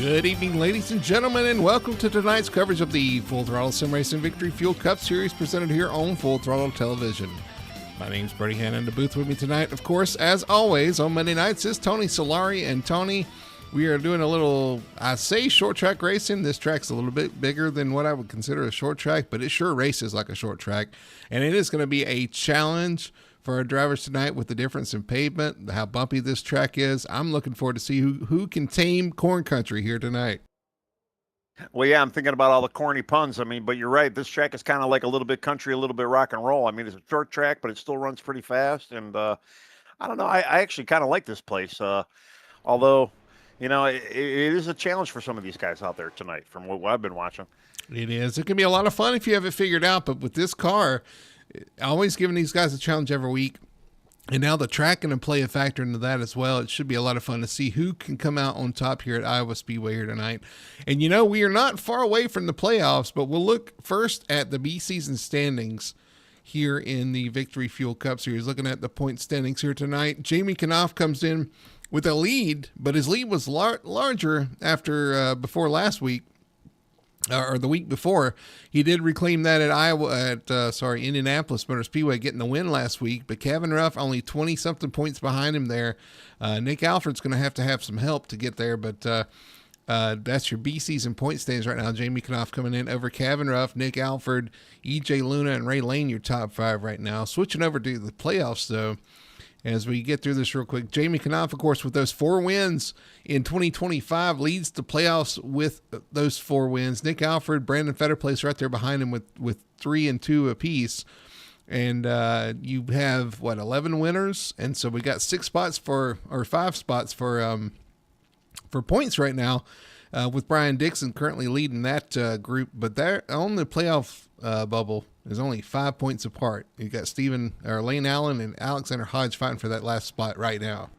Good evening, ladies and gentlemen, and welcome to tonight's coverage of the Full Throttle Sim Racing Victory Fuel Cup Series presented here on Full Throttle Television. My name's Brady Hanna, and in the booth with me tonight, of course, as always, on Monday nights is Tony Solari. And Tony, we are doing a little, I say short track racing. This track's a little bit bigger than what I would consider a short track, but it sure races like a short track. And it is going to be a challenge for our drivers tonight with the difference in pavement, how bumpy this track is. I'm looking forward to see who can tame corn country here tonight. Well, yeah, I'm thinking about all the corny puns. I mean, but you're right. This track is kind of like a little bit country, a little bit rock and roll. I mean, it's a short track, but it still runs pretty fast. And I don't know. I actually kind of like this place. Although, you know, it is a challenge for some of these guys out there tonight from what I've been watching. It is. It can be a lot of fun if you have it figured out. But with this car, always giving these guys a challenge every week. And now the track going to play a factor into that as well. It should be a lot of fun to see who can come out on top here at Iowa Speedway here tonight. And, you know, we are not far away from the playoffs, but we'll look first at the B-season standings here in the Victory Fuel Cup Series. Looking at the point standings here tonight, Jamie Knopf comes in with a lead, but his lead was larger after before last week. Or the week before. He did reclaim that at Indianapolis Motor Speedway, getting the win last week. But Kevin Ruff only 20-something points behind him there. Nick Alfred's going to have some help to get there, but that's your B season point standings right now. Jamie Knopf coming in over Kevin Ruff, Nick Alfred, EJ Luna, and Ray Lane, your top five right now. Switching over to the playoffs, though, as we get through this real quick, Jamie Knopf, of course, with those 4 wins in 2025, leads the playoffs with those 4 wins. Nick Alfred, Brandon Fetterplace right there behind him with 3 and 2 apiece. And you have, 11 winners? And so we got 5 spots for points right now, with Brian Dixon currently leading that group. But they're on the playoff bubble is only 5 points apart. You got Lane Allen and Alexander Hodge fighting for that last spot right now.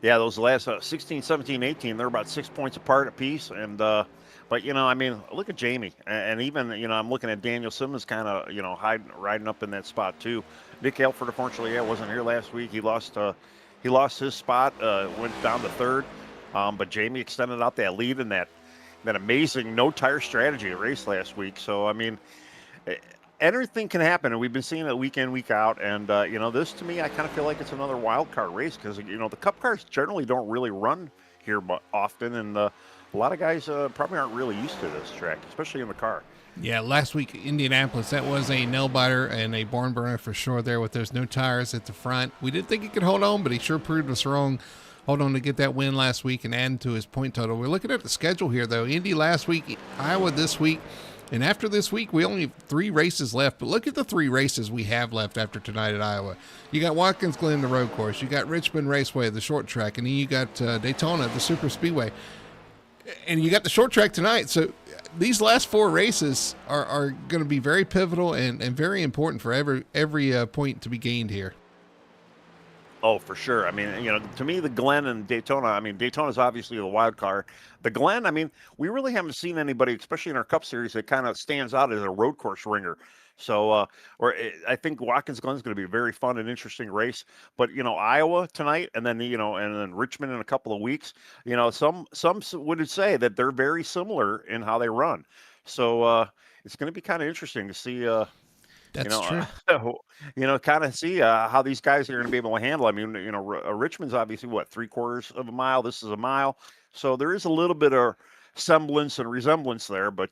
Yeah, those last 16, 17, 18, they're about 6 points apart apiece. And but, you know, I mean, look at Jamie. And even, you know, I'm looking at Daniel Simmons kind of, you know, riding up in that spot too. Nick Alford, unfortunately, wasn't here last week. He lost his spot, went down to third. But Jamie extended out that lead in that amazing no-tire strategy race last week. So, I mean, anything can happen, and we've been seeing it week in, week out. And, you know, this to me, I kind of feel like it's another wild card race because, you know, the Cup cars generally don't really run here often. And a lot of guys probably aren't really used to this track, especially in the car. Yeah, last week, Indianapolis, that was a nail-biter and a barn burner for sure there with those no tires at the front. We did think he could hold on, but he sure proved us wrong. Hold on to get that win last week and add to his point total. We're looking at the schedule here, though. Indy last week, Iowa this week. And after this week, we only have 3 races left. But look at the 3 races we have left after tonight at Iowa. You got Watkins Glen, the road course. You got Richmond Raceway, the short track. And then you got Daytona, the super speedway. And you got the short track tonight. So these last 4 races are going to be very pivotal and very important for every point to be gained here. Oh, for sure. I mean, you know, to me, the Glen and Daytona, I mean, Daytona is obviously the wild card. The Glen, I mean, we really haven't seen anybody, especially in our Cup Series, that kind of stands out as a road course ringer. So, I think Watkins Glen is going to be a very fun and interesting race. But, you know, Iowa tonight, and then, you know, and then Richmond in a couple of weeks, you know, some would say that they're very similar in how they run. So, it's going to be kind of interesting to see, That's true. You know, kind of see how these guys are going to be able to handle. I mean, you know, Richmond's obviously 3/4 of a mile. This is a mile, so there is a little bit of semblance and resemblance there. But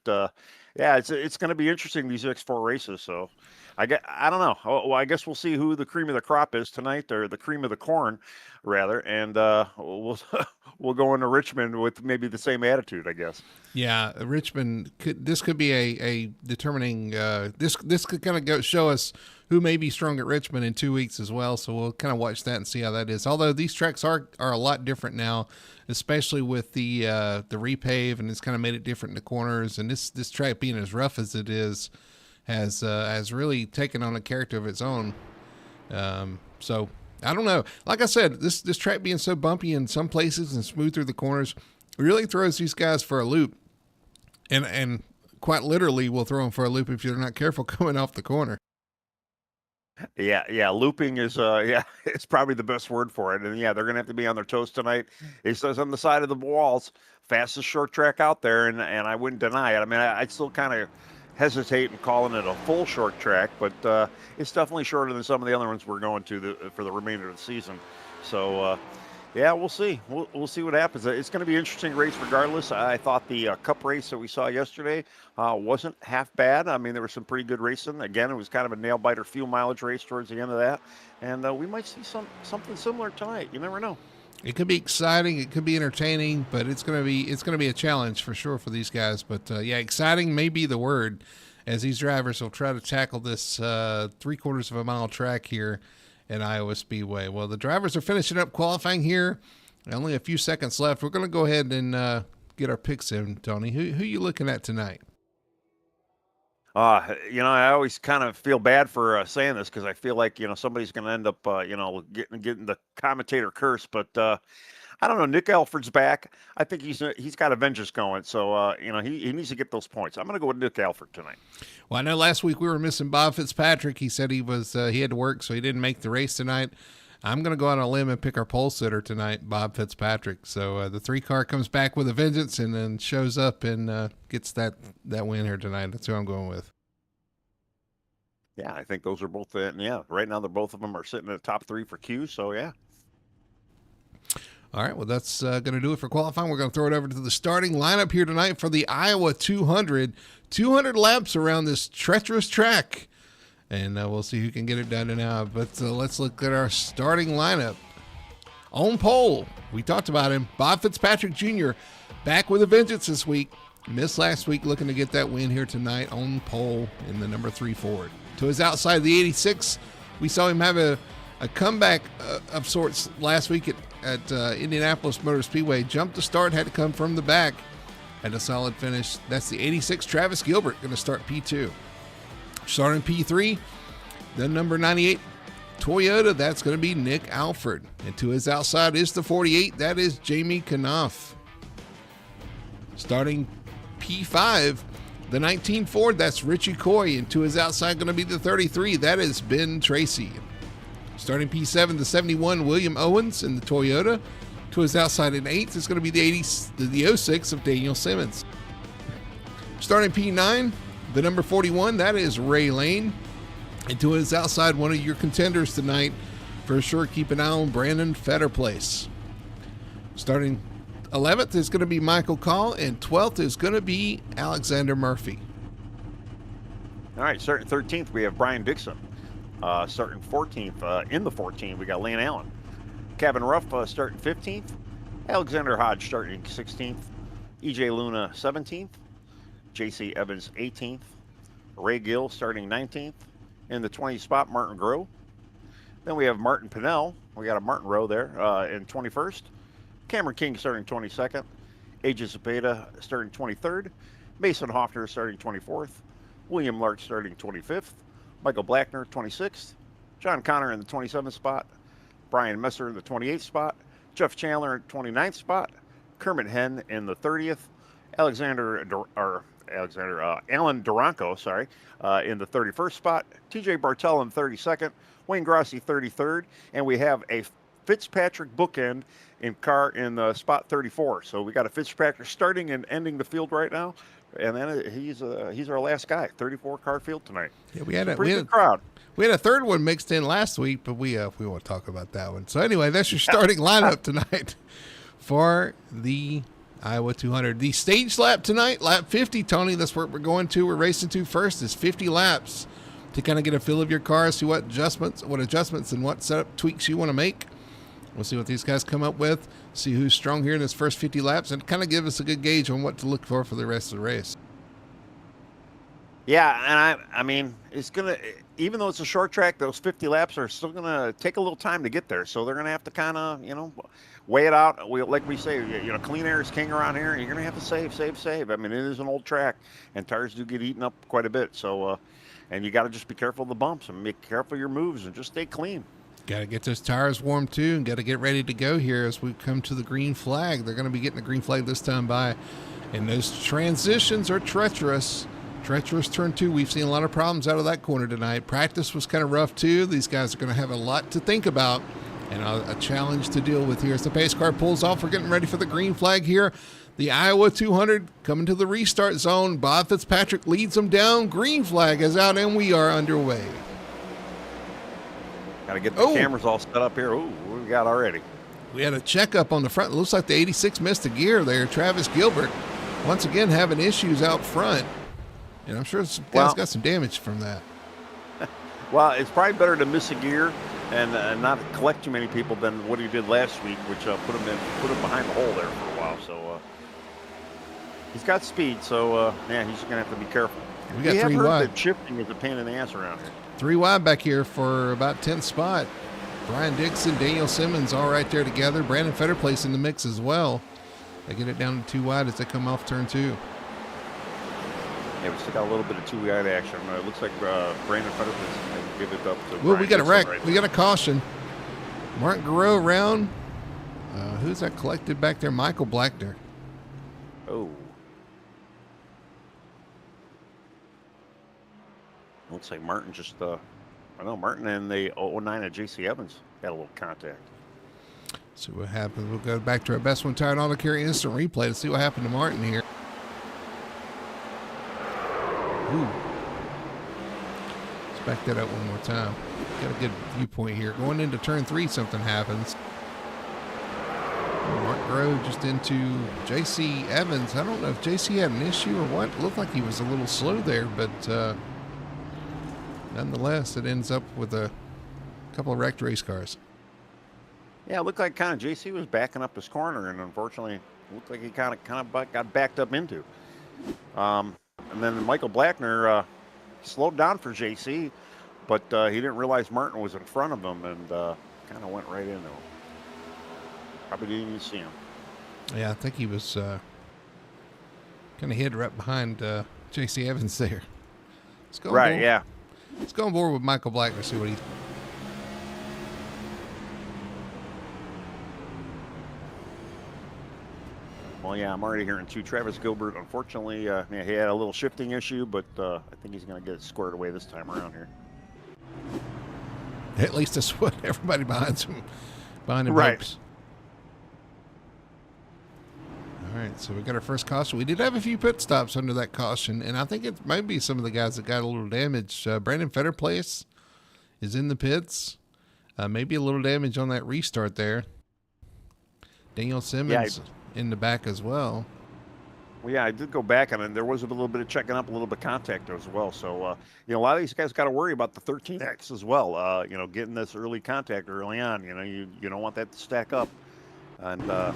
yeah, it's going to be interesting these next 4 races. So I don't know. Well, I guess we'll see who the cream of the crop is tonight, or the cream of the corn, rather. And we'll go into Richmond with maybe the same attitude, I guess. Yeah, Richmond could be a determining. This could kind of show us who may be strong at Richmond in 2 weeks as well. So we'll kind of watch that and see how that is. Although these tracks are a lot different now, especially with the repave, and it's kind of made it different in the corners. And this track being as rough as it is has really taken on a character of its own. So I don't know. Like I said, this track being so bumpy in some places and smooth through the corners really throws these guys for a loop, and quite literally will throw them for a loop if you're not careful coming off the corner. Yeah, looping is yeah, it's probably the best word for it. And yeah, they're gonna have to be on their toes tonight. It says on the side of the walls, fastest short track out there, and I wouldn't deny it. I mean, I still kind of hesitate in calling it a full short track, but it's definitely shorter than some of the other ones we're going to for the remainder of the season. So yeah, we'll see. We'll see what happens. It's going to be an interesting race regardless. I thought the Cup race that we saw yesterday wasn't half bad. I mean, there was some pretty good racing. Again, it was kind of a nail biter fuel mileage race towards the end of that, and we might see something similar tonight. You never know. It could be exciting. It could be entertaining, but it's gonna be a challenge for sure for these guys. But yeah, exciting may be the word, as these drivers will try to tackle this 3/4 of a mile track here at Iowa Speedway. Well, the drivers are finishing up qualifying here. Only a few seconds left. We're gonna go ahead and get our picks in, Tony. Who you looking at tonight? I always kind of feel bad for saying this because I feel like somebody's going to end up getting the commentator curse. But I don't know. Nick Alford's back. I think he's got a vengeance going. So he needs to get those points. I'm going to go with Nick Alford tonight. Well, I know last week we were missing Bob Fitzpatrick. He said he had to work, so he didn't make the race tonight. I'm going to go out on a limb and pick our pole sitter tonight, Bob Fitzpatrick. So the 3-car comes back with a vengeance and then shows up and gets that win here tonight. That's who I'm going with. Yeah, I think those are both. Yeah, right now both of them are sitting in the top 3 for Q. So yeah. All right, well, that's going to do it for qualifying. We're going to throw it over to the starting lineup here tonight for the Iowa 200. 200 laps around this treacherous track. And we'll see who can get it done now. But let's look at our starting lineup. On pole, we talked about him, Bob Fitzpatrick Jr., back with a vengeance this week. Missed last week, looking to get that win here tonight on pole in the number 3 Ford. To his outside, the 86, we saw him have a comeback of sorts last week at Indianapolis Motor Speedway. Jumped to start, had to come from the back. Had a solid finish. That's the 86, Travis Gilbert, going to start P2. Starting P3, the number 98 Toyota, that's going to be Nick Alford. And to his outside is the 48, that is Jamie Knopf. Starting P5, the 19 Ford, that's Richie Coy. And to his outside going to be the 33, that is Ben Tracy. Starting P7, the 71 William Owens in the Toyota. To his outside in 8th is going to be the 06 of Daniel Simmons. Starting P9, the number 41, that is Ray Lane. And to his outside, one of your contenders tonight, for sure, keep an eye on Brandon Fetterplace. Starting 11th is going to be Michael Call, and 12th is going to be Alexander Murphy. All right, starting 13th, we have Brian Dixon. Starting 14th, in the 14th, we got Lane Allen. Kevin Ruff starting 15th. Alexander Hodge starting 16th. EJ Luna 17th. JC Evans 18th. Ray Gill starting 19th. In the 20th spot, Martin Groh. Then we have Martin Pinnell. We got a Martin Rowe there in 21st. Cameron King starting 22nd. AJ Zepeda starting 23rd. Mason Hoffner starting 24th. William Lark starting 25th. Michael Blackner 26th. John Connor in the 27th spot. Brian Messer in the 28th spot. Jeff Chandler in the 29th spot. Kermit Henn in the 30th. Alan Duranco, in the 31st spot. TJ Bartel in 32nd. Wayne Grossi 33rd. And we have a Fitzpatrick bookend in spot 34. So we got a Fitzpatrick starting and ending the field right now. And then he's our last guy. 34 car field tonight. Yeah, we had a good crowd. We had a third one mixed in last week, but we won't talk about that one. So anyway, that's your starting lineup tonight for the Iowa 200. The stage lap tonight, lap 50, Tony. That's where we're going to. We're racing to first is 50 laps to kind of get a feel of your car, see what adjustments and what setup tweaks you want to make. We'll see what these guys come up with, see who's strong here in this first 50 laps, and kind of give us a good gauge on what to look for the rest of the race. Yeah, and I mean, it's going to, even though it's a short track, those 50 laps are still going to take a little time to get there. So they're going to have to kind of, weigh it out. Like we say, clean air is king around here. You're going to have to save. I mean, it is an old track, and tires do get eaten up quite a bit. So, and you got to just be careful of the bumps and be careful of your moves and just stay clean. Got to get those tires warm too, and got to get ready to go here as we come to the green flag. They're going to be getting the green flag this time by, and those transitions are treacherous. Treacherous turn 2. We've seen a lot of problems out of that corner tonight. Practice was kind of rough too. These guys are going to have a lot to think about and a challenge to deal with here as the pace car pulls off. We're getting ready for the green flag here. The Iowa 200 coming to the restart zone. Bob Fitzpatrick leads them down. Green flag is out, and we are underway. Got to get the cameras all set up here. Ooh, what we got already? We had a checkup on the front. It looks like the 86 missed a gear there. Travis Gilbert, once again, having issues out front. And I'm sure some guys got some damage from that. Well, it's probably better to miss a gear and not collect too many people than what he did last week, which put him behind the hole there for a while. So he's got speed, so he's just gonna have to be careful. We got 3 wide. That shifting is a pain in the ass around here. 3 wide back here for about 10th spot. Brian Dixon, Daniel Simmons, all right there together. Brandon Fetterplace in the mix as well. They get it down to 2 wide as they come off turn 2. Yeah, we still got a little bit of 2 wide action. It looks like Brandon Fetterplace is going to give it up to Brian we got a Dixon wreck. right We got a caution. Martin Garreau around. Who's that collected back there? Michael Blackner. Oh. Looks like Martin just, Martin and the 09 of J.C. Evans had a little contact. See what happens. We'll go back to our best one tire auto carry instant replay to see what happened to Martin here. Ooh. Let's back that up one more time. Got a good viewpoint here. Going into turn 3, something happens. Mark Grove just into J.C. Evans. I don't know if J.C. had an issue or what. It looked like he was a little slow there, but nonetheless, it ends up with a couple of wrecked race cars. Yeah, it looked like kind of J.C. was backing up his corner, and unfortunately, it looked like he kind of got backed up into. And then Michael Blackner slowed down for J.C., but he didn't realize Martin was in front of him and kind of went right into him. Probably didn't even see him. Yeah, I think he was kind of hid right behind J.C. Evans there. Let's go right, board. Yeah. Let's go on board with Michael Blackner, see what he... Well, yeah, I'm already hearing 2. Travis Gilbert, unfortunately, he had a little shifting issue, but I think he's going to get it squared away this time around here. At least that's what everybody behind him right. hopes. All right, so we got our first caution. We did have a few pit stops under that caution, and I think it might be some of the guys that got a little damage. Brandon Fetterplace is in the pits. Maybe a little damage on that restart there. Daniel Simmons in the back as well. Well, yeah, I did go back, and there was a little bit of checking up, a little bit of contact as well. So, a lot of these guys got to worry about the 13X as well. Getting this early contact early on. You don't want that to stack up and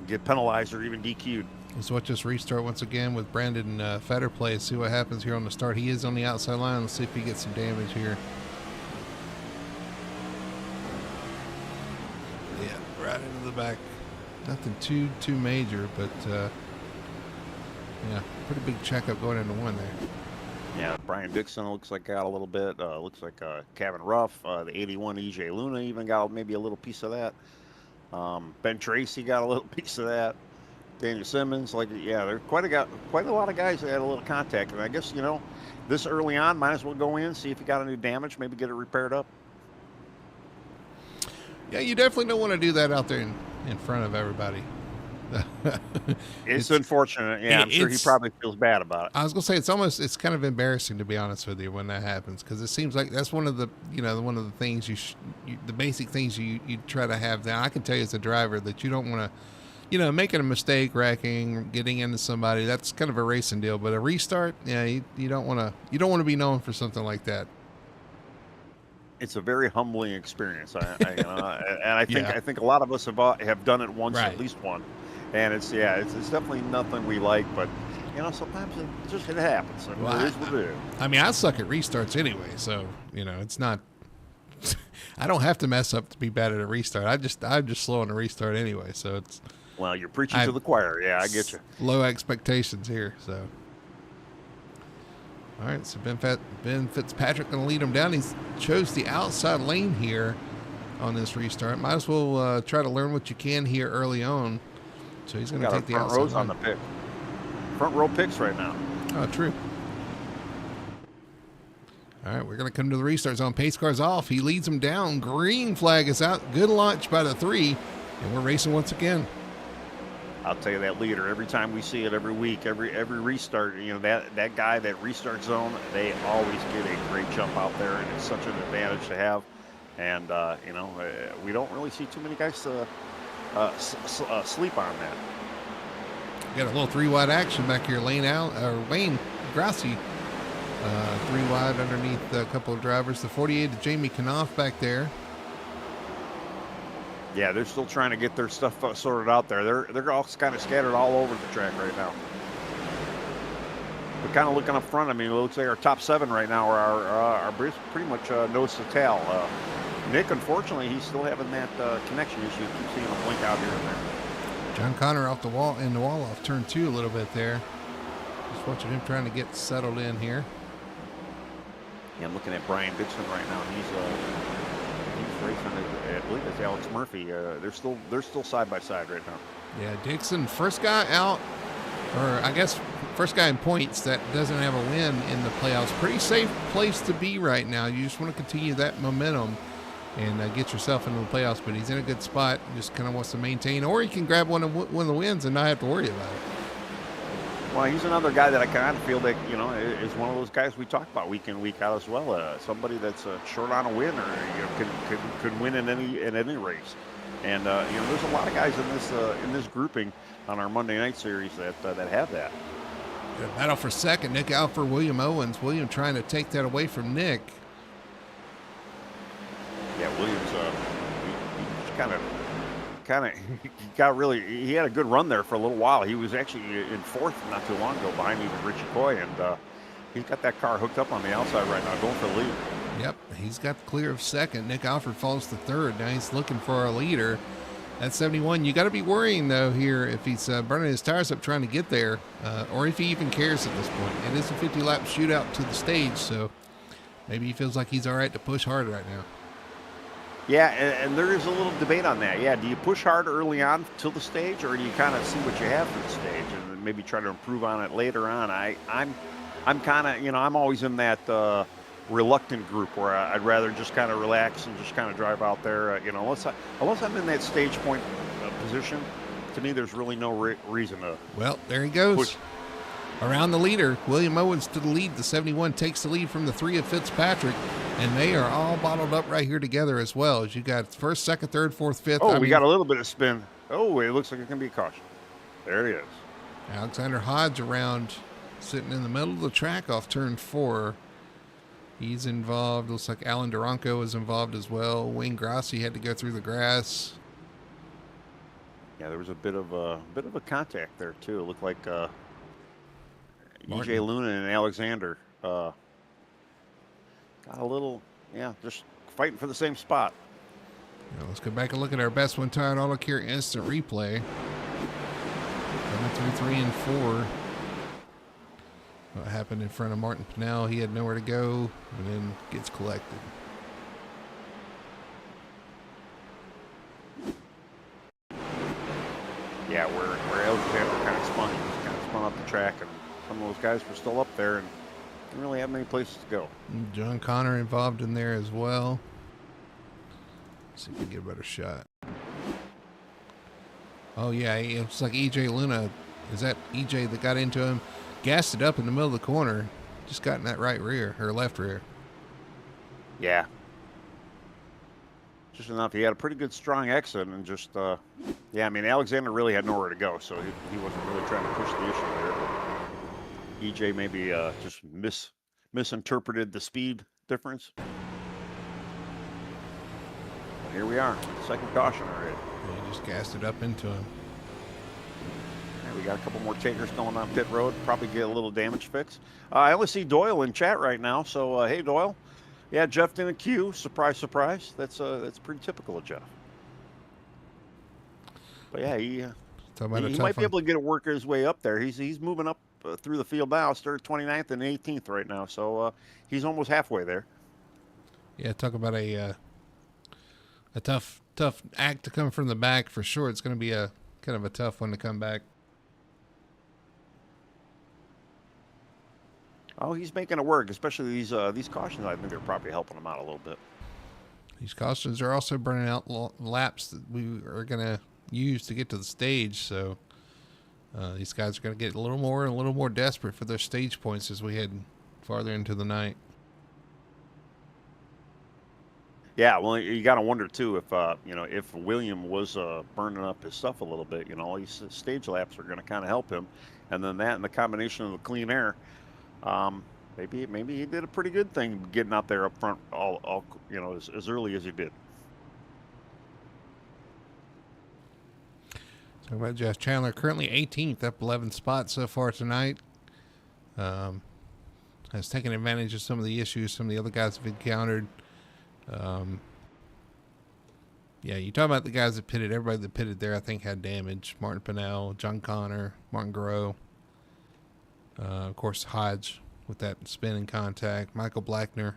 get penalized or even DQ'd. Let's watch this restart once again with Brandon Fetterplace. See what happens here on the start. He is on the outside line. Let's see if he gets some damage here. Yeah, right into the back. Nothing too major, but pretty big checkup going into one there. Yeah, Brian Dixon looks like got a little bit. Looks like Kevin Ruff, the 81 EJ Luna even got maybe a little piece of that. Ben Tracy got a little piece of that. Daniel Simmons, there's quite a lot of guys that had a little contact, and I guess this early on, might as well go in, see if you got any damage, maybe get it repaired up. Yeah, you definitely don't want to do that out there in front of everybody. It's unfortunate. Yeah, I'm sure he probably feels bad about it. I was gonna say it's kind of embarrassing, to be honest with you, when that happens, because it seems like that's one of the things the basic things you try to have. Now I can tell you as a driver that you don't want to, making a mistake, wrecking, getting into somebody. That's kind of a racing deal. But a restart, you don't want to be known for something like that. It's a very humbling experience. I think a lot of us have done it once, right. At least one. And it's definitely nothing we like, but sometimes it happens. I mean, it is what it is. I mean, I suck at restarts anyway, so it's not. I don't have to mess up to be bad at a restart. I'm just slow on a restart anyway, so it's. Well, you're preaching to the choir. Yeah, I get you. Low expectations here, so. All right, so Ben Fitzpatrick going to lead him down. He chose the outside lane here on this restart. Might as well try to learn what you can here early on. So he's going to take the outside rows lane. On the pick. Front row picks right now. Oh, true. All right, we're going to come to the restart zone. Pace car's off. He leads him down. Green flag is out. Good launch by the 3, and we're racing once again. I'll tell you, that leader, every time we see it, every week, every restart, that guy, that restart zone, they always get a great jump out there, and it's such an advantage to have. And, we don't really see too many guys sleep on that. Got a little 3-wide action back here. Wayne Grassi, 3 wide underneath a couple of drivers. The 48 to Jamie Knopf back there. Yeah, they're still trying to get their stuff sorted out there. They're all kind of scattered all over the track right now. But kind of looking up front, I mean, it looks like our top 7 right now are pretty much nose to tail. Nick, unfortunately, he's still having that connection issue. Keep seeing him blink out here and there. John Connor off the wall off turn 2 a little bit there. Just watching him trying to get settled in here. Yeah, I'm looking at Brian Dixon right now. He's racing. I believe it's Alex Murphy. They're still side by side right now. Yeah, Dixon, first guy out, or I guess first guy in points that doesn't have a win in the playoffs. Pretty safe place to be right now. You just want to continue that momentum and get yourself into the playoffs. But he's in a good spot. Just kind of wants to maintain, or he can grab one of the wins and not have to worry about it. Well, he's another guy that I kind of feel that, is one of those guys we talk about week in, week out as well. Somebody that's short on a win, or could win in any race. And there's a lot of guys in this grouping on our Monday night series that have that. Good battle for second. Nick out for William Owens. William trying to take that away from Nick. Yeah, Williams, he had a good run there for a little while. He was actually in 4th not too long ago behind even Richie Coy, and he's got that car hooked up on the outside right now, going for the lead. Yep, he's got clear of second. Nick Alford falls to 3rd. Now he's looking for our leader. At 71, you got to be worrying, though, here if he's burning his tires up trying to get there, or if he even cares at this point. It is a 50-lap shootout to the stage, so maybe he feels like he's all right to push hard right now. Yeah, and there is a little debate on that. Yeah, do you push hard early on to the stage, or do you kind of see what you have for the stage and maybe try to improve on it later on? I'm kind of, I'm always in that reluctant group where I'd rather just kind of relax and just kind of drive out there. Unless I'm in that stage point position, to me, there's really no reason to. Well, there he goes. Push. Around the leader, William Owens to the lead. The 71 takes the lead from the 3 of Fitzpatrick, and they are all bottled up right here together as well. As you got 1st, 2nd, 3rd, 4th, 5th. Oh, we got a little bit of spin. Oh, it looks like it's going to be a caution. There he is. Alexander Hodge around, sitting in the middle of the track off turn 4. He's involved. Looks like Alan Duranco is involved as well. Wayne Grassi had to go through the grass. Yeah, there was a bit of a contact there too. It looked like EJ Luna and Alexander got a little, just fighting for the same spot. Now let's go back and look at our best one tire auto care instant replay. Coming through 3 and 4. What happened in front of Martin Pinnell? He had nowhere to go, and then gets collected. Yeah, where Alexander kind of spun. He just kind of spun up the track, and some of those guys were still up there and didn't really have many places to go. John Connor involved in there as well. Let's see if we can get a better shot. Oh, yeah, it looks like EJ Luna. Is that EJ that got into him? Gassed it up in the middle of the corner. Just got in that right rear, or left rear. Yeah. Just enough. He had a pretty good strong exit and just, Alexander really had nowhere to go, so he wasn't really trying to push the issue there. But EJ maybe just misinterpreted the speed difference. But here we are, second caution already. Yeah, he just gassed it up into him. We got a couple more takers going on pit road. Probably get a little damage fix. I only see Doyle in chat right now. So, hey, Doyle. Yeah, Jeff didn't queue. Surprise, surprise. That's pretty typical of Jeff. But, yeah, he might be able to get a work his way up there. He's moving up through the field now. Started 29th and 18th right now. So, he's almost halfway there. Yeah, talk about a tough act to come from the back for sure. It's going to be a kind of a tough one to come back. Oh, he's making it work, especially these cautions. I think they're probably helping him out a little bit. These cautions are also burning out laps that we are going to use to get to the stage. So these guys are going to get a little more desperate for their stage points as we head farther into the night. Yeah, well, you got to wonder too if if William was burning up his stuff a little bit. All these stage laps are going to kind of help him, and then that and the combination of the clean air, um, maybe he did a pretty good thing getting out there up front all as early as he did. So about Jeff Chandler, currently 18th, up 11 spots so far tonight. Has taken advantage of some of the issues some of the other guys have encountered. Yeah, you talk about the guys that pitted. Everybody that pitted there, I think, had damage. Martin Pinnell, John Connor, Martin Groh. Of course, Hodge with that spin and contact. Michael Blackner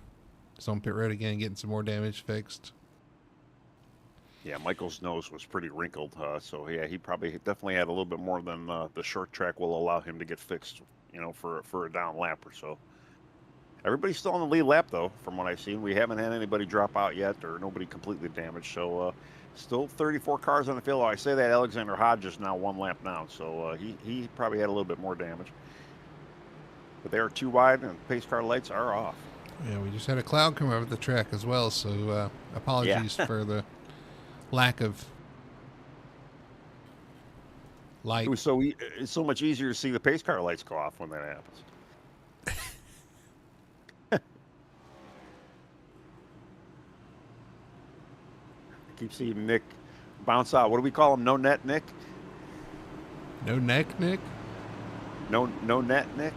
is on pit road again, getting some more damage fixed. Yeah, Michael's nose was pretty wrinkled, so yeah, he definitely had a little bit more than the short track will allow him to get fixed, for a down lap or so. Everybody's still on the lead lap, though, from what I've seen. We haven't had anybody drop out yet or nobody completely damaged. So still 34 cars on the field. I say that Alexander Hodge is now 1 lap down, so he probably had a little bit more damage. But they are too wide, and pace car lights are off. Yeah, we just had a cloud come over the track as well, so apologies for the lack of light. It's so much easier to see the pace car lights go off when that happens. Keep seeing Nick bounce out. What do we call him? No net Nick? No neck, Nick? No net Nick?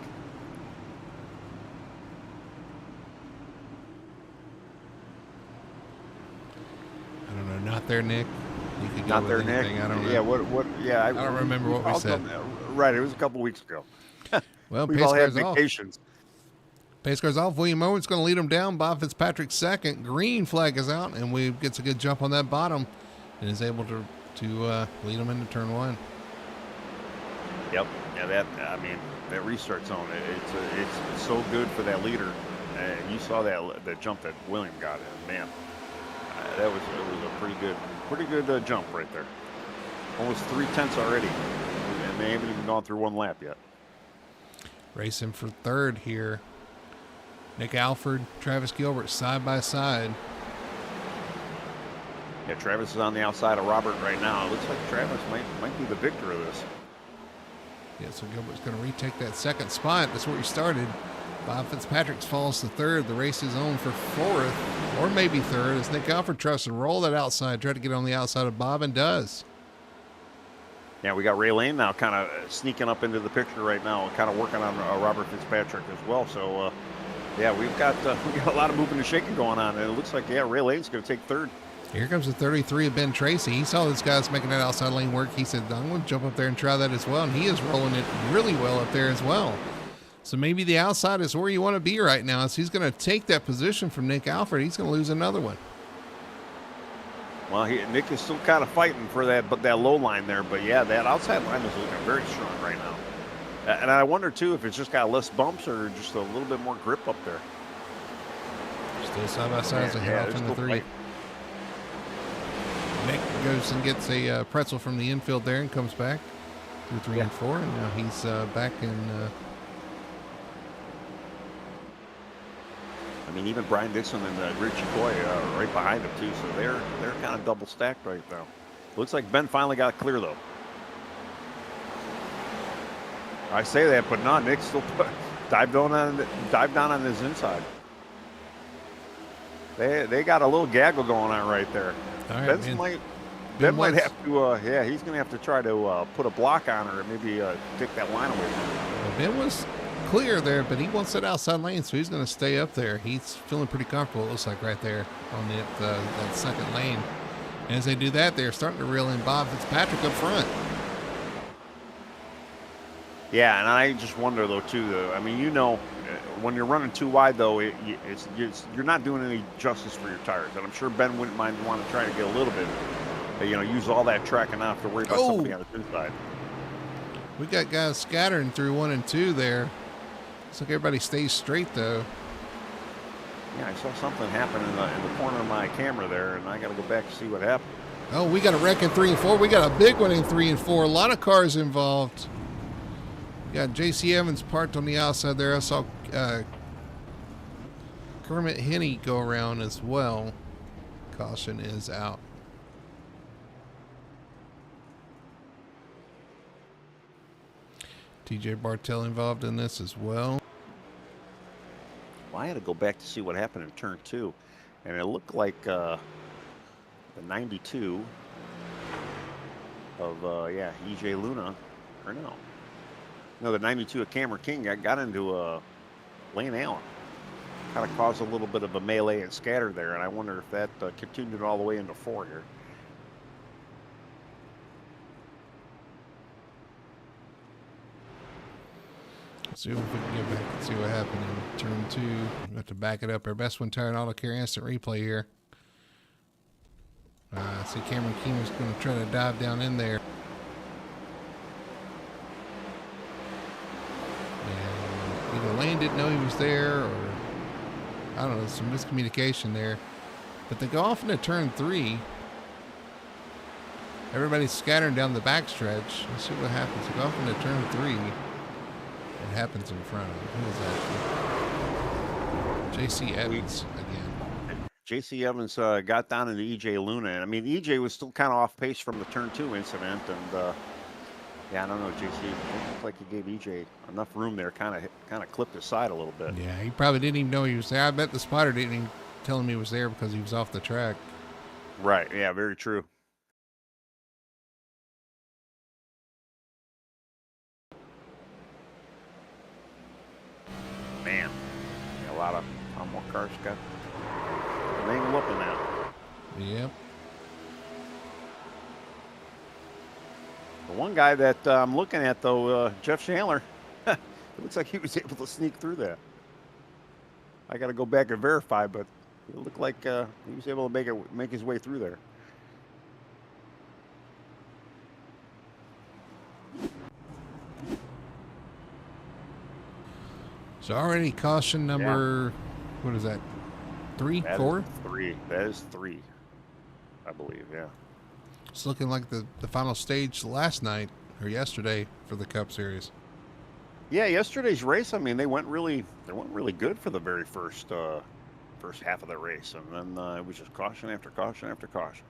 I don't know. Not there, Nick. You could go Not with there, anything. Nick. I don't know. Yeah. What? Yeah. I don't remember what we said. Right. It was a couple weeks ago. Well, we've pace all had car's off. vacations. Pace car's off. William Owen's going to lead him down. Bob Fitzpatrick second. Green flag is out, and we gets a good jump on that bottom, and is able to lead him into turn 1. Yep. Yeah. That restart zone. It's so good for that leader. And you saw that jump that William got in. Man, it was a pretty good jump right there. Almost 3/10 already, and they haven't even gone through 1 lap yet. Racing for third here. Nick Alford, Travis Gilbert, side by side. Yeah, Travis is on the outside of Robert right now. It looks like Travis might be the victor of this. Yeah, so Gilbert's going to retake that second spot. That's where he started. Bob Fitzpatrick falls to third. The race is on for fourth, or maybe third, as Nick Alford tries to roll that outside, try to get on the outside of Bob, and does. Yeah, we got Ray Lane now kind of sneaking up into the picture right now, kind of working on Robert Fitzpatrick as well. So, yeah, we've got a lot of moving and shaking going on, and it looks like, Ray Lane's going to take third. Here comes the 33 of Ben Tracy. He saw this guy's making that outside lane work. He said, I'm going to jump up there and try that as well, and he is rolling it really well up there as well. So maybe the outside is where you want to be right now. So he's going to take that position from Nick Alford. He's going to lose another one. Well, Nick is still kind of fighting for that low line there. But, yeah, that outside line is looking very strong right now. And I wonder, too, if it's just got less bumps or just a little bit more grip up there. Still side by side as they head off in the 3. Nick goes and gets a pretzel from the infield there and comes back through 3 and 4. And now he's back in... even Brian Dixon and Richie Coy are right behind him, too. So they're kind of double stacked right now. Looks like Ben finally got clear, though. I say that, but no, Nick still dived down on his inside. They got a little gaggle going on right there. All right, Ben might have to, he's going to have to try to put a block on her and maybe take that line away from her. Well, Ben was clear there, but he wants that outside lane, so he's going to stay up there. He's feeling pretty comfortable, it looks like, right there on that second lane. And as they do that, they're starting to reel in Bob Fitzpatrick up front. Yeah, and I just wonder, though, too, when you're running too wide, though, you're not doing any justice for your tires. And I'm sure Ben wouldn't mind want to try to get a little bit, use all that track and not have to worry about somebody on his inside. We got guys scattering through 1 and 2 there. Looks like everybody stays straight, though. Yeah, I saw something happen in the corner of my camera there, and I got to go back to see what happened. Oh, we got a wreck in 3 and 4. We got a big one in 3 and 4. A lot of cars involved. We got J.C. Evans parked on the outside there. I saw Kermit Henney go around as well. Caution is out. TJ Bartell involved in this as well. Well, I had to go back to see what happened in turn 2, and it looked like the 92 of EJ Luna, or no, the 92 of Cameron King got into Lane Allen. Kind of caused a little bit of a melee and scatter there, and I wonder if that continued all the way into 4 here. Let's see if we can get back and see what happened in turn 2. We have to back it up. Our best one tire and auto carry instant replay here. See Cameron King is going to try to dive down in there. And either Lane didn't know he was there, or I don't know, some miscommunication there. But they go off into turn 3. Everybody's scattering down the backstretch. Let's see what happens. They go off into turn 3. It happens in front of him. Who is that? J.C. Evans again. J.C. Evans got down into E.J. Luna. And I mean, E.J. was still kind of off pace from the turn 2 incident. And yeah, I don't know, J.C. It looked like he gave E.J. enough room there, kind of clipped his side a little bit. Yeah, he probably didn't even know he was there. I bet the spotter didn't even tell him he was there because he was off the track. Right. Yeah, very true. Man, yeah, a lot more cars got an angle up in that. Yep. The one guy that I'm looking at, though, Jeff Chandler, it looks like he was able to sneak through that. I got to go back and verify, but it looked like he was able to make his way through there. So already caution number, what is that? 3, 4? 3. That is 3, I believe. Yeah. It's looking like the final stage last night or yesterday for the Cup Series. Yeah, yesterday's race. I mean, they went really good for the very first half of the race, and then it was just caution after caution after caution.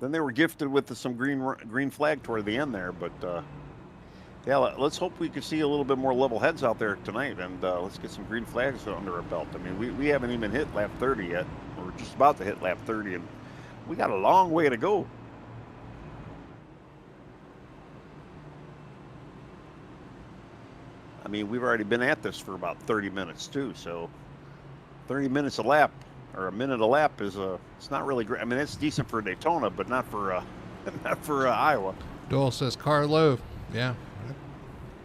Then they were gifted with some green flag toward the end there, but yeah, let's hope we can see a little bit more level heads out there tonight, and let's get some green flags under our belt. I mean, we haven't even hit lap 30 yet. We're just about to hit lap 30, and we got a long way to go. I mean, we've already been at this for about 30 minutes too, so 30 minutes a lap or a minute a lap is it's not really great. I mean, it's decent for Daytona, but not for Iowa. Doyle says car low. Yeah.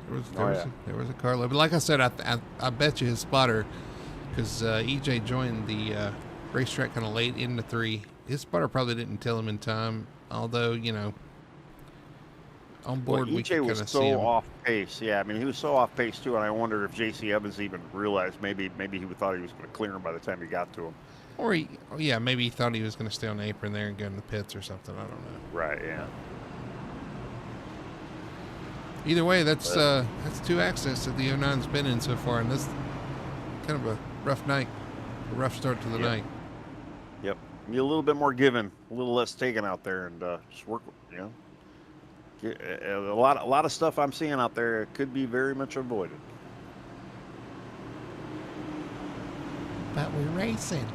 There was a car low. But like I said, I bet you his spotter, because EJ joined the racetrack kind of late into 3. His spotter probably didn't tell him in time, although, you know, on board we could kind of see him. EJ was so off pace. Yeah, I mean, he was so off pace too, and I wonder if J.C. Evans even realized maybe he thought he was going to clear him by the time he got to him. Or maybe he thought he was going to stay on the apron there and go in the pits or something. I don't know. Right. Yeah. Either way, that's 2 accidents that the 09's been in so far, and this kind of a rough night, a rough start to the night. Yep. Be a little bit more given, a little less taken out there, and just work. You know, a lot of stuff I'm seeing out there could be very much avoided. But we're racing.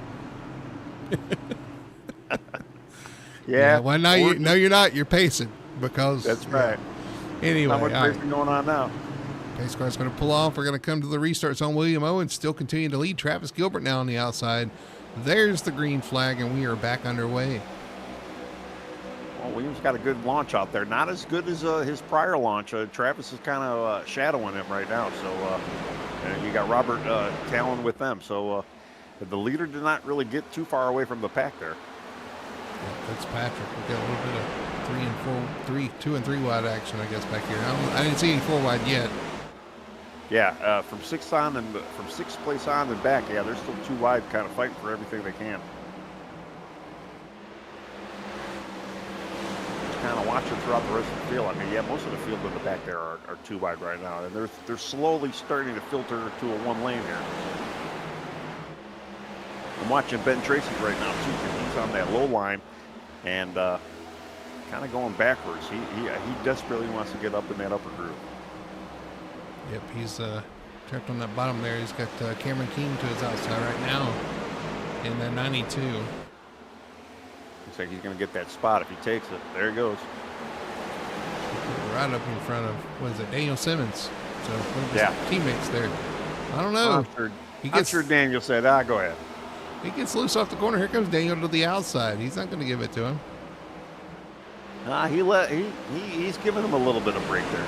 Yeah. Well, now you're not. You're pacing because that's right. Anyway, not much racing going on now. Pace car's going to pull off. We're going to come to the restarts on William Owens, still continuing to lead. Travis Gilbert now on the outside. There's the green flag, and we are back underway. Well, Williams got a good launch out there. Not as good as his prior launch. Travis is kind of shadowing him right now. So you got Robert Talon with them. So the leader did not really get too far away from the pack there. Yeah, Fitzpatrick. We got a little bit of 3 and 4, 2 and 3 wide action, I guess, back here. I didn't see any 4 wide yet. Yeah, from from sixth place on and back, yeah, they're still too wide, kind of fighting for everything they can. Kind of watching throughout the rest of the field. I mean, yeah, most of the field in the back there are too wide right now, and they're slowly starting to filter to a one lane here. I'm watching Ben Tracy right now too, because he's on that low line and kind of going backwards. He desperately wants to get up in that upper groove. Yep, he's trapped on that bottom there. He's got Cameron King to his outside right now in the 92. Looks like he's going to get that spot if he takes it. There he goes. Right up in front of, what is it, Daniel Simmons. So one of his Yeah. teammates there. I don't know. I'm sure Daniel said, go ahead. He gets loose off the corner. Here comes Daniel to the outside. He's not going to give it to him. He's giving him a little bit of break there.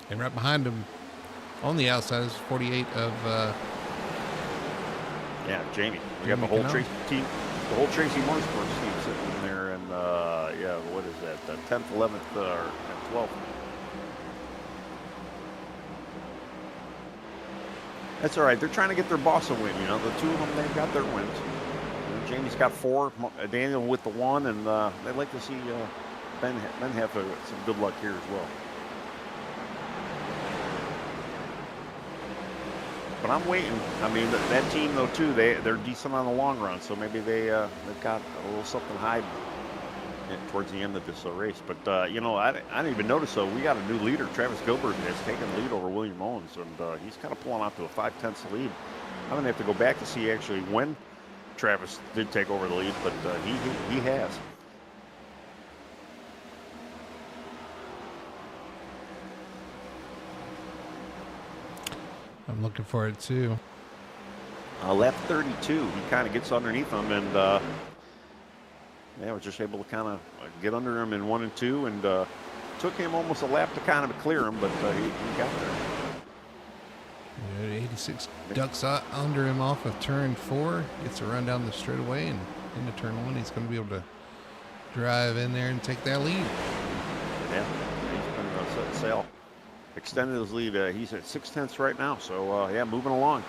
And right behind him on the outside is 48 of Jamie. We got Jamie the whole Canal. Tracy team, the whole Tracy Motorsports team sitting in there, and what is that? The 10th, 11th, or 12th. That's all right. They're trying to get their boss a win. You know, the two of them, they've got their wins. Jamie's got 4, Daniel with the 1, and they'd like to see Ben have some good luck here as well. But I'm waiting. I mean, that team though too, they're decent on the long run, so maybe they've got a little something hiding towards the end of this race. But I didn't even notice though. We got a new leader, Travis Gilbert, has taken the lead over William Owens, and he's kind of pulling out to a 5/10 lead. I'm gonna have to go back to see actually when Travis did take over the lead, but he has. I'm looking for it too. Lap 32, he kind of gets underneath him, and was just able to kind of get under him in 1 and 2, and took him almost a lap to kind of clear him, but he got there. Yeah, 86 ducks under him off of turn 4, gets a run down the straightaway, and into turn 1, he's going to be able to drive in there and take that lead. Yeah, he's been set sail. Extended his lead. He's at 6/10 right now, so moving along.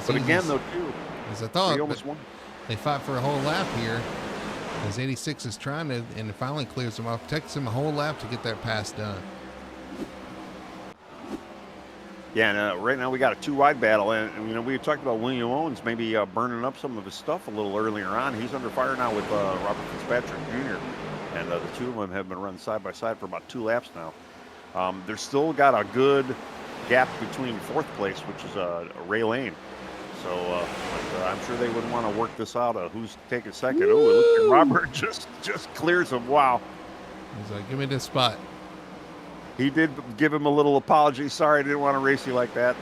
But again, though, too, as I thought, he almost won. They fought for a whole lap here. As 86 is trying to, and it finally clears him off, takes him a whole lap to get that pass done. Yeah, and right now we got a 2-wide battle, and we had talked about William Owens maybe burning up some of his stuff a little earlier on. He's under fire now with Robert Fitzpatrick Jr., and the two of them have been running side by side for about 2 laps now. They're still got a good gap between 4th place, which is Ray Lane. So I'm sure they would want to work this out. Who's taking second? Oh, it looks like Robert just clears him. Wow. He's like, give me this spot. He did give him a little apology. Sorry, I didn't want to race you like that.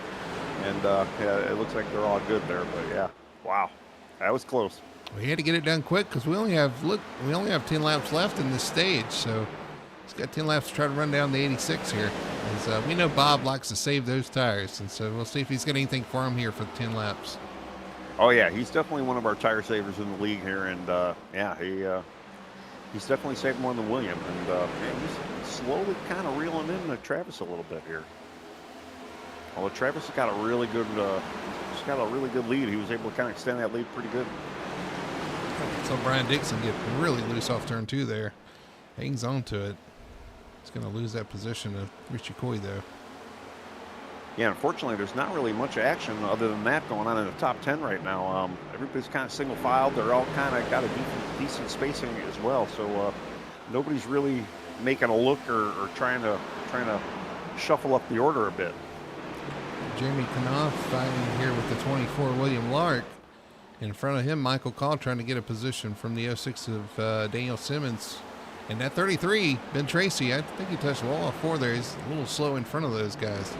And it looks like they're all good there. But yeah, wow, that was close. We had to get it done quick because we only have 10 laps left in this stage. So he's got 10 laps to try to run down the 86 here. As we know Bob likes to save those tires, and so we'll see if he's got anything for him here for the 10 laps. Oh yeah, he's definitely one of our tire savers in the league here, and he's definitely saved more than William, and he's slowly kind of reeling in Travis a little bit here. Although Travis has got a really good, lead. He was able to kind of extend that lead pretty good. So Brian Dixon get really loose off turn 2 there, hangs on to it. He's going to lose that position to Richie Coy though. Yeah, unfortunately, there's not really much action other than that going on in the top 10 right now. Everybody's kind of single filed. They're all kind of got a decent spacing as well. So nobody's really making a look or trying to shuffle up the order a bit. Jeremy Knopf fighting here with the 24 William Lark. In front of him, Michael Call trying to get a position from the 06 of Daniel Simmons. And that 33, Ben Tracy, I think he touched wall off 4 there. He's a little slow in front of those guys.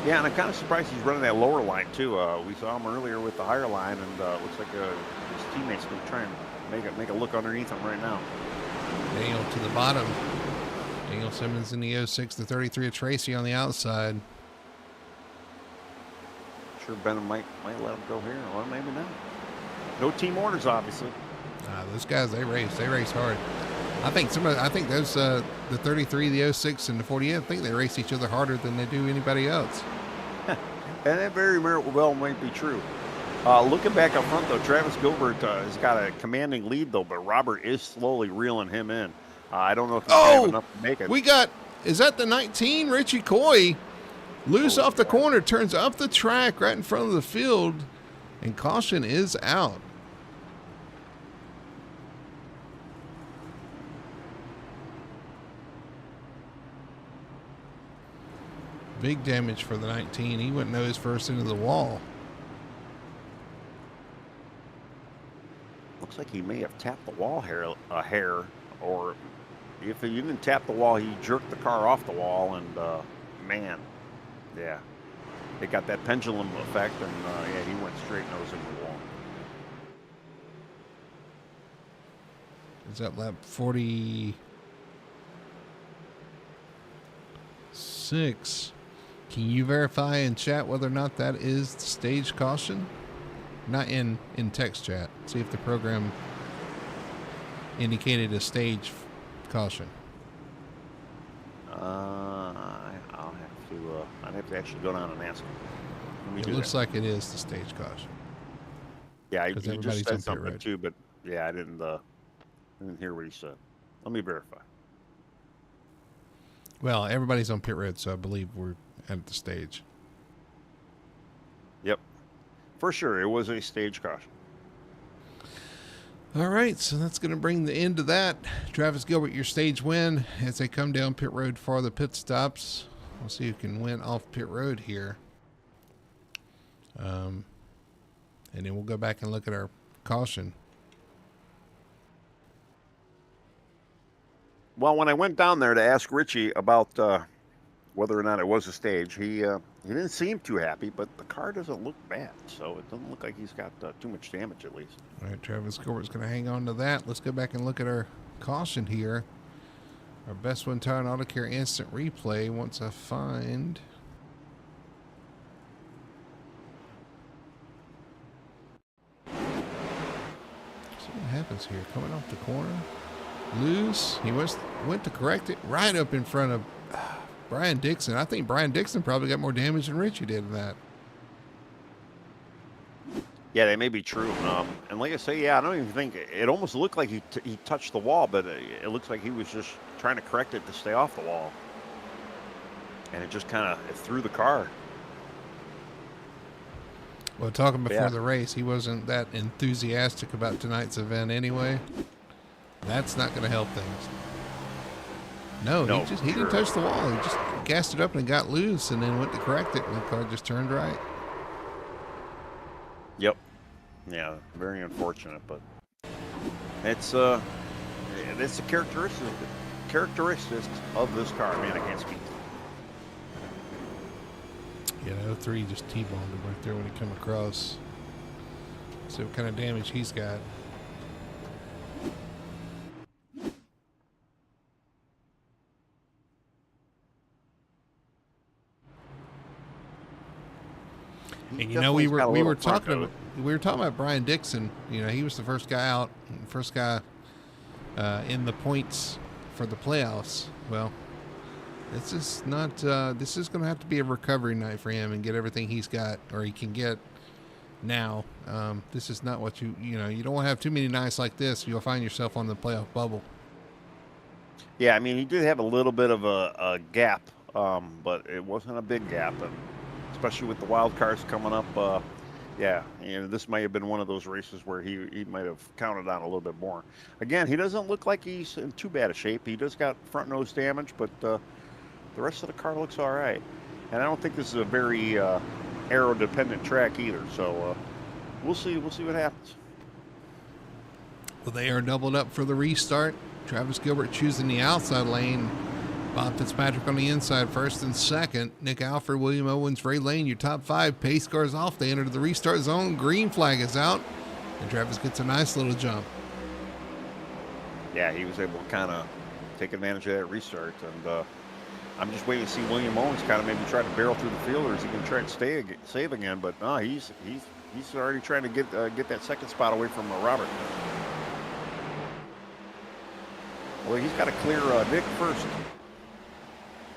Yeah, and I'm kind of surprised he's running that lower line, too. We saw him earlier with the higher line, and looks like his teammates going to try and make a look underneath him right now. Daniel to the bottom. Daniel Simmons in the 06, the 33 of Tracy on the outside. Sure Ben might let him go here, or maybe not. No team orders, obviously. Those guys, they race hard. I think those the 33, the 06, and the 48. I think they race each other harder than they do anybody else. And that very well might be true. Looking back up front, though, Travis Gilbert has got a commanding lead, though, but Robert is slowly reeling him in. I don't know if he's going to have enough to make it. Is that the 19? Richie Coy, loose off the corner, turns up the track right in front of the field, and caution is out. Big damage for the 19. He went nose first into the wall. Looks like he may have tapped the wall a hair, or if he didn't tap the wall, he jerked the car off the wall, and man, yeah, it got that pendulum effect, and yeah, he went straight nose into the wall. Is that lap 46? Can you verify in chat whether or not that is stage caution? Not in text chat. See if the program indicated a stage caution. I'd have to actually go down and ask him. It looks like it is the stage caution. Yeah, he just said something too, but yeah, I didn't hear what he said. Let me verify. Well, everybody's on pit road, so I believe we're at the stage. Yep. For sure, it was a stage caution. All right, so that's going to bring the end to that. Travis Gilbert, your stage win as they come down pit road for the pit stops. We'll see who can win off pit road here. And then we'll go back and look at our caution. Well, when I went down there to ask Richie about whether or not it was a stage, he didn't seem too happy, but the car doesn't look bad, so it doesn't look like he's got too much damage at least. All right, Travis Gilbert's going to hang on to that. Let's go back and look at our caution here. Our Best One Tire and Auto Care Instant Replay once I find... See what happens here. Coming off the corner. Loose. He went to correct it right up in front of Brian Dixon. I think Brian Dixon probably got more damage than Richie did in that. Yeah, that may be true. And like I say, yeah, I don't even think it almost looked like he touched the wall, but it looks like he was just trying to correct it to stay off the wall, and it just kind of threw the car. Well, talking before the race, he wasn't that enthusiastic about tonight's event anyway. That's not going to help things. No, he didn't touch the wall. He just gassed it up and it got loose, and then went to correct it, and the car just turned right. Yep. Yeah, very unfortunate, but it's the characteristics of this car. Man, I can't speak. Yeah, 03 just T-boned him right there when he come across. See what kind of damage he's got. And you know, we were talking about Brian Dixon. You know, he was the first guy out, first guy in the points for the playoffs. Well, this is not. This is going to have to be a recovery night for him and get everything he's got, or he can get now. This is not what you don't want to have too many nights like this. You'll find yourself on the playoff bubble. Yeah, I mean, he did have a little bit of a gap, but it wasn't a big gap, and especially with the wild cards coming up. Yeah, this might have been one of those races where he might have counted on a little bit more. Again, he doesn't look like he's in too bad a shape. He does got front nose damage, but the rest of the car looks all right. And I don't think this is a very aero-dependent track either. So we'll see. We'll see what happens. Well, they are doubled up for the restart. Travis Gilbert choosing the outside lane. Bob Fitzpatrick on the inside, first and second. Nick Alford, William Owens, Ray Lane, your top five. Pace cars off. They enter the restart zone. Green flag is out. And Travis gets a nice little jump. Yeah, he was able to kind of take advantage of that restart. And I'm just waiting to see William Owens kind of maybe try to barrel through the field, or is he going to try to save again? But no, he's already trying to get that second spot away from Robert. Well, he's got to clear Nick first.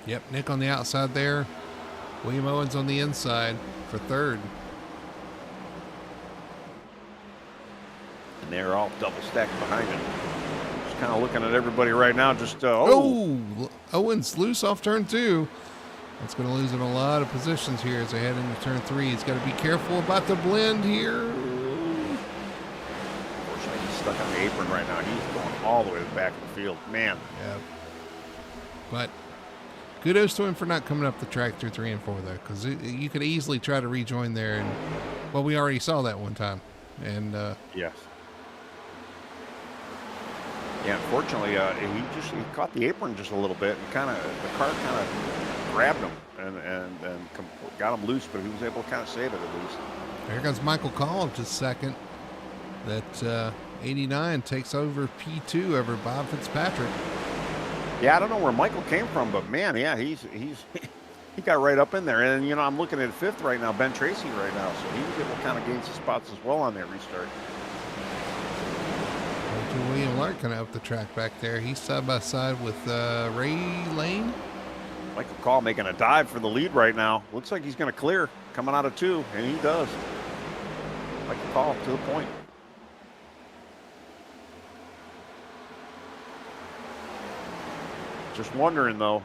Yep, Nick on the outside there. William Owens on the inside for third. And they're all double stacked behind him. Just kind of looking at everybody right now. Just Owens loose off turn 2. That's going to lose him a lot of positions here as they head into turn 3. He's got to be careful about the blend here. Unfortunately, he's stuck on the apron right now. He's going all the way to the back of the field. Man. Yeah. But kudos to him for not coming up the track through 3 and 4 there, because you could easily try to rejoin there. And well, we already saw that one time. And yes. Yeah, unfortunately, he caught the apron just a little bit, and the car kind of grabbed him and got him loose, but he was able to kind of save it at least. Here comes Michael Call just second. That 89 takes over P2 over Bob Fitzpatrick. Yeah, I don't know where Michael came from, but man, yeah, he got right up in there. And I'm looking at 5th right now, Ben Tracy right now, so he was able to kind of gain some spots as well on that restart. William Larkin up the track back there. He's side by side with Ray Lane. Michael Call making a dive for the lead right now. Looks like he's going to clear coming out of 2, and he does. Michael Call to the point. Just wondering though,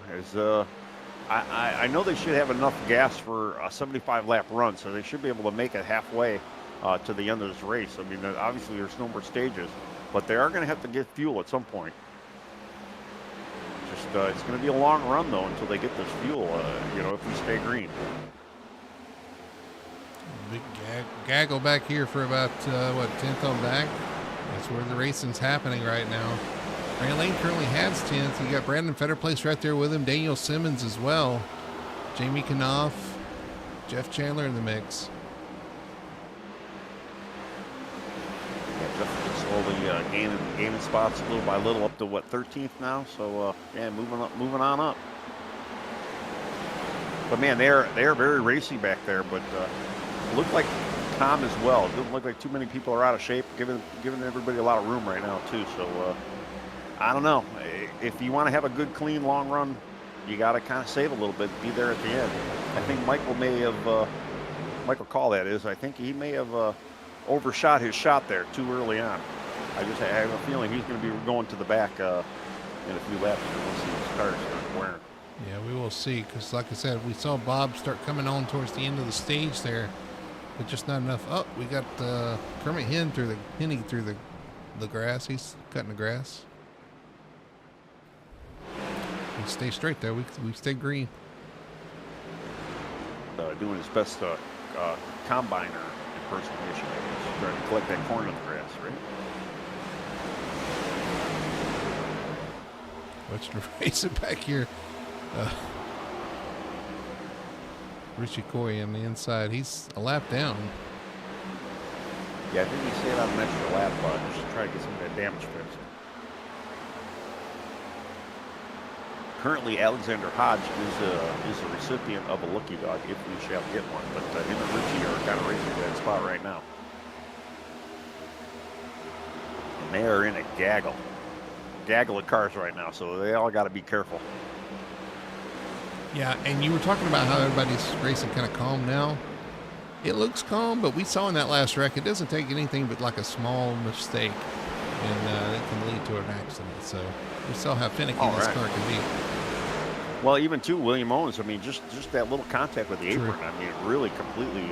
I know they should have enough gas for a 75-lap run, so they should be able to make it halfway to the end of this race. I mean, obviously there's no more stages, but they are going to have to get fuel at some point. Just it's going to be a long run though until they get this fuel. If we stay green. Big gaggle back here for about 10th on back. That's where the racing's happening right now. Ray Lane currently has 10th. You got Brandon Fetterplace right there with him. Daniel Simmons as well. Jamie Knopf, Jeff Chandler in the mix. Jeff slowly gaining spots little by little up to 13th now. So moving on up. But man, they are very racy back there. But look like calm as well. It doesn't look like too many people are out of shape, giving everybody a lot of room right now too. So I don't know. If you want to have a good, clean, long run, you got to kind of save a little bit, be there at the end. I think Michael Call, that is. I think he may have overshot his shot there too early on. I have a feeling he's going to be going to the back in a few laps once these cars start wearing. Yeah, we will see, because like I said, we saw Bob start coming on towards the end of the stage there, but just not enough. Oh, we got Kermit Henning through the grass. He's cutting the grass. We stay straight there. We stay green. Doing his best combiner impersonation. He's trying to collect that corn in the grass, right? Watching the racing back here. Richie Coy on the inside. He's a lap down. Yeah, I think he stayed on an extra lap just to try to get some of that damage fixed. Currently, Alexander Hodge is a recipient of a Lucky Dog if we shall get one, but him and Richie are kind of racing for that spot right now. And they are in a gaggle of cars right now, so they all got to be careful. Yeah, and you were talking about how everybody's racing kind of calm now. It looks calm, but we saw in that last wreck, it doesn't take anything but like a small mistake, and it can lead to an accident. So we saw how finicky this car can be. Well, even too, William Owens, I mean, just that little contact with the apron, I mean, it really completely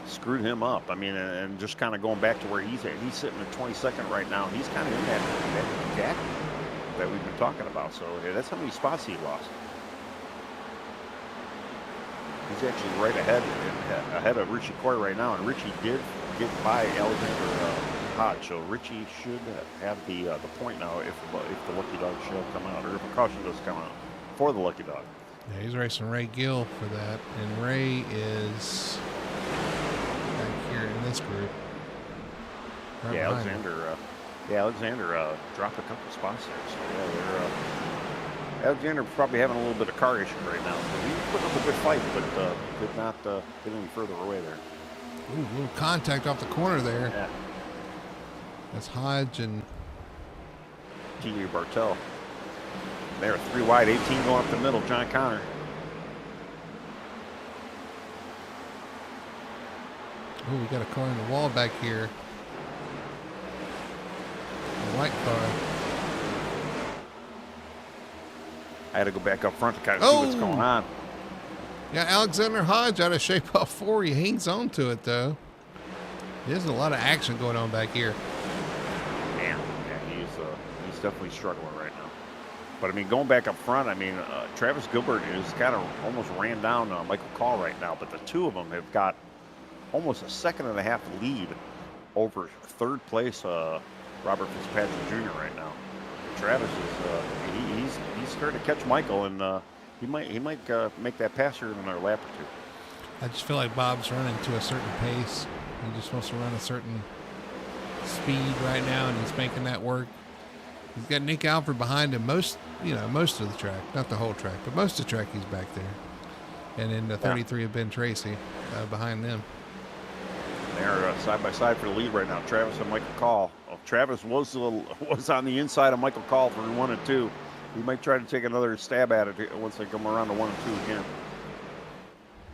screwed him up. I mean, and just kind of going back to where he's at. He's sitting at 22nd right now. He's kind of in that gap that we've been talking about. So that's how many spots he lost. He's actually right ahead of Richie Coy right now, and Richie did get by Alexander Hodge, so Richie should have the point now if the Lucky Dog should come out, or if a caution does come out for the Lucky Dog. Yeah, he's racing Ray Gill for that, and Ray is back here in this group. Right Alexander dropped a couple spots there, so Alexander probably having a little bit of car issue right now. So he put up a good fight, but could not get any further away there. Ooh, little contact off the corner there. Yeah. That's Hodge and T.J. Bartell. There, 3 wide, 18 going up the middle, John Connor. Oh, we got a car in the wall back here. A white car. I had to go back up front to kind of see what's going on. Yeah, Alexander Hodge out of shape off 4. He hangs on to it, though. There's a lot of action going on back here. Man, yeah, he's definitely struggling right now. But, I mean, going back up front, I mean, Travis Gilbert is kind of almost ran down Michael Call right now. But the two of them have got almost a second and a half lead over third place Robert Fitzpatrick Jr. right now. Travis is he's starting to catch Michael, and he might make that pass here in another lap or two. I just feel like Bob's running to a certain pace. He just wants to run a certain speed right now, and he's making that work. He's got Nick Alford behind him most of the track, not the whole track, but most of the track he's back there. And then the 33 of Ben Tracy behind them. They're side by side for the lead right now. Travis and Michael Call. Well, Travis was on the inside of Michael Call for 1 and 2. He might try to take another stab at it once they come around to 1 and 2 again.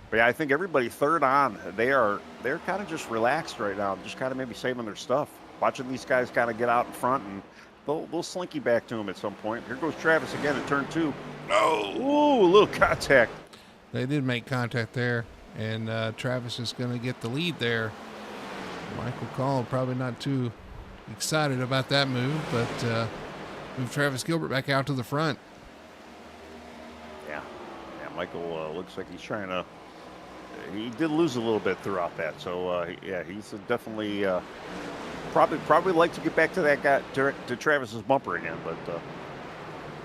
But yeah, I think everybody third on, they're kind of just relaxed right now, just kind of maybe saving their stuff. Watching these guys kind of get out in front, and they'll slinky back to him at some point. Here goes Travis again at turn 2. Oh, ooh, a little contact. They did make contact there, and Travis is going to get the lead there. Michael Call probably not too excited about that move, but move Travis Gilbert back out to the front. Yeah, Michael looks like he's trying to. He did lose a little bit throughout that, so yeah, he's definitely probably like to get back to that guy to Travis's bumper again, but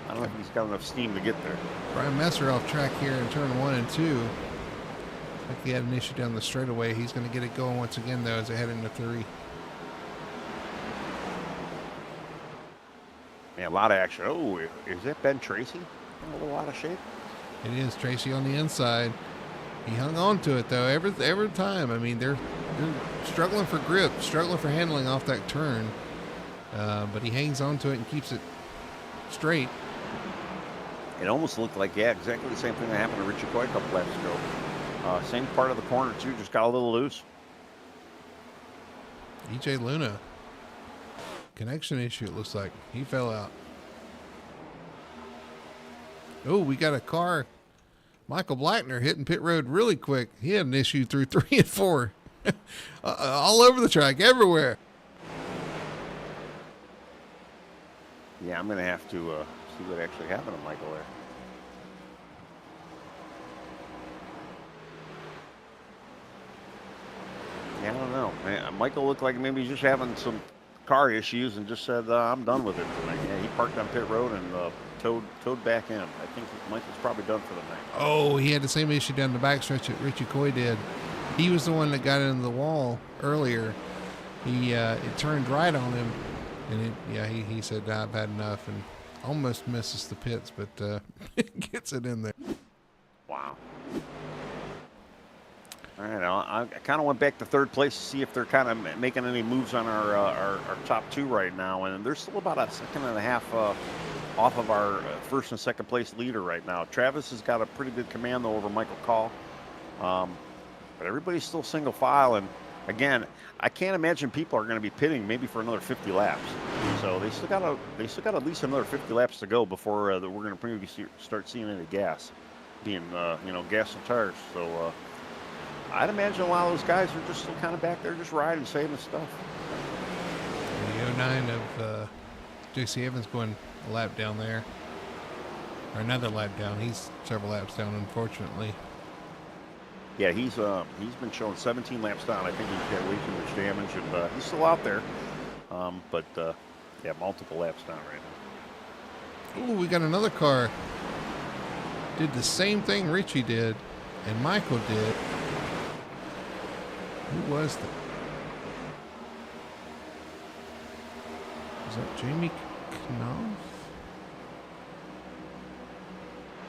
I don't know if he's got enough steam to get there. Brian Messer off track here in turn 1 and 2. Like he had an issue down the straightaway. He's going to get it going once again, though, as they head into 3. Yeah, a lot of action. Oh, is that Ben Tracy? A little out of shape. It is Tracy on the inside. He hung on to it, though, every time. I mean, they're struggling for grip, struggling for handling off that turn. But he hangs on to it and keeps it straight. It almost looked like, yeah, exactly the same thing that happened to Richie Coy a couple laps ago. Same part of the corner, too, just got a little loose. EJ Luna. Connection issue, it looks like. He fell out. Oh, we got a car. Michael Blackner hitting pit road really quick. He had an issue through 3 and 4. All over the track, everywhere. Yeah, I'm going to have to see what actually happened to Michael there. Yeah, I don't know. Man, Michael looked like maybe he's just having some car issues and just said, I'm done with it tonight. Yeah, he parked on pit road and towed back in. I think Michael's probably done for the night. Oh, he had the same issue down the backstretch that Richie Coy did. He was the one that got into the wall earlier. It turned right on him, and he said, I've had enough, and almost misses the pits, but gets it in there. Wow. All right, I kind of went back to third place to see if they're kind of making any moves on our top 2 right now, and they're still about a second and a half off of our first and second place leader right now. Travis has got a pretty good command, though, over Michael Call, but everybody's still single file, and again, I can't imagine people are going to be pitting maybe for another 50 laps. So they still got at least another 50 laps to go before we're going to maybe start seeing any gas being gas and tires. So. I'd imagine a lot of those guys are just still kind of back there just riding, saving stuff. The 09 of J.C. Evans going a lap down there. Or another lap down. He's several laps down, unfortunately. Yeah, he's been showing 17 laps down. I think he's got way too much damage, and he's still out there. But multiple laps down right now. Ooh, we got another car. Did the same thing Richie did, and Michael did. Who was that? Was that Jamie Knopf?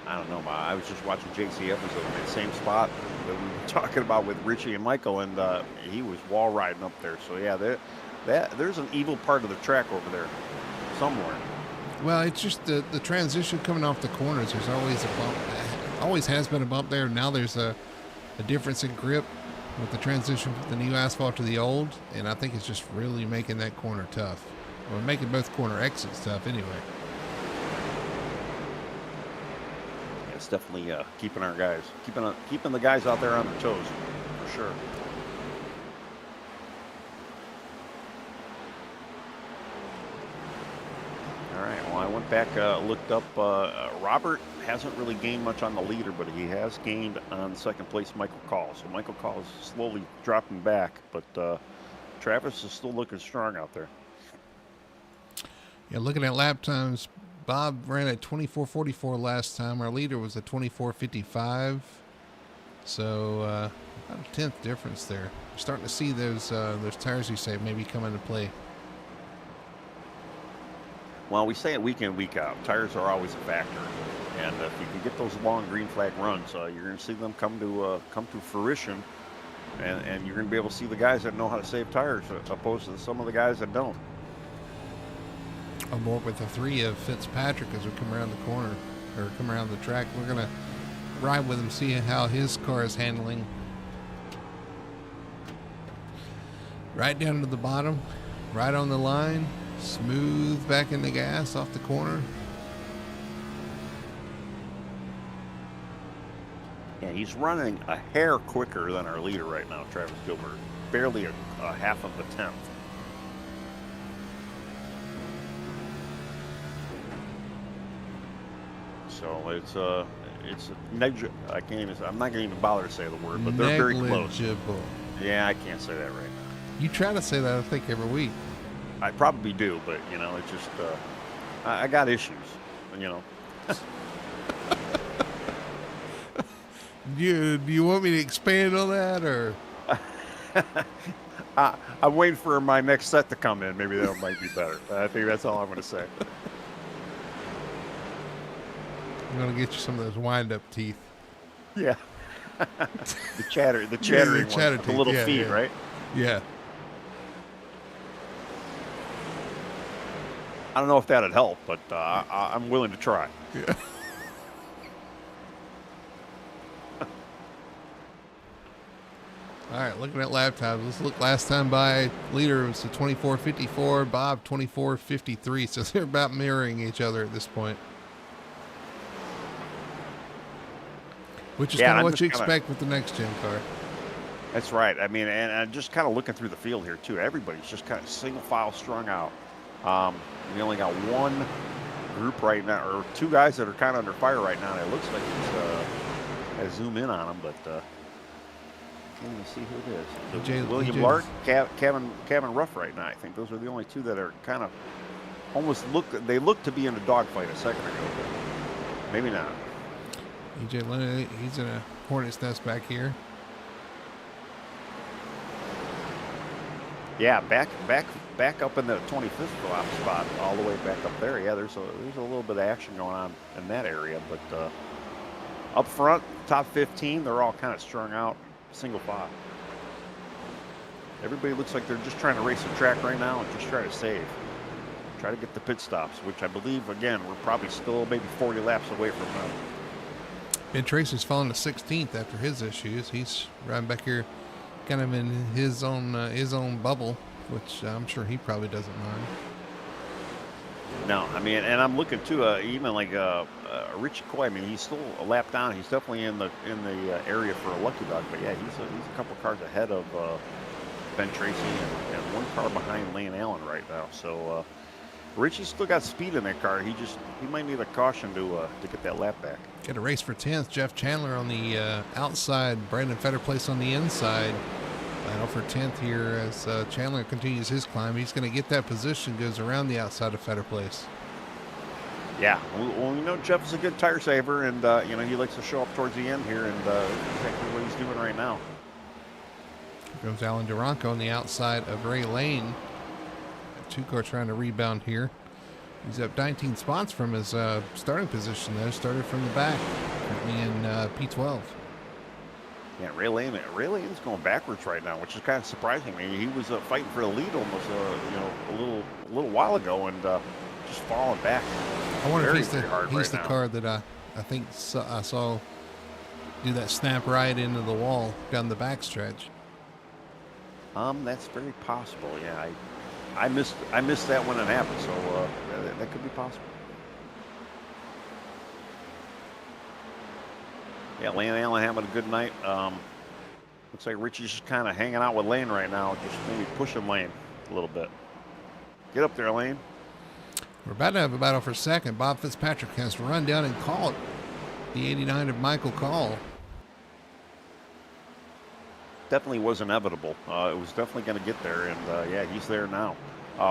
I don't know. I was just watching J.C. Evans in that same spot that we were talking about with Richie and Michael, and he was wall riding up there. So, yeah, there's an evil part of the track over there somewhere. Well, it's just the transition coming off the corners. There's always a bump. Always has been a bump there. Now there's a difference in grip with the transition from the new asphalt to the old, and I think it's just really making that corner tough. Well, making both corner exits tough anyway. Yeah, it's definitely keeping our guys, keeping the guys out there on their toes, for sure. All right. Well, I went back, looked up. Robert hasn't really gained much on the leader, but he has gained on second place Michael Call. So Michael Call is slowly dropping back, but Travis is still looking strong out there. Yeah, looking at lap times, Bob ran at 24:44 last time. Our leader was at 24:55. So about a tenth difference there. We're starting to see those tires you say maybe come into play. Well, we say it week in, week out. Tires are always a factor, and if you can get those long green flag runs, you're going to see them come to fruition, and you're going to be able to see the guys that know how to save tires, opposed to some of the guys that don't. I'm more with the 3 of Fitzpatrick as we come around the corner or come around the track. We're going to ride with him, see how his car is handling. Right down to the bottom, right on the line. Smooth back in the gas off the corner. Yeah, he's running a hair quicker than our leader right now, Travis Gilbert. Barely a half of a tenth. So it's I can't even. I'm not going to even bother to say the word, but they're very close. Yeah, I can't say that right now. You try to say that, I think, every week. I probably do, but it's just I got issues, Do you want me to expand on that, or? I'm waiting for my next set to come in. Maybe that might be better. I think that's all I'm going to say. I'm going to get you some of those wind-up teeth. Yeah. the chattering ones, the little feet, right? Yeah. I don't know if that'd help, but I'm willing to try. Yeah. All right, looking at lap times. Let's look last time by. Leader was a 24:54, Bob 24:53, so they're about mirroring each other at this point. Which is kind of what you expect with the next gen car. That's right. I mean, and just kind of looking through the field here too. Everybody's just kind of single file strung out. We only got one group right now, or 2 guys that are kind of under fire right now. And it looks like it's I zoom in on them, but can't even see who it is. William Lark, Kevin Ruff right now. I think those are the only 2 that are kind of almost they look to be in a dogfight a second ago, but maybe not. EJ Leonard, he's in a hornet's nest back here. Yeah, back up in the 25th spot, all the way back up there. Yeah, there's a little bit of action going on in that area, but up front, top 15, they're all kind of strung out, single file. Everybody looks like they're just trying to race the track right now and just try to save, try to get the pit stops, which I believe, again, we're probably still maybe 40 laps away from them. Ben Tracy's fallen to 16th after his issues. He's riding back here kind of in his own bubble, which I'm sure he probably doesn't mind. No, I mean, and I'm looking too, even like Richie Coy. I mean, he's still a lap down. He's definitely in the area for a lucky dog. But yeah, he's a couple cars ahead of Ben Tracy and 1 car behind Lane Allen right now. So Richie's still got speed in that car. He might need a caution to get that lap back. Got a race for 10th. Jeff Chandler on the outside. Brandon Fetterplace on the inside. Battle for 10th here as Chandler continues his climb. He's going to get that position, goes around the outside of Fetterplace. Yeah, well, Jeff is a good tire saver, and he likes to show up towards the end here, and exactly what he's doing right now. Here comes Alan Duranco on the outside of Ray Lane. 2 cars trying to rebound here. He's up 19 spots from his starting position, though. Started from the back, currently in P12. Yeah, Ray Lane's going backwards right now, which is kind of surprising me. He was fighting for the lead almost, a little while ago, and just just falling back. I wonder Very, if very hard he's right the now. car that I think I saw do that snap right into the wall down the backstretch. That's very possible. Yeah, I missed that when it happened, so that could be possible. Yeah, Lane Allen having a good night. Looks like Richie's just kind of hanging out with Lane right now, just maybe pushing Lane a little bit. Get up there, Lane. We're about to have a battle for second. Bob Fitzpatrick has to run down and call it. The 89 of Michael Call. Definitely was inevitable. It was definitely going to get there, and yeah, he's there now.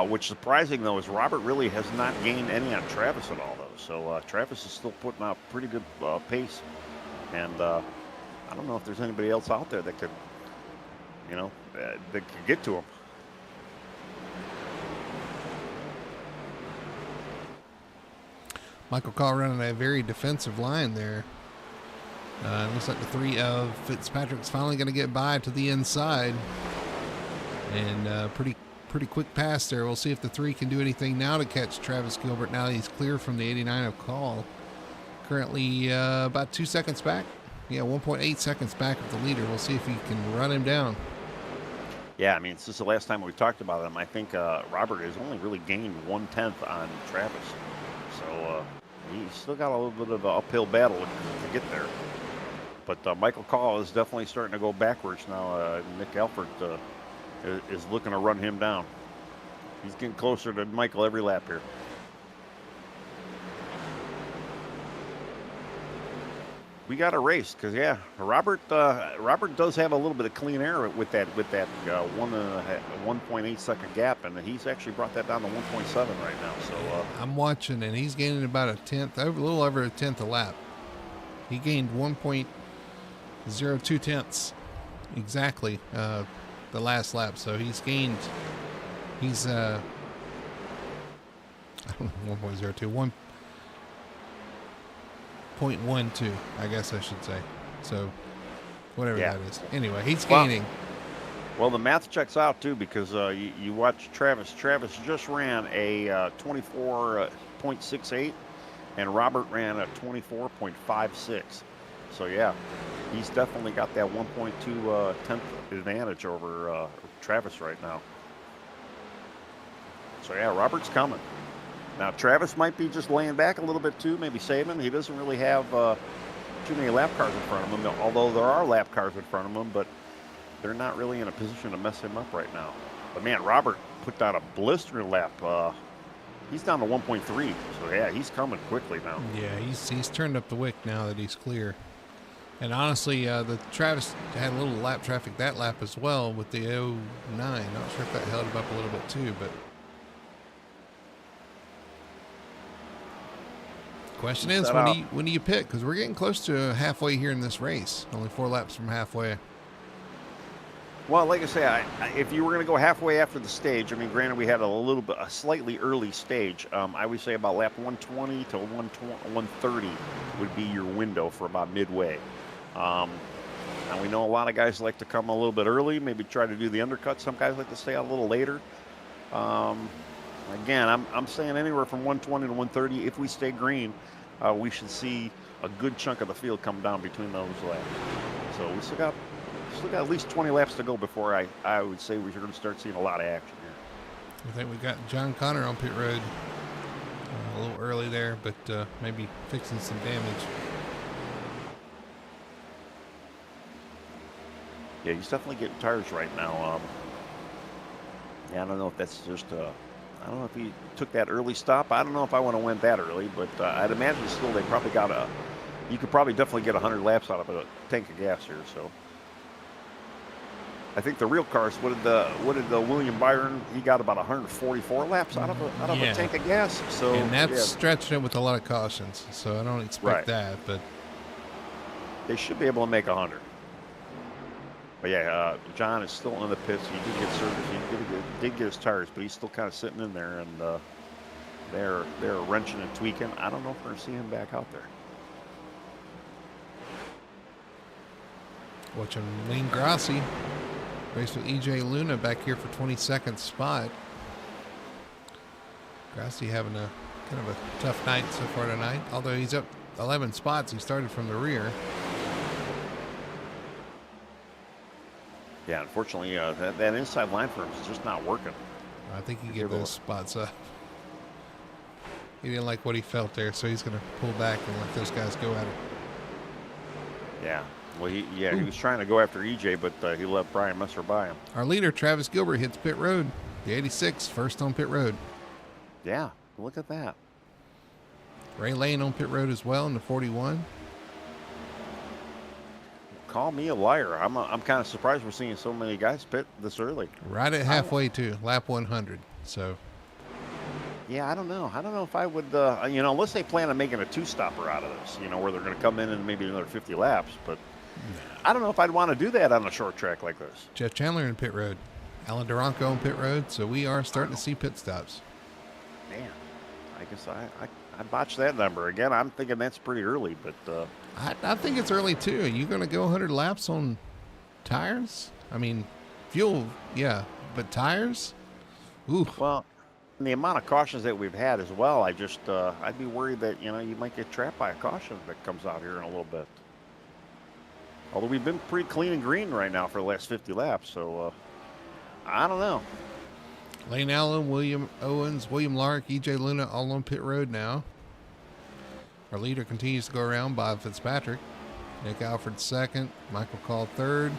Which surprising though is Robert really has not gained any on Travis at all though. So Travis is still putting out pretty good pace, and I don't know if there's anybody else out there that could, that could get to him. Michael Call running a very defensive line there. Looks like the 3 of Fitzpatrick's finally going to get by to the inside. And pretty quick pass there. We'll see if the 3 can do anything now to catch Travis Gilbert now that he's clear from the 89 of Call. Currently about 2 seconds back. Yeah, 1.8 seconds back of the leader. We'll see if he can run him down. Yeah, I mean, since the last time we talked about him, I think Robert has only really gained 1/10 on Travis. So he's still got a little bit of an uphill battle to get there. But Michael Call is definitely starting to go backwards now. Nick Alford is looking to run him down. He's getting closer to Michael every lap here. We got a race because Robert does have a little bit of clean air with that 1.8 second gap, and he's actually brought that down to 1.7 right now. So I'm watching, and he's gaining about a little over a tenth a lap. He gained 1.02 tenths exactly the last lap, so he's I don't know, 1.02, 1.12, I guess I should say. So whatever that is. Anyway, he's gaining. Well, the math checks out too because you watch Travis. Travis just ran a 24.68, and Robert ran a 24.56. So yeah, he's definitely got that 1.2 tenth advantage over Travis right now. So yeah, Robert's coming. Now Travis might be just laying back a little bit too, maybe saving. He doesn't really have too many lap cars in front of him, although there are lap cars in front of him, but they're not really in a position to mess him up right now. But man, Robert put down a blistering lap. He's down to 1.3, so yeah, he's coming quickly now. Yeah, he's turned up the wick now that he's clear. And honestly, the Travis had a little lap traffic that lap as well with the 09. Not sure if that held him up a little bit too, but question is, when do you pit? Because we're getting close to halfway here in this race. Only 4 laps from halfway. Well, like I say, if you were going to go halfway after the stage, I mean, granted, we had a slightly early stage. I would say about lap 120 to 130 would be your window for about midway. And we know a lot of guys like to come a little bit early, maybe try to do the undercut. Some guys like to stay out a little later. Again, I'm saying anywhere from 120 to 130. If we stay green, we should see a good chunk of the field come down between those laps. So we still got at least 20 laps to go before I would say we're going to start seeing a lot of action here. I think we got John Connor on pit road a little early there, but maybe fixing some damage. Yeah, he's definitely getting tires right now. I don't know if that's just I don't know if he took that early stop. I don't know if I want to went that early, but I'd imagine still they probably you could probably definitely get 100 laps out of a tank of gas here. So I think the real cars, what did the William Byron? He got about 144 laps out of a tank of gas. So and that's stretching it with a lot of cautions. So I don't expect that, but they should be able to make 100. But yeah, John is still in the pits. He did get service. He did get his tires, but he's still kind of sitting in there, and they're wrenching and tweaking. I don't know if we're going to see him back out there. Watching Wayne Grassi race with EJ Luna back here for 22nd spot. Grassi having a Kind of a tough night so far tonight. Although he's up 11 spots, he started from the rear. Yeah, unfortunately, that inside line for him is just not working. I think he gave those spots up. He didn't like what he felt there, so he's going to pull back and let those guys go at it. Yeah. Well, he was trying to go after EJ, but he let Brian Messer by him. Our leader, Travis Gilbert, hits pit road. The 86, first on pit road. Yeah, look at that. Ray Lane on pit road as well in the 41. Call me a liar. I'm kind of surprised we're seeing so many guys pit this early. Right at halfway to lap 100. So. Yeah, I don't know. I don't know if I would, unless they plan on making a two-stopper out of this, where they're going to come in maybe another 50 laps. But I don't know if I'd want to do that on a short track like this. Jeff Chandler in pit road. Alan Duranco on pit road. So we are starting to see pit stops. Man, I guess I botched that number. Again, I'm thinking that's pretty early, but... I think it's early, too. Are you going to go 100 laps on tires? I mean, fuel, yeah, but tires? Ooh. Well, the amount of cautions that we've had as well, I'd be worried that, you might get trapped by a caution that comes out here in a little bit. Although we've been pretty clean and green right now for the last 50 laps, so I don't know. Lane Allen, William Owens, William Lark, EJ Luna all on pit road now. Our leader continues to go around. Bob Fitzpatrick. Nick Alford second. Michael Call third.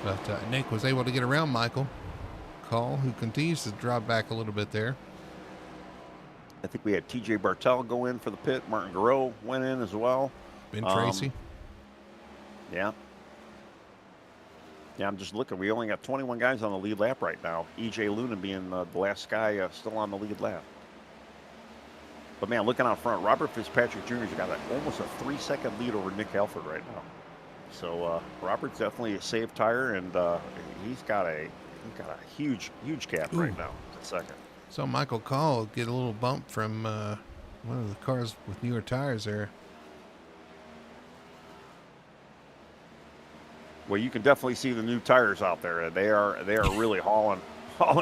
But Nick was able to get around Michael Call, who continues to drop back a little bit there. I think we had TJ Bartel go in for the pit. Martin Garreau went in as well. Ben Tracy. Yeah. Yeah, I'm just looking. We only got 21 guys on the lead lap right now. EJ Luna being the last guy still on the lead lap. But, man, looking out front, Robert Fitzpatrick Jr. has got almost a 3-second lead over Nick Alford right now. So, Robert's definitely a safe tire, and he's got a huge gap right now at second. So, Michael Call get a little bump from one of the cars with newer tires there. Well, you can definitely see the new tires out there. They are really hauling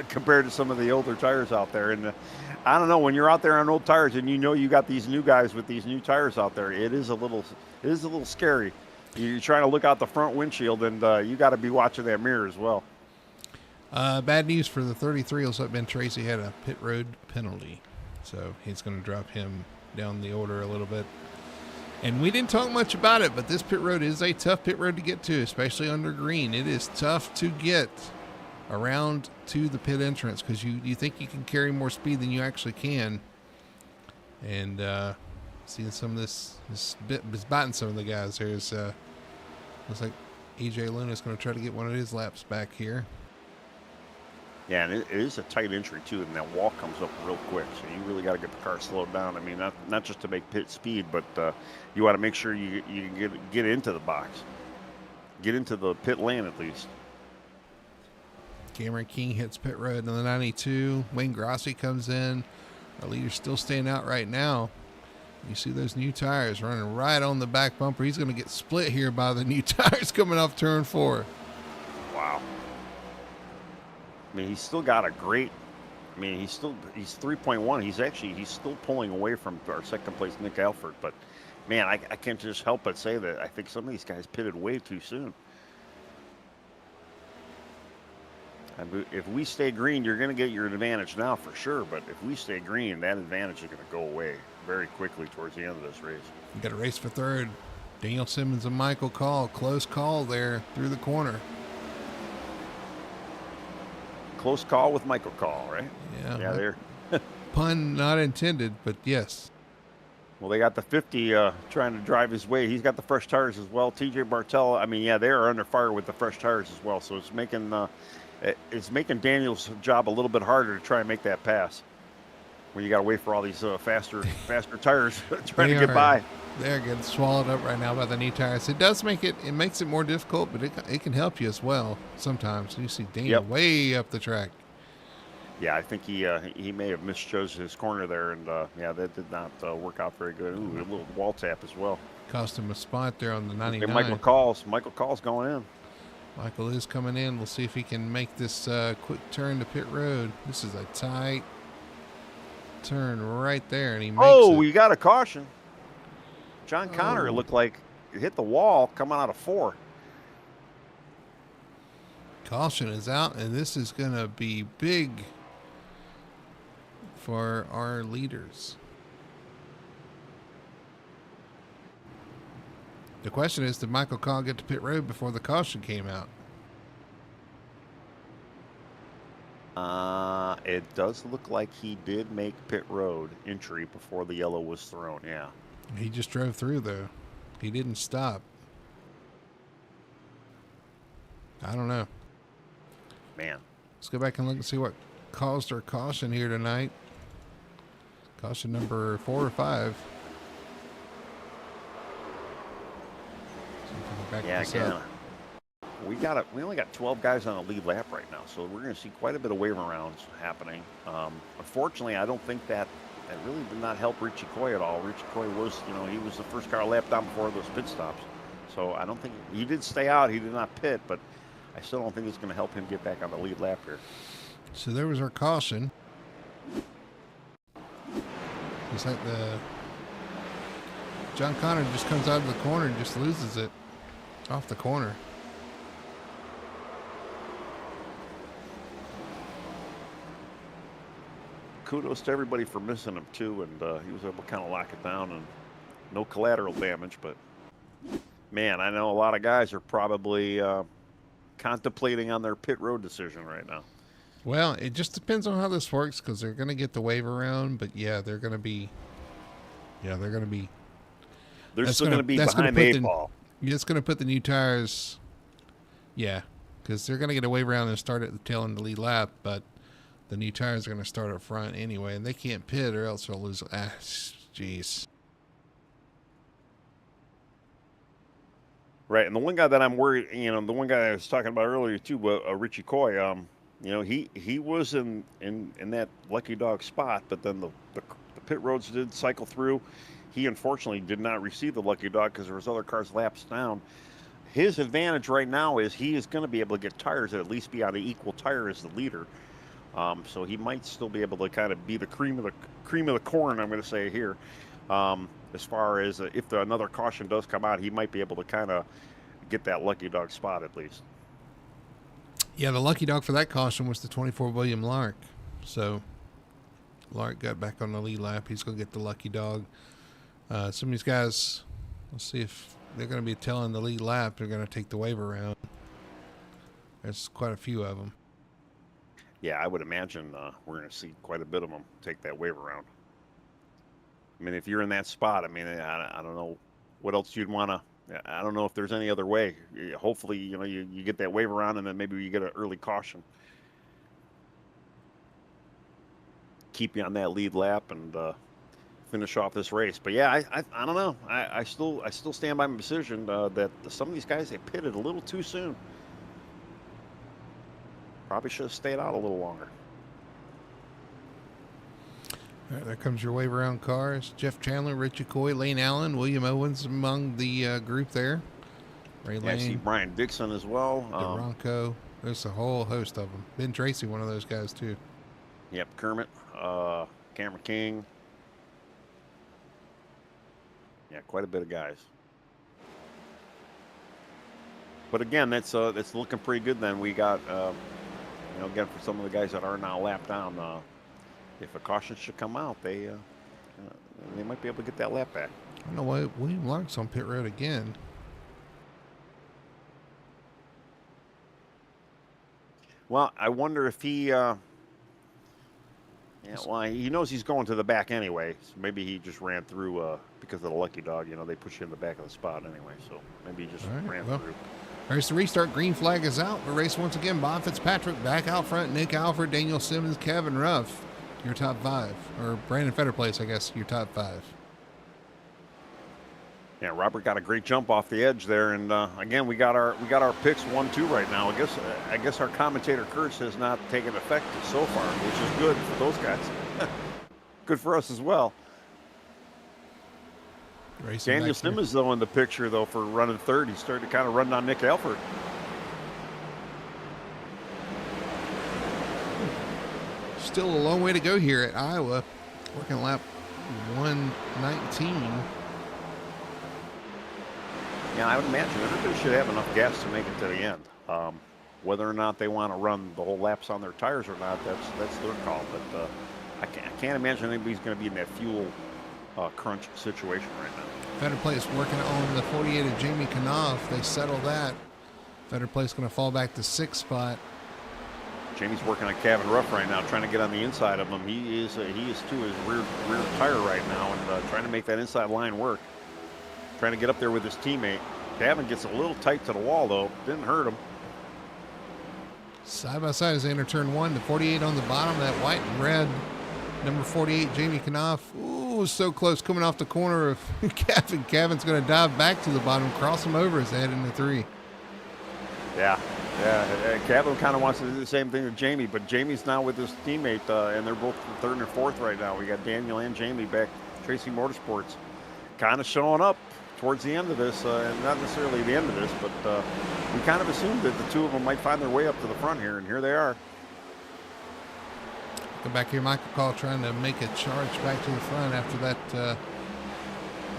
compared to some of the older tires out there. And I don't know, when you're out there on old tires and you got these new guys with these new tires out there, it is a little scary. You're trying to look out the front windshield, and you got to be watching that mirror as well. Bad news for the 33. Also, Ben Tracy had a pit road penalty, so he's going to drop him down the order a little bit. And we didn't talk much about it, but this pit road is a tough pit road to get to, especially under green. It is tough to get around to the pit entrance because you think you can carry more speed than you actually can. And seeing some of this bit is biting some of the guys here. Looks like EJ Luna is going to try to get one of his laps back here. Yeah, and it is a tight entry too, and that wall comes up real quick, so you really got to get the car slowed down. I mean, not just to make pit speed, but you want to make sure you get into the box, get into the pit lane at least. Cameron King hits pit road in the 92. Wayne Grossi comes in. Our leader's still staying out right now. You see those new tires running right on the back bumper. He's going to get split here by the new tires coming off turn 4. Wow. I mean, he's still got a great. I mean, he's 3.1. He's still pulling away from our second place Nick Alford. But man, I can't just help but say that I think some of these guys pitted way too soon. If we stay green, you're going to get your advantage now for sure. But if we stay green, that advantage is going to go away very quickly towards the end of this race. You got a race for third. Daniel Simmons and Michael Call. Close call there through the corner. Close call with Michael Call, right? Yeah. There. Pun not intended, but yes. Well, they got the 50 trying to drive his way. He's got the fresh tires as well. TJ Bartel, I mean, yeah, they are under fire with the fresh tires as well. So it's making Daniel's job a little bit harder to try and make that pass. When you got to wait for all these faster tires trying to get by. They're getting swallowed up right now by the new tires. It does makes it more difficult, but it can help you as well sometimes. You see Daniel way up the track. Yeah, I think he may have mischosen his corner there, and that did not work out very good. Ooh, a little wall tap as well. Cost him a spot there on the 99. Michael Call's going in. Michael is coming in. We'll see if he can make this quick turn to pit road. This is a tight turn right there, and he makes Oh, it. we got a caution. John Connor Oh. looked like it hit the wall coming out of 4. Caution is out, and this is going to be big for our leaders. The question is, did Michael Call get to pit road before the caution came out? It does look like he did make pit road entry before the yellow was thrown. Yeah. He just drove through, though. He didn't stop. I don't know. Man. Let's go back and look and see what caused our caution here tonight. Caution number 4 or 5. Yeah, again, we only got 12 guys on the lead lap right now, so we're going to see quite a bit of wave arounds happening. Unfortunately, I don't think that really did not help Richie Coy at all. Richie Coy was, he was the first car lap down before those pit stops, so I don't think he did stay out. He did not pit, but I still don't think it's going to help him get back on the lead lap here. So there was our caution. It's like John Connor just comes out of the corner and just loses it off the corner. Kudos to everybody for missing him too, and he was able to kind of lock it down and no collateral damage. But man, I know a lot of guys are probably contemplating on their pit road decision right now. Well, it just depends on how this works, because they're going to get the wave around, but yeah, they're going to be. They're still going to be behind the 8 ball. It's going to put the new tires. Yeah, because they're going to get a wave around and start at the tail end of the lead lap, but the new tires are going to start up front anyway, and they can't pit or else they'll lose. Jeez. Right, and the one guy that I'm worried, the one guy I was talking about earlier too, Richie Coy. He was in that lucky dog spot, but then the pit roads did cycle through. He unfortunately did not receive the lucky dog because there was other cars laps down. His advantage right now is he is going to be able to get tires that at least be on an equal tire as the leader. So he might still be able to kind of be the cream of the corn, I'm going to say here. As far as if another caution does come out, he might be able to kind of get that lucky dog spot at least. Yeah, the lucky dog for that caution was the 24 William Lark. So Lark got back on the lead lap. He's going to get the lucky dog. Some of these guys, let's see if they're going to be telling the lead lap. They're going to take the wave around. There's quite a few of them. Yeah, I would imagine we're going to see quite a bit of them take that wave around. I mean, if you're in that spot, I mean, I don't know what else you'd want to. I don't know if there's any other way. Hopefully, you get that wave around, and then maybe you get an early caution. Keep you on that lead lap and finish off this race. But yeah, I don't know. I still stand by my decision that some of these guys, they pitted a little too soon. Probably should have stayed out a little longer. All right, there comes your wave around cars. Jeff Chandler, Richie Coy, Lane Allen, William Owens among the group there. Ray Lane. I see Brian Dixon as well. Ronco. There's a whole host of them. Ben Tracy, one of those guys too. Yep, Kermit, Cameron King. Yeah, quite a bit of guys. But again, that's looking pretty good. Then we got, again, for some of the guys that are now lapped down, if a caution should come out, they might be able to get that lap back. I don't know why William Lark's on pit road again. Well, I wonder if he. He knows he's going to the back anyway. So maybe he just ran through because of the lucky dog. They push you in the back of the spot anyway. So maybe he just ran through. Race to restart. Green flag is out. The race once again. Bob Fitzpatrick back out front. Nick Alford, Daniel Simmons, Kevin Ruff. Your top 5, or Brandon Fetterplace, I guess. Your top 5. Yeah, Robert got a great jump off the edge there, and again we got our picks 1-2 right now. I guess our commentator curse has not taken effect so far, which is good for those guys. Good for us as well. Daniel Simmons though in the picture though for running third. He started to kind of run down Nick Alford. Still a long way to go here at Iowa. Working lap 119. Yeah, I would imagine everybody should have enough gas to make it to the end. Whether or not they want to run the whole laps on their tires or not, that's their call. But I can't imagine anybody's going to be in that fuel crunch situation right now. Better Place working on the 48 of Jamie Knopf. They settle that. Better Place going to fall back to 6th spot. Jamie's working on Kevin Ruff right now, trying to get on the inside of him. He is to his rear tire right now, and trying to make that inside line work. Trying to get up there with his teammate. Gavin gets a little tight to the wall though. Didn't hurt him. Side by side as they enter turn 1. The 48 on the bottom, that white and red. Number 48, Jamie Knopf. Ooh, so close coming off the corner of Kevin. Kevin's going to dive back to the bottom, cross him over as they head into 3. Yeah. Kevin kind of wants to do the same thing with Jamie, but Jamie's now with his teammate, and they're both 3rd and 4th right now. We got Daniel and Jamie back, Tracy Motorsports, kind of showing up towards the end of this, and not necessarily the end of this, but we kind of assumed that the two of them might find their way up to the front here, and here they are. Come back here, Michael Call trying to make a charge back to the front after that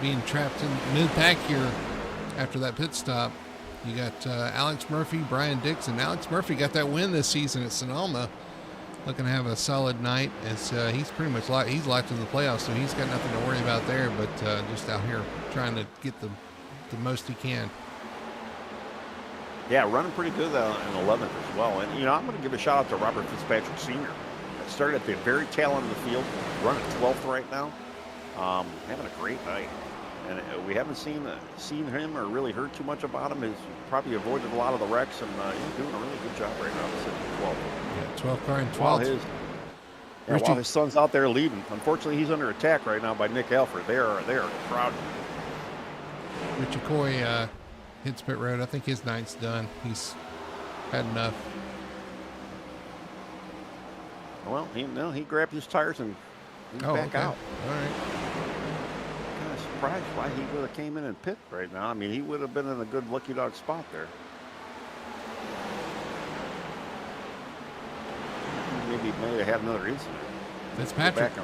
being trapped in mid-pack here after that pit stop. You got Alex Murphy, Brian Dixon. Alex Murphy got that win this season at Sonoma. Looking to have a solid night as he's pretty much he's locked in the playoffs, so he's got nothing to worry about there, but just out here trying to get the most he can. Yeah, running pretty good in 11th as well. And, I'm going to give a shout out to Robert Fitzpatrick Sr. Started at the very tail end of the field, running 12th right now. Having a great night. And we haven't seen him or really heard too much about him. He's probably avoided a lot of the wrecks, and he's doing a really good job right now sitting at 12th. Yeah, 12th car and 12th. While his son's out there leading. Unfortunately, he's under attack right now by Nick Alford. They are crowded. Richie Coy hits pit road. I think his night's done. He's had enough. Well, he grabbed his tires and he's back out. All right. Kind of surprised why he would have came in and pit right now. I mean, he would have been in a good lucky dog spot there. Maybe he may have had another incident. Fitzpatrick. See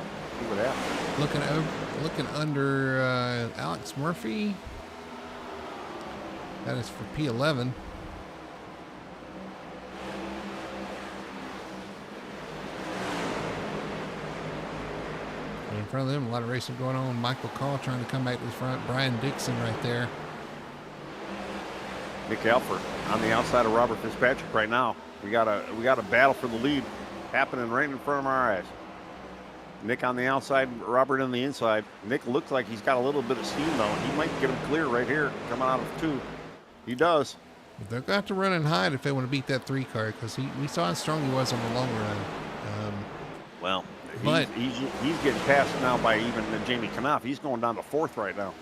what happened. Looking under Alex Murphy. That is for P11. In front of them, a lot of racing going on. Michael Call trying to come back to the front. Brian Dixon right there. Nick Alford on the outside of Robert Fitzpatrick right now. We got a battle for the lead happening right in front of our eyes. Nick on the outside, Robert on the inside. Nick looks like he's got a little bit of steam though, and he might get him clear right here, coming out of 2. He does. They're going to have to run and hide if they want to beat that 3 car, because we saw how strong he was on the long run. He's getting passed now by even Jamie Knopf. He's going down to 4th right now.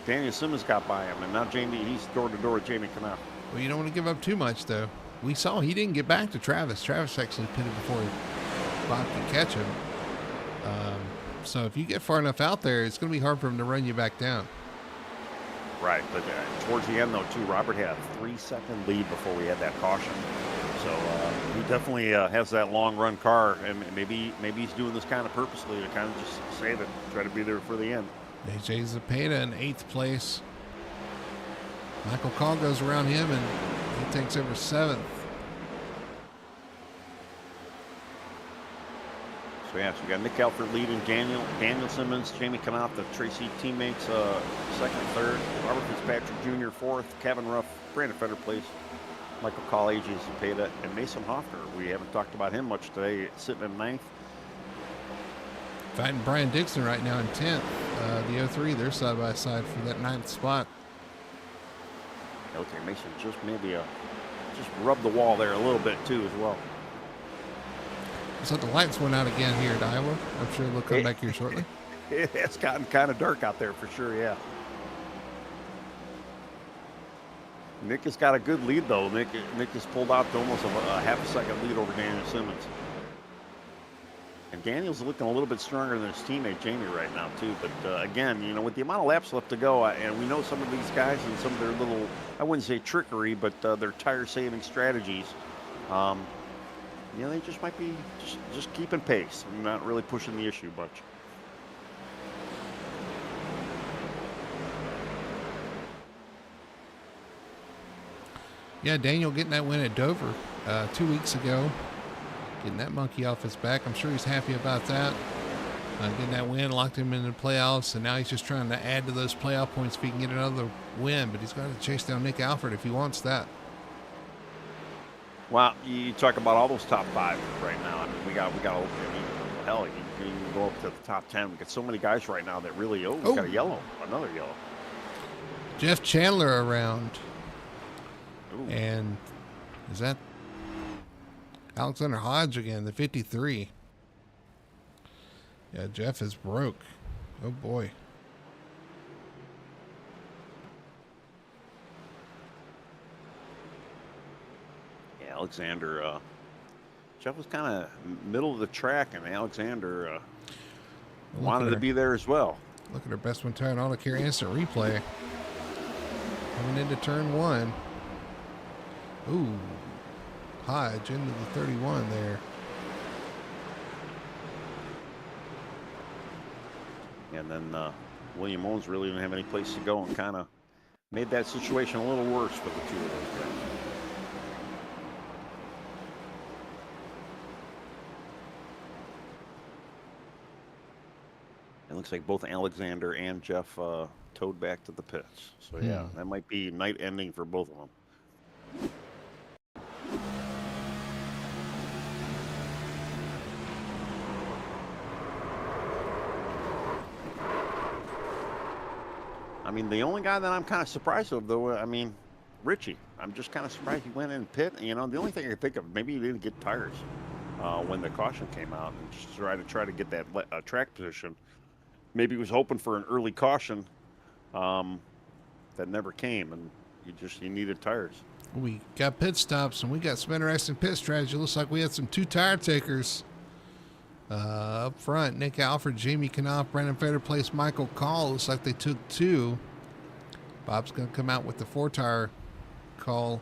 Daniel Simmons got by him, and now he's door to door with Jamie Knopf. Well, you don't want to give up too much, though. We saw he didn't get back to Travis. Travis actually pitted before Bob could catch him. So if you get far enough out there, it's going to be hard for him to run you back down. Right, but towards the end, though, too, Robert had a 3-second lead before we had that caution. So he definitely has that long run car, and maybe he's doing this kind of purposely to kind of just save it, try to be there for the end. AJ Zepeda in 8th place. Michael Call goes around him, and he takes over 7th. So, yeah, so we got Nick Alford leading, Daniel Simmons, Jamie Knopf, the Tracy teammates, 2nd and 3rd. Robert Fitzpatrick Jr., 4th. Kevin Ruff, Brandon Feder place. Michael Call, AJ Zepeda, and Mason Hoffner. We haven't talked about him much today, sitting in 9th. Fighting Brian Dixon right now in 10th. The 03, they're side by side for that 9th spot. Okay, Mason just maybe just rubbed the wall there a little bit too as well. So the lights went out again here at Iowa. I'm sure they'll come back here shortly. It's gotten kind of dark out there for sure, yeah. Nick has got a good lead though. Nick has pulled out to almost a half a second lead over Daniel Simmons. And Daniel's looking a little bit stronger than his teammate Jamie right now too. But again, with the amount of laps left to go, and we know some of these guys and some of their little, I wouldn't say trickery, but their tire saving strategies. They just might be just keeping pace and not really pushing the issue much. Yeah, Daniel getting that win at Dover 2 weeks ago. Getting that monkey off his back. I'm sure he's happy about that. Getting that win locked him into the playoffs, and now he's just trying to add to those playoff points if he can get another win. But he's got to chase down Nick Alford if he wants that. Well, you talk about all those top 5 right now. I mean, we got. I mean, hell, you can go up to the top 10. We got so many guys right now that really. We got a yellow, another yellow. Jeff Chandler around, Ooh. and is that Alexander Hodge again? The 53. Yeah, Jeff is broke. Oh boy. Yeah, Alexander. Jeff was kind of middle of the track, and Alexander wanted to be there as well. Look at our best one tire and auto carry instant replay. Coming into turn 1. Ooh. Hodge into the 31 there. And then William Owens really didn't have any place to go and kind of made that situation a little worse for the two of those guys. It looks like both Alexander and Jeff towed back to the pits. So, yeah, that might be night ending for both of them. I mean, the only guy that I'm kind of surprised of, though, I mean, Richie. I'm just kind of surprised he went in pit. You know, the only thing I can think of, maybe he didn't get tires when the caution came out and just try to get that track position. Maybe he was hoping for an early caution that never came, and he needed tires. We got pit stops, and we got some interesting pit strategy. Looks like we had some 2 tire takers up front. Nick Alford, Jamie Knopf, Brandon Federplace, Michael Call. Looks like they took 2. Bob's going to come out with the 4 tire call.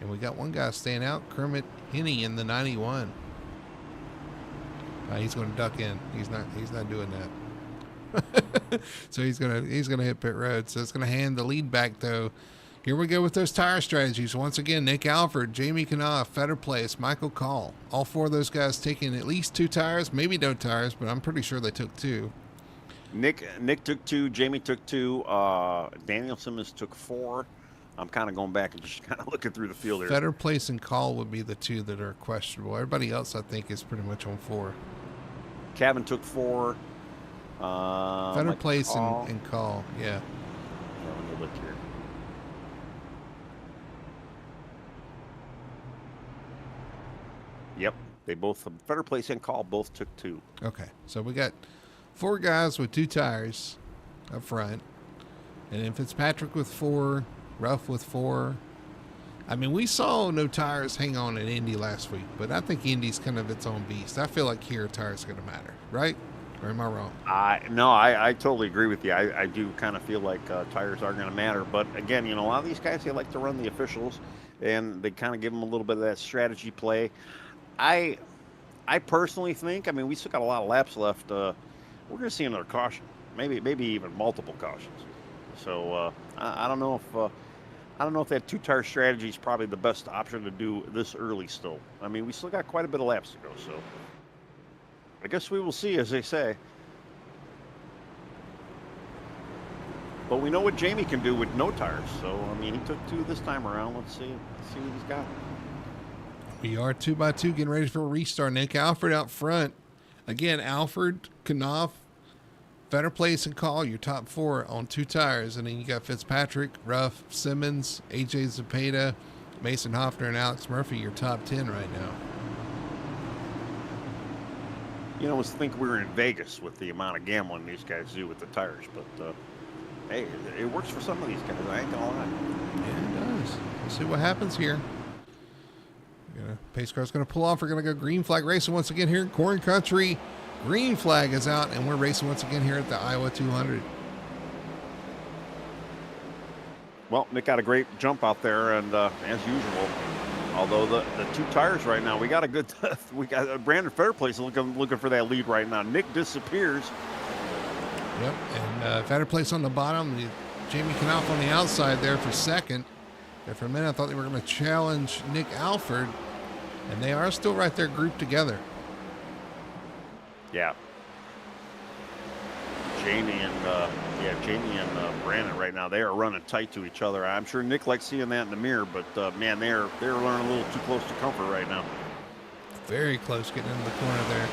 And we got one guy staying out, Kermit Henney in the 91. He's going to duck in. He's not doing that. So he's gonna hit pit road. So it's gonna hand the lead back though. Here we go with those tire strategies. Once again, Nick Alford, Jamie Knopf, Federplace, Michael Call. All 4 of those guys taking at least 2 tires, maybe no tires, but I'm pretty sure they took 2. Nick took 2, Jamie took 2, Daniel Simmons took 4. I'm kind of going back and just kind of looking through the field here. Federplace and Call would be the 2 that are questionable. Everybody else I think is pretty much on 4. Kevin took 4. Federplace and Call, yeah. Let me look here. Yep, they both, Federplace and Call both took 2. Okay, so we got 4 guys with 2 tires up front, and then Fitzpatrick with 4, Ruff with 4. I mean, we saw no tires hang on in Indy last week, but I think Indy's kind of its own beast. I feel like here tires are going to matter, right? Or am I wrong? No, I totally agree with you. I do kind of feel like tires are going to matter. But again, you know, a lot of these guys, they like to run the officials, and they kind of give them a little bit of that strategy play. I personally think, I mean, we still got a lot of laps left. We're going to see another caution, maybe even multiple cautions. So I don't know if that 2-tire strategy is probably the best option to do this early still. I mean, we still got quite a bit of laps to go, so I guess we will see, as they say. But we know what Jamie can do with no tires. So, I mean, he took 2 this time around. Let's see what he's got. We are 2x2 getting ready for a restart. Nick Alford out front. Again, Alford, Knopf, Federplace, and Call, your top 4 on 2 tires. And then you got Fitzpatrick, Ruff, Simmons, AJ Zepeda, Mason Hoffner, and Alex Murphy, your top 10 right now. You know, I was thinking we were in Vegas with the amount of gambling these guys do with the tires, but hey, it works for some of these guys. I ain't gonna lie. Yeah, it does. We'll see what happens here. Pace car's going to pull off. We're going to go green flag racing once again here in Corn Country. Green flag is out, and we're racing once again here at the Iowa 200. Well, Nick got a great jump out there, and as usual, although the 2 tires right now, we got Brandon Federplace looking for that lead right now. Nick disappears. Yep, and Federplace on the bottom, Jamie Knopf on the outside there for second. There for a minute, I thought they were going to challenge Nick Alford, and they are still right there grouped together. Yeah. Jamie and Brandon right now, they are running tight to each other. I'm sure Nick likes seeing that in the mirror, but man, they're running a little too close to comfort right now. Very close getting into the corner there.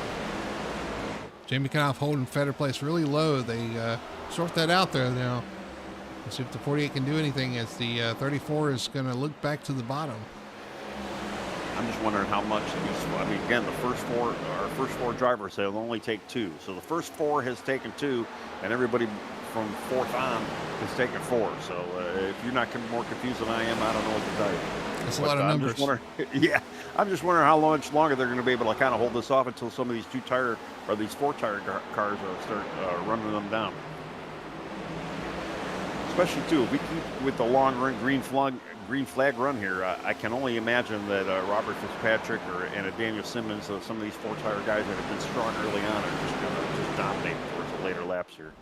Jamie Kanoff holding Fetter Place really low. They sort that out there now. Let's see if the 48 can do anything as the 34 is going to look back to the bottom. I'm just wondering how much again, the first four drivers, they'll only take 2. So the first 4 has taken 2, and everybody from 4th on has taken 4. So if you're not more confused than I am, I don't know what to tell you. That's a lot of numbers. I'm just wondering how much longer they're going to be able to kind of hold this off until some of these 4-tire cars start running them down. Especially too, if we keep with the long run green flag run here, I can only imagine that Robert Fitzpatrick and Daniel Simmons, some of these 4-tire guys that have been strong early on, are just going to dominate towards the later laps here.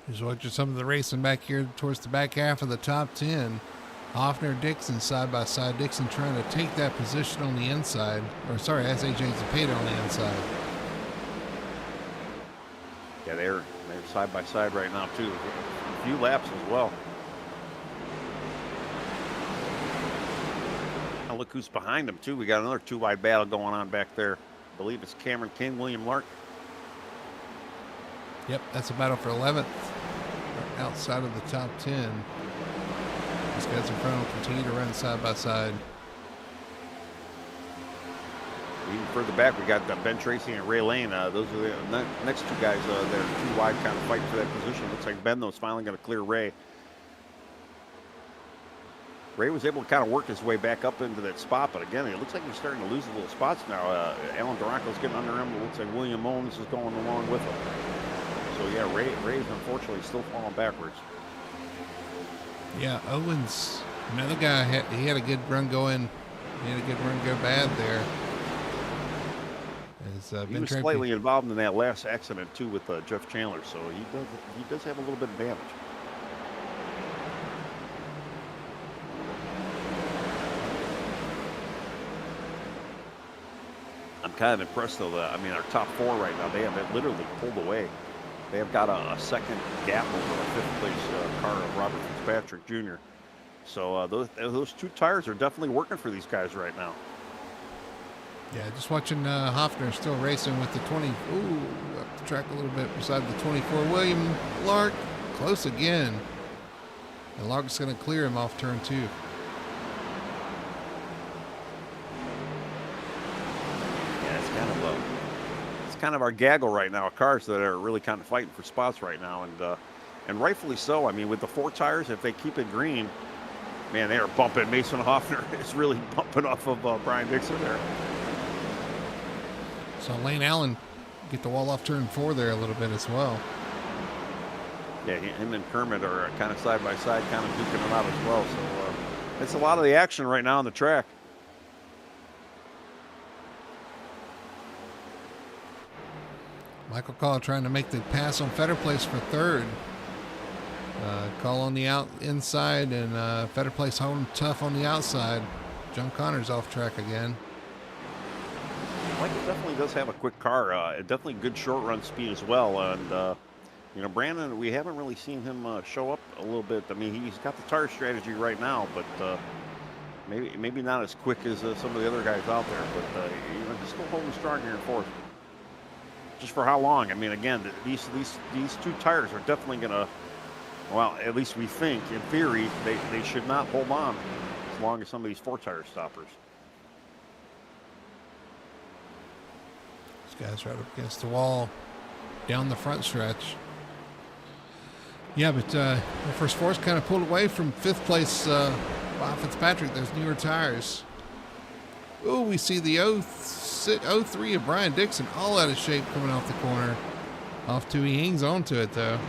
Just watching some of the racing back here towards the back half of the top 10. Hoffner, Dixon side by side. Dixon trying to take that position on the inside. That's AJ Zepeda on the inside. Yeah, they're side by side right now too. A few laps as well. Now look who's behind them too. We got another 2-wide battle going on back there. I believe it's Cameron King, William Lark. Yep, that's a battle for 11th. Outside of the top 10. These guys in front will continue to run side by side. Even further back, we got Ben Tracy and Ray Lane. Those are the next 2 guys that are 2 wide, kind of fighting for that position. Looks like Ben, though, is finally going to clear Ray. Ray was able to kind of work his way back up into that spot, but again, it looks like he's starting to lose a little spots now. Alan Duranco's getting under him. It looks like William Owens is going along with him. So yeah, Ray's unfortunately still falling backwards. Yeah, Owens, another guy, he had a good run going. He had a good run go bad there. He was slightly involved in that last accident too with Jeff Chandler, so he does have a little bit of damage. I'm kind of impressed though. Our top 4 right now, they have literally pulled away. They have got a second gap over the 5th place car of Robert Fitzpatrick Jr. So those 2 tires are definitely working for these guys right now. Yeah, just watching Hoffner still racing with the 20. Ooh, up the track a little bit beside the 24. William Lark, close again. And Lark's going to clear him off turn 2. Yeah, it's kind of our gaggle right now. Cars that are really kind of fighting for spots right now, and rightfully so. I mean, with the 4 tires, if they keep it green, man, they are bumping. Mason Hoffner is really bumping off of Brian Dixon there. So Lane Allen get the wall off turn 4 there a little bit as well. Yeah, him and Kermit are kind of side by side, kind of duking them out as well. So it's a lot of the action right now on the track. Michael Call trying to make the pass on Fetter Place for 3rd. Call on the inside, and Fetter Place holding tough on the outside. John Connors off track again. Michael definitely does have a quick car. Definitely good short run speed as well. And Brandon, we haven't really seen him show up a little bit. I mean, he's got the tire strategy right now, but maybe not as quick as some of the other guys out there. But he's still holding strong here in 4th. Just for how long? I mean, again, these 2 tires are definitely going to. Well, at least we think, in theory, they should not hold on as long as some of these 4-tire stoppers. This guy's right up against the wall down the front stretch. Yeah, but the first 4's kind of pulled away from 5th place Bob Fitzpatrick. Those newer tires. Oh, we see the 03 of Brian Dixon all out of shape coming off the corner. Off 2, he hangs on to it, though.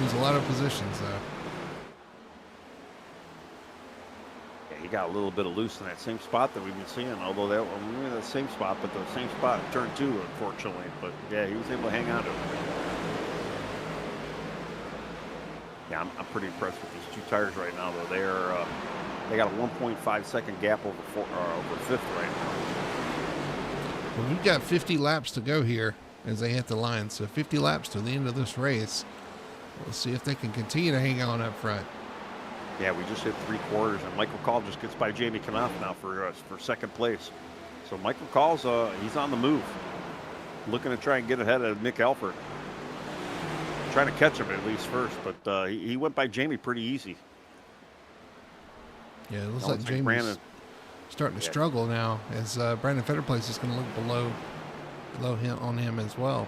Lose a lot of positions, though. Yeah, he got a little bit of loose in that same spot that we've been seeing, although that was the same spot, but the same spot in turn 2, unfortunately. But yeah, he was able to hang on to it. Yeah, I'm pretty impressed with these two tires right now, though. They got a 1.5 second gap over fifth right now. Well, we've got 50 laps to go here as they hit the line. So 50 laps to the end of this race. We'll see if they can continue to hang on up front. Yeah, we just hit 3/4, and Michael Call just gets by Jamie Knopf now for second place. So Michael Call's he's on the move, looking to try and get ahead of Nick Alford. Trying to catch him at least first, but he went by Jamie pretty easy. Yeah, it looks like Jamie's starting to struggle now, as Brandon Fetterplace is going to look below him on him as well.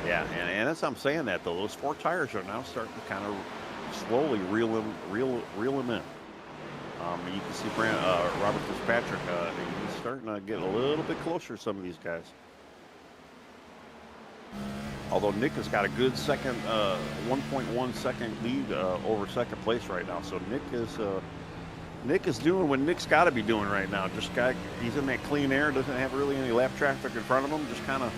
Yeah, and as I'm saying that, though, those 4 tires are now starting to kind of slowly reel him in. You can see Robert Fitzpatrick, he's starting to get a little bit closer to some of these guys. Although Nick has got a good second, 1.1 second lead over second place right now. So Nick is doing what Nick's got to be doing right now. He's in that clean air, doesn't have really any lap traffic in front of him, just kind of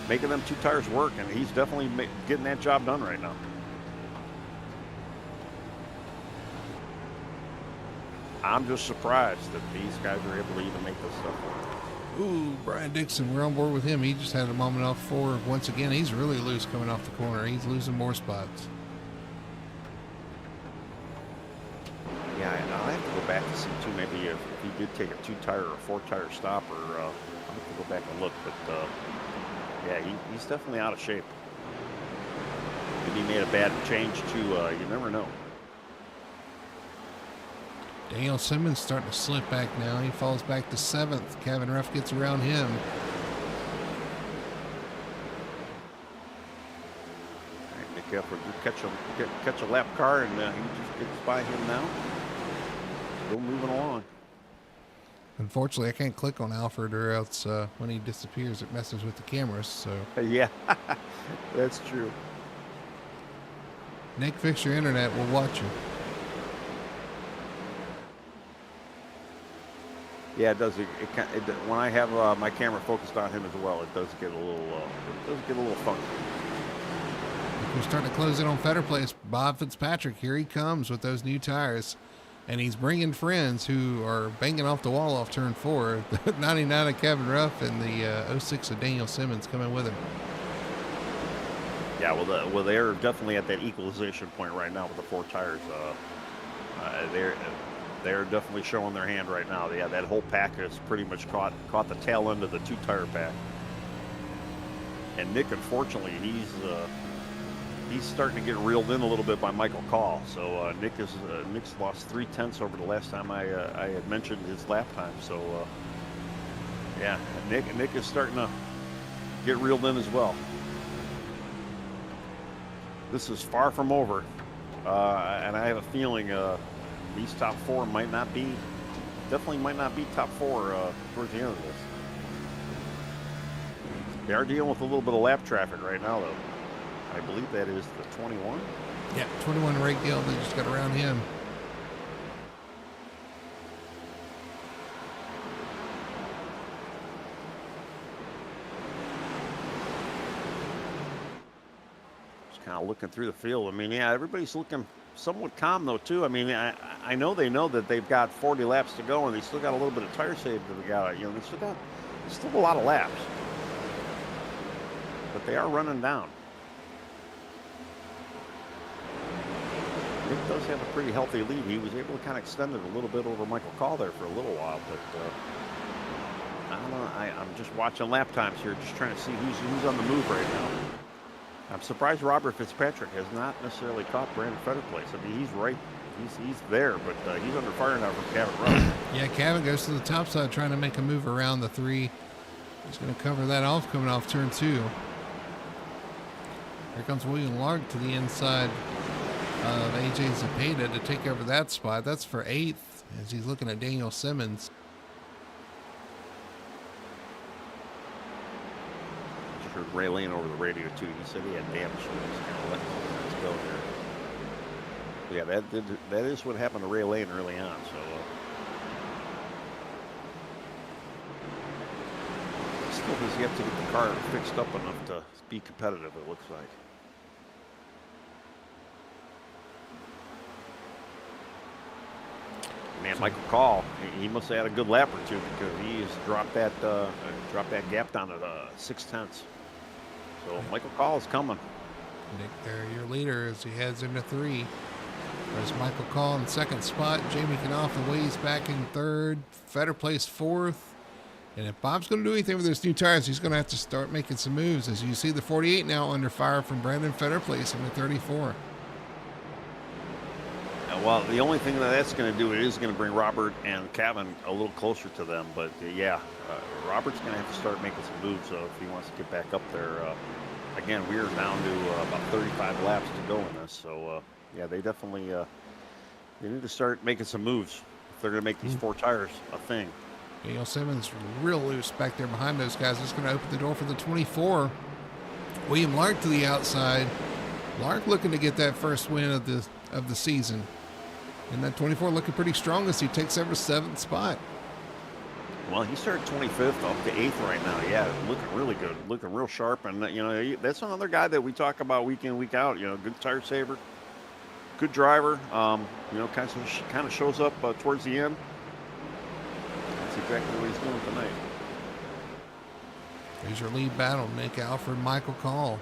making them 2 tires work, and he's definitely getting that job done right now. I'm just surprised that these guys are able to even make this stuff work. Ooh, Brian Dixon, we're on board with him. He just had a moment off 4. Once again, he's really loose coming off the corner. He's losing more spots. Yeah, I'll have to go back to see, too, maybe if he did take a 2-tire or 4-tire stop, or I'll have to go back and look. But, yeah, he's definitely out of shape. Maybe he made a bad change, too. You never know. Daniel Simmons starting to slip back now. He falls back to 7th. Kevin Ruff gets around him. All right, Nick Alford catch a lap car, and he just gets by him now. Still moving along. Unfortunately, I can't click on Alfred, or else when he disappears, it messes with the cameras. So yeah, that's true. Nick, fix your internet. We'll watch you. Yeah, it does. When I have my camera focused on him as well, it does get a little funky. We're starting to close in on Fetterplace. Bob Fitzpatrick, here he comes with those new tires. And he's bringing friends who are banging off the wall off turn 4. The 99 of Kevin Ruff and the 06 of Daniel Simmons coming with him. Yeah, well, they're definitely at that equalization point right now with the 4 tires. They're definitely showing their hand right now. Yeah, that whole pack has pretty much caught the tail end of the 2-tire pack. And Nick, unfortunately, he's starting to get reeled in a little bit by Michael Call. So Nick's lost 3/10 over the last time I had mentioned his lap time. So yeah, Nick is starting to get reeled in as well. This is far from over, and I have a feeling these top 4 definitely might not be top 4 towards the end of this. They are dealing with a little bit of lap traffic right now, though. I believe that is the 21. Yeah, 21 Ray Gill. They just got around him. Just kind of looking through the field. I mean, yeah, everybody's looking somewhat calm, though, too. I mean, I know they know that they've got 40 laps to go, and they still got a little bit of tire save that they got. You know, there's still a lot of laps. But they are running down. Nick does have a pretty healthy lead. He was able to kind of extend it a little bit over Michael Call there for a little while, but I don't know. I'm just watching lap times here, just trying to see who's on the move right now. I'm surprised Robert Fitzpatrick has not necessarily caught Brandon Fetterplace. I mean, he's right. He's there, but he's under fire now from Kevin Ruff. Yeah, Kevin goes to the top side trying to make a move around the 3. He's going to cover that off coming off turn 2. Here comes William Lark to the inside of AJ Zepeda to take over that spot. That's for 8th as he's looking at Daniel Simmons. Just heard Ray Lane over the radio too. He said he had damage to his let's go here. Yeah, that is what happened to Ray Lane early on. So still has yet to get the car fixed up enough to be competitive. It looks like. Man, Michael Call, he must have had a good lap or two because he has dropped that gap down to 0.6. So Michael Call is coming. Nick, there, your leader, as he heads into 3. There's Michael Call in second spot. Jamie Knopf and Wade's back in third. Fetter placed 4th. And if Bob's going to do anything with those new tires, he's going to have to start making some moves. As you see, the 48 now under fire from Brandon Fetter placing the 34. Well, the only thing that's going to do is going to bring Robert and Kevin a little closer to them. But Robert's going to have to start making some moves if he wants to get back up there. Again, we are down to about 35 laps to go in this. So, they definitely they need to start making some moves if they're going to make these 4 tires a thing. Daniel Simmons real loose back there behind those guys. It's going to open the door for the 24. William Lark to the outside. Lark looking to get that first win of the season. And that 24 looking pretty strong as he takes over 7th spot. Well, he started 25th up to 8th right now. Yeah, looking really good, looking real sharp. And, that's another guy that we talk about week in, week out. Good tire saver, good driver. Kind of shows up towards the end. That's exactly what he's doing tonight. Here's your lead battle, Nick Alford, Michael Call.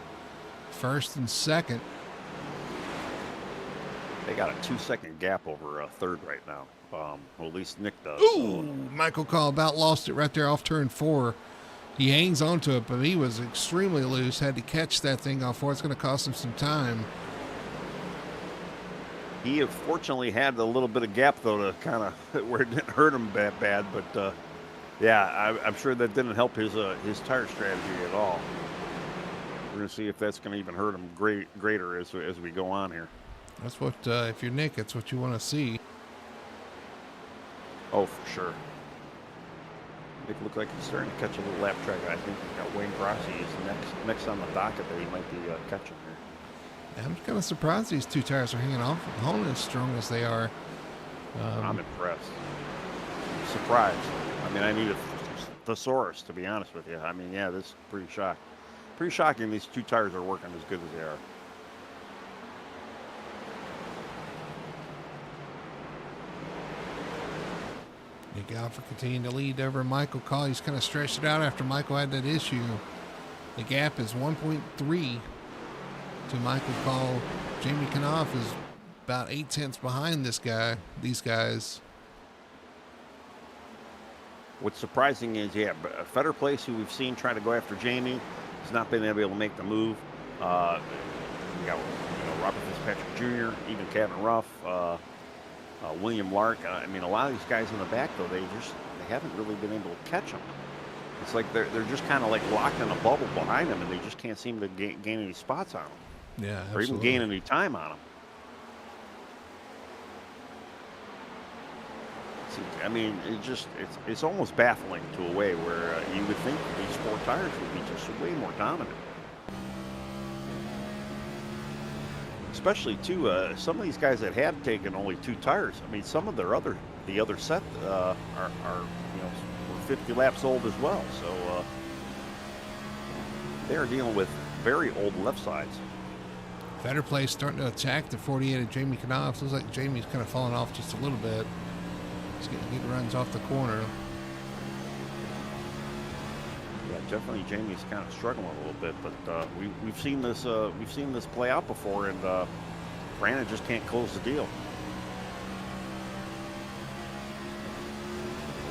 First and second. They got a 2-second gap over 3rd right now. Well, at least Nick does. Ooh, Michael Call about lost it right there off turn 4. He hangs onto it, but he was extremely loose. Had to catch that thing off 4. It's going to cost him some time. He fortunately had a little bit of gap, though, to kind of where it didn't hurt him that bad. But, I'm sure that didn't help his tire strategy at all. We're going to see if that's going to even hurt him greater as we go on here. That's what, if you're Nick, that's what you want to see. Oh, for sure. Nick looked like he's starting to catch a little lap track. I think Wayne Grossi is next on the docket that he might be catching here. I'm kind of surprised these 2 tires are hanging off holding as strong as they are. I'm impressed. Surprised. I need a thesaurus, to be honest with you. This is pretty shocking. Pretty shocking these 2 tires are working as good as they are. Nick Alford continuing to lead over Michael Call. He's kind of stretched it out after Michael had that issue. The gap is 1.3 to Michael Call. Jamie Knopf is about 0.8 behind these guys. What's surprising is, Fetter Place, who we've seen try to go after Jamie, has not been able to make the move. We got Robert Fitzpatrick Jr., even Kevin Ruff, William Lark. A lot of these guys in the back, though, they haven't really been able to catch them. It's like they're just kind of like locked in a bubble behind them, and they just can't seem to gain any spots on them. Yeah, absolutely. Or even gain any time on them. It's almost baffling to a way where you would think these 4 tires would be just way more dominant. Especially too, some of these guys that have taken only 2 tires. Some of the other set are 50 laps old as well. So they are dealing with very old left sides. Fetter Place starting to attack the 48 of Jamie Knopf. Looks like Jamie's kind of falling off just a little bit. He's getting good runs off the corner. Yeah, definitely Jamie's kind of struggling a little bit, but we've seen this play out before, and Brandon just can't close the deal.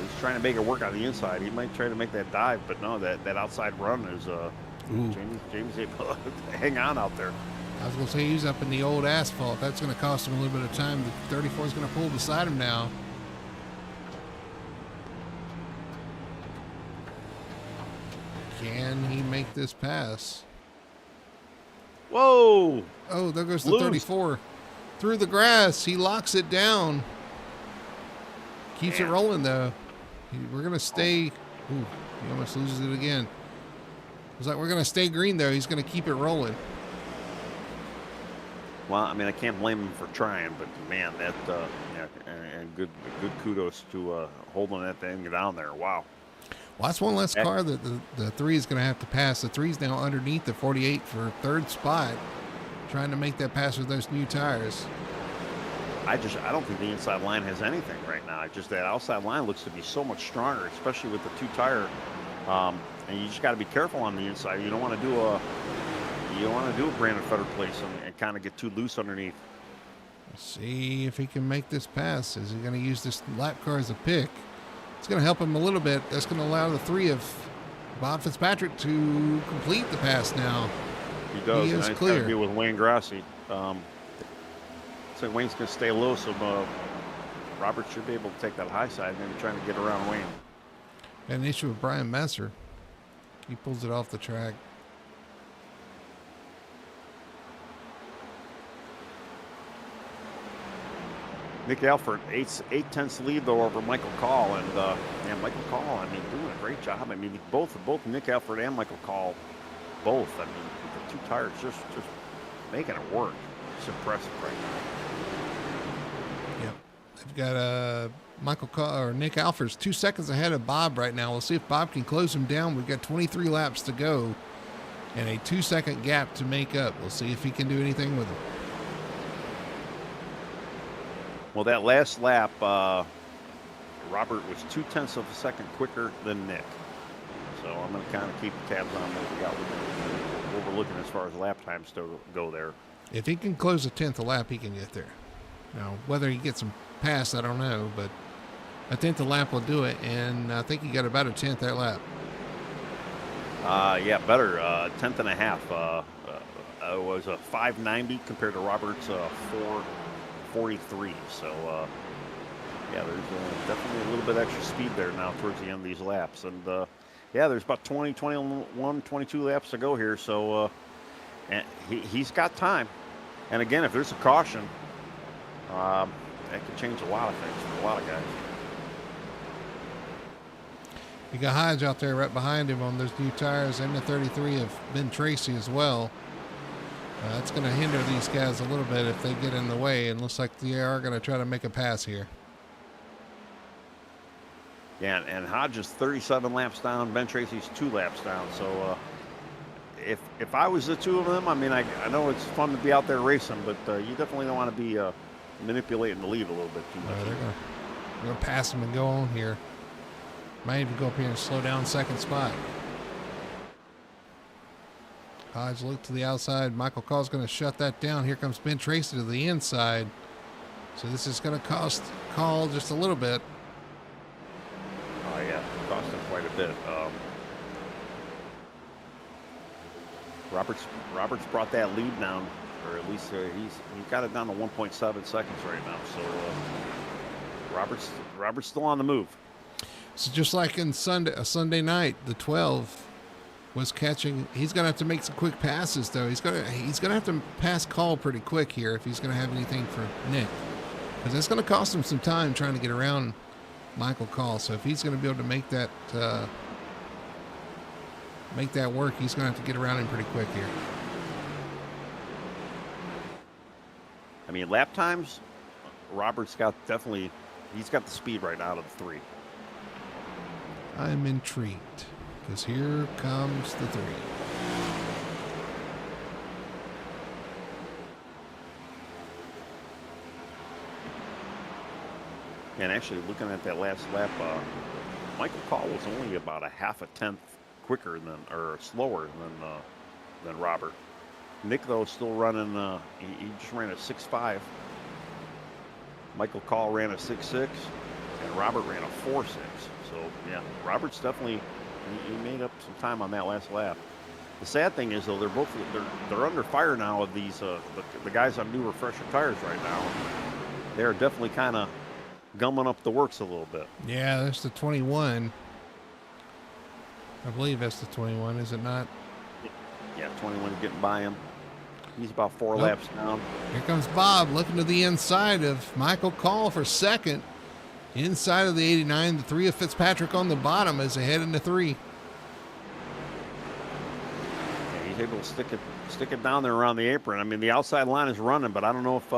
He's trying to make it work on the inside. He might try to make that dive, but no, that outside run is Jamie's able to hang on out there. I was going to say he's up in the old asphalt. That's going to cost him a little bit of time. The 34 is going to pull beside him now. Can he make this pass? Whoa! Oh, there goes the 34. Through the grass. He locks it down. Keeps it rolling, though. We're going to stay. Ooh, he almost loses it again. It's like we're going to stay green, though. He's going to keep it rolling. Well, I can't blame him for trying, but man, that and good kudos to holding that thing down there. Wow. Well, that's one less car that the 3 is going to have to pass. The 3 is now underneath the 48 for 3rd spot, trying to make that pass with those new tires. I don't think the inside line has anything right now. Just that outside line looks to be so much stronger, especially with the 2 tire. And you just got to be careful on the inside. You don't want to do a Brandon Fetter place and kind of get too loose underneath. Let's see if he can make this pass. Is he going to use this lap car as a pick? It's going to help him a little bit. That's going to allow the 3 of Bob Fitzpatrick to complete the pass now. He does. He is and clear. Got to be with Wayne Grassi. So Wayne's going to stay low, so Robert should be able to take that high side, maybe trying to get around Wayne. Got an issue with Brian Messer. He pulls it off the track. Nick Alford, 8/10 lead though over Michael Call, and Michael Call, I mean, doing a great job. I mean, both Nick Alford and Michael Call, both. I mean, the 2 tires just making it work. It's impressive right now. Yep, they've got Michael Call or Nick Alford's 2 seconds ahead of Bob right now. We'll see if Bob can close him down. We've got 23 laps to go, and a 2-second gap to make up. We'll see if he can do anything with it. Well, that last lap, Robert was 0.2 of a second quicker than Nick. So I'm going to kind of keep tabs on what we're looking as far as lap times to go there. If he can close a 10th a lap, he can get there. Now, whether he gets him past, I don't know, but a 10th a lap will do it, and I think he got about a 10th that lap. Yeah, better. 10th and a half. It was a 590 compared to Robert's 443. So, yeah, there's definitely a little bit extra speed there now towards the end of these laps. And, yeah, there's about 20, 21, 22 laps to go here. So, and he's got time. And, again, if there's a caution, that could change a lot of things for a lot of guys. You got Hodge out there right behind him on those new tires, and the 33 of Ben Tracy as well. That's going to hinder these guys a little bit if they get in the way, and looks like they are going to try to make a pass here. Yeah, and Hodge is 37 laps down. Ben Tracy's 2 laps down. So if I was the 2 of them, I mean, I know it's fun to be out there racing, but you definitely don't want to be manipulating the lead a little bit too much. They're going to pass him and go on here. Might even go up here and slow down second spot. Hodge look to the outside. Michael Call's going to shut that down. Here comes Ben Tracy to the inside. So this is going to cost Call just a little bit. Oh, yeah, cost him quite a bit. Roberts brought that lead down, or at least he's got it down to 1.7 seconds right now. So Robert's still on the move. So just like in Sunday night, the 12 was catching. He's going to have to make some quick passes, though. He's going to have to pass Call pretty quick here if he's going to have anything for Nick, because it's going to cost him some time trying to get around Michael Call. So if he's going to be able to make that work, he's going to have to get around him pretty quick here. I mean, lap times, Robert's got he's got the speed right out of the 3. I'm intrigued, because here comes the 3. And actually, looking at that last lap, Michael Call was only about a 0.5 tenth quicker slower than Robert. Nick, though, is still running. He just ran a 6.5. Michael Call ran a 6.6, and Robert ran a 4.6. So yeah, Robert's definitely he made up some time on that last lap. The sad thing is, though, they're under fire now of these the guys on new refresher tires right now. They're definitely kind of gumming up the works a little bit. Yeah, that's the 21. I believe that's the 21, is it not? Yeah, 21 getting by him. He's about 4 laps down. Here comes Bob looking to the inside of Michael Call for second. Inside of the 89, the 3 of Fitzpatrick on the bottom as they head into 3. Yeah, he's able to stick it down there around the apron. I mean, the outside line is running, but I don't know if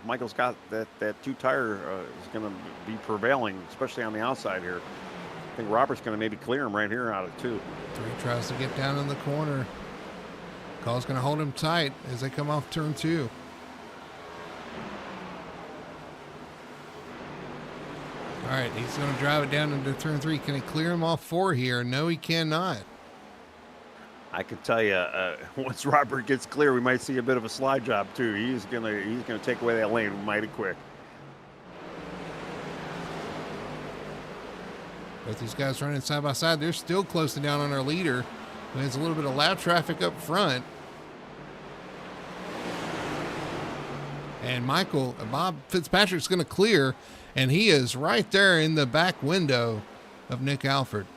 Michael's got that 2 tire is going to be prevailing, especially on the outside here. I think Robert's going to maybe clear him right here out of 2. 3 tries to get down in the corner. Call's going to hold him tight as they come off turn 2. right, he's going to drive it down into turn 3. Can he clear him off 4 here? No, he cannot. I can tell you, once Robert gets clear, we might see a bit of a slide job too. He's gonna take away that lane mighty quick. Both these guys running side by side. They're still closing down on our leader, who has a little bit of lap traffic up front. And Bob Fitzpatrick's going to clear, and he is right there in the back window of Nick Alford.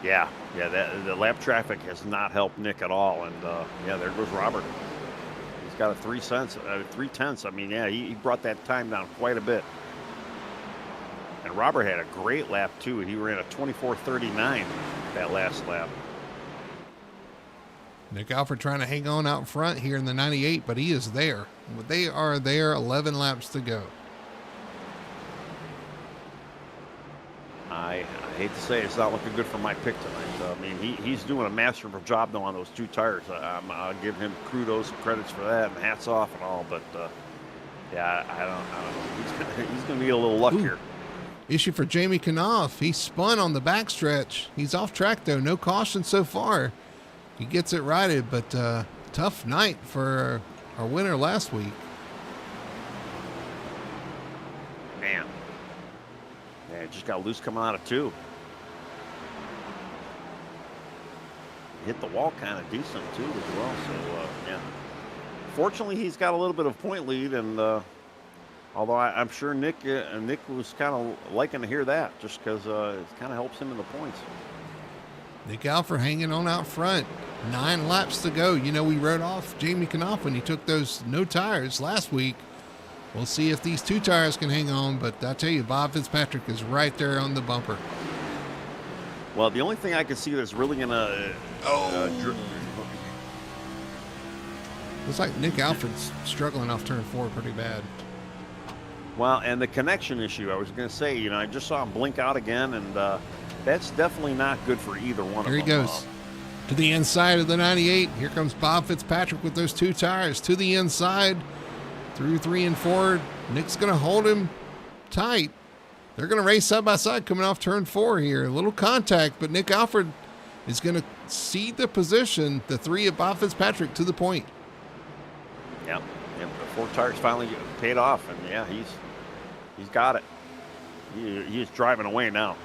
Yeah, the lap traffic has not helped Nick at all, and there goes Robert. He's got a 3/10. I mean, yeah, he brought that time down quite a bit. And Robert had a great lap too. He ran a 24:39 that last lap. Nick Alford trying to hang on out front here in the 98, but he is there. They are there, 11 laps to go. I hate to say it's not looking good for my pick tonight. I mean, he's doing a masterful job though on those 2 tires. I'll give him kudos and credits for that, and hats off and all. But I don't know. He's going to need a little luck here. Issue for Jamie Knopf. He spun on the backstretch. He's off track though. No caution so far. He gets it righted, but tough night for our winner last week. Man. Yeah, just got loose coming out of 2. Hit the wall kind of decent too as well. So fortunately he's got a little bit of point lead, and although I'm sure Nick was kind of liking to hear that, just because it kind of helps him in the points. Nick Alford hanging on out front. 9 laps to go. You know, we wrote off Jamie Knopf when he took those no tires last week. We'll see if these 2 tires can hang on, but I tell you, Bob Fitzpatrick is right there on the bumper. Well, the only thing I can see that's really going to... looks like Nick Alford's struggling off turn 4 pretty bad. Well, and the connection issue, I was going to say, I just saw him blink out again, and that's definitely not good for either one of them. Here he goes. To the inside of the 98. Here comes Bob Fitzpatrick with those 2 tires. To the inside. Through 3 and 4. Nick's going to hold him tight. They're going to race side by side coming off turn 4 here. A little contact, but Nick Alford is going to cede the position, the 3 of Bob Fitzpatrick, to the point. Yep. The 4 tires finally paid off, and he's got it. He's driving away now.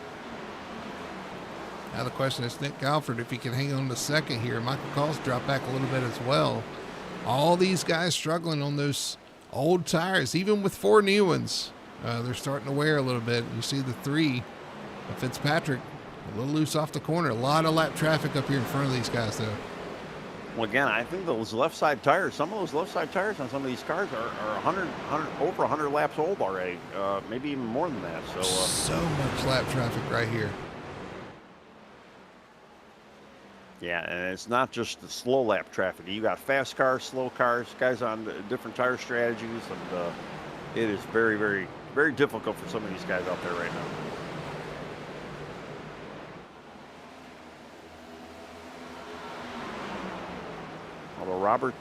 Now the question is Nick Alford, if he can hang on to second here. Michael Kall's dropped back a little bit as well. All these guys struggling on those old tires, even with 4 new ones. They're starting to wear a little bit. You see the 3 of Fitzpatrick a little loose off the corner. A lot of lap traffic up here in front of these guys, though. Well, again, I think those left side tires, some of those left side tires on some of these cars are over 100 laps old already, maybe even more than that. So much lap traffic right here. Yeah, and it's not just the slow lap traffic. You got fast cars, slow cars, guys on different tire strategies, and it is very, very, very difficult for some of these guys out there right now. Although Robert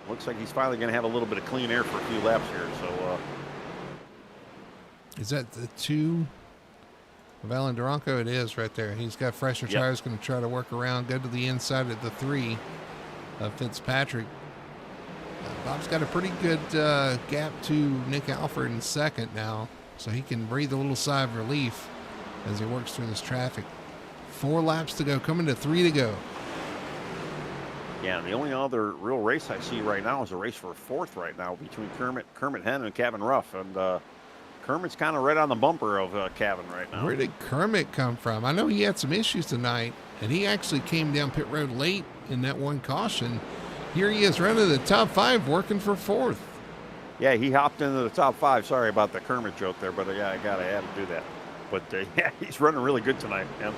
looks like he's finally going to have a little bit of clean air for a few laps here. So, is that the 2 of Alan Duranco? It is right there. He's got fresher tires, going to try to work around, go to the inside of the 3 of Fitzpatrick. Bob's got a pretty good gap to Nick Alford in second now, so he can breathe a little sigh of relief as he works through this traffic. 4 laps to go, coming to 3 to go. Yeah, the only other real race I see right now is a race for 4th right now between Kermit Henn and Kevin Ruff, and Kermit's kind of right on the bumper of Kevin right now. Where did Kermit come from? I know he had some issues tonight, and he actually came down pit road late in that one caution. Here he is running the top 5, working for 4th. Yeah, he hopped into the top 5. Sorry about the Kermit joke there, but I had to do that. But yeah, he's running really good tonight, man.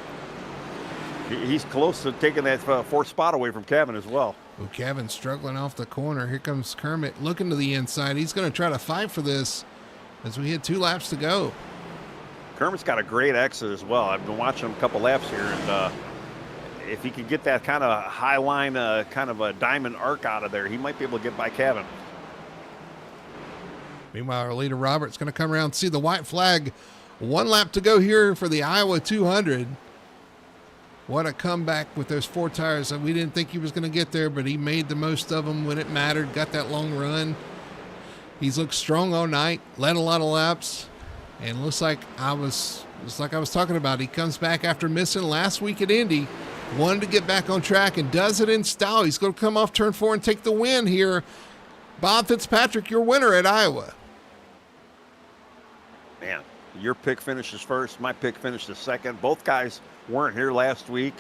He's close to taking that 4th spot away from Kevin as well. Oh, Kevin's struggling off the corner. Here comes Kermit looking to the inside. He's going to try to fight for this as we hit 2 laps to go. Kermit's got a great exit as well. I've been watching him a couple laps here, and if he could get that kind of high line, kind of a diamond arc out of there, he might be able to get by Kevin. Meanwhile, our leader Robert's going to come around and see the white flag. 1 lap to go here for the Iowa 200. What a comeback with those 4 tires. We didn't think he was going to get there, but he made the most of them when it mattered, got that long run. He's looked strong all night, led a lot of laps, and looks like I was talking about. He comes back after missing last week at Indy, wanted to get back on track and does it in style. He's going to come off turn 4 and take the win here. Bob Fitzpatrick, your winner at Iowa. Man, your pick finishes first. My pick finishes second. Both guys weren't here last week.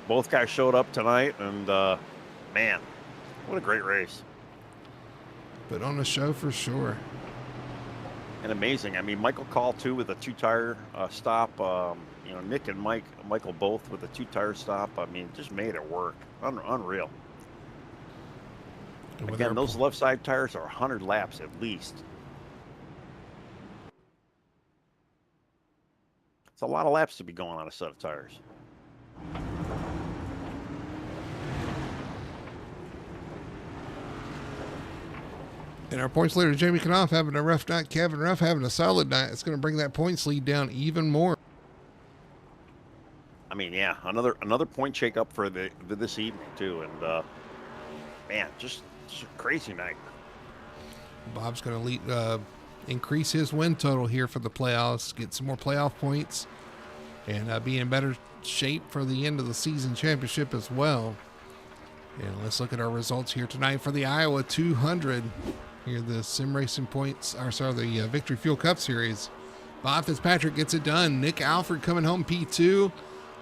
Both guys showed up tonight, and man, what a great race. Put on a show for sure. And amazing. I mean, Michael Call, too, with a 2-tire stop. Nick and Michael both with a 2-tire stop. I mean, just made it work. Unreal. Again, those left side tires are 100 laps at least. It's a lot of laps to be going on a set of tires. And our points leader, Jamie Knopf, having a rough night. Kevin Ruff having a solid night. It's going to bring that points lead down even more. I mean, yeah, another point shake up for this evening, too. And, man, just a crazy night. Bob's going to increase his win total here for the playoffs, get some more playoff points, and be in better shape for the end of the season championship as well. And let's look at our results here tonight for the Iowa 200. Here, the sim racing points, the Victory Fuel Cup Series. Bob Fitzpatrick gets it done. Nick Alford coming home P2.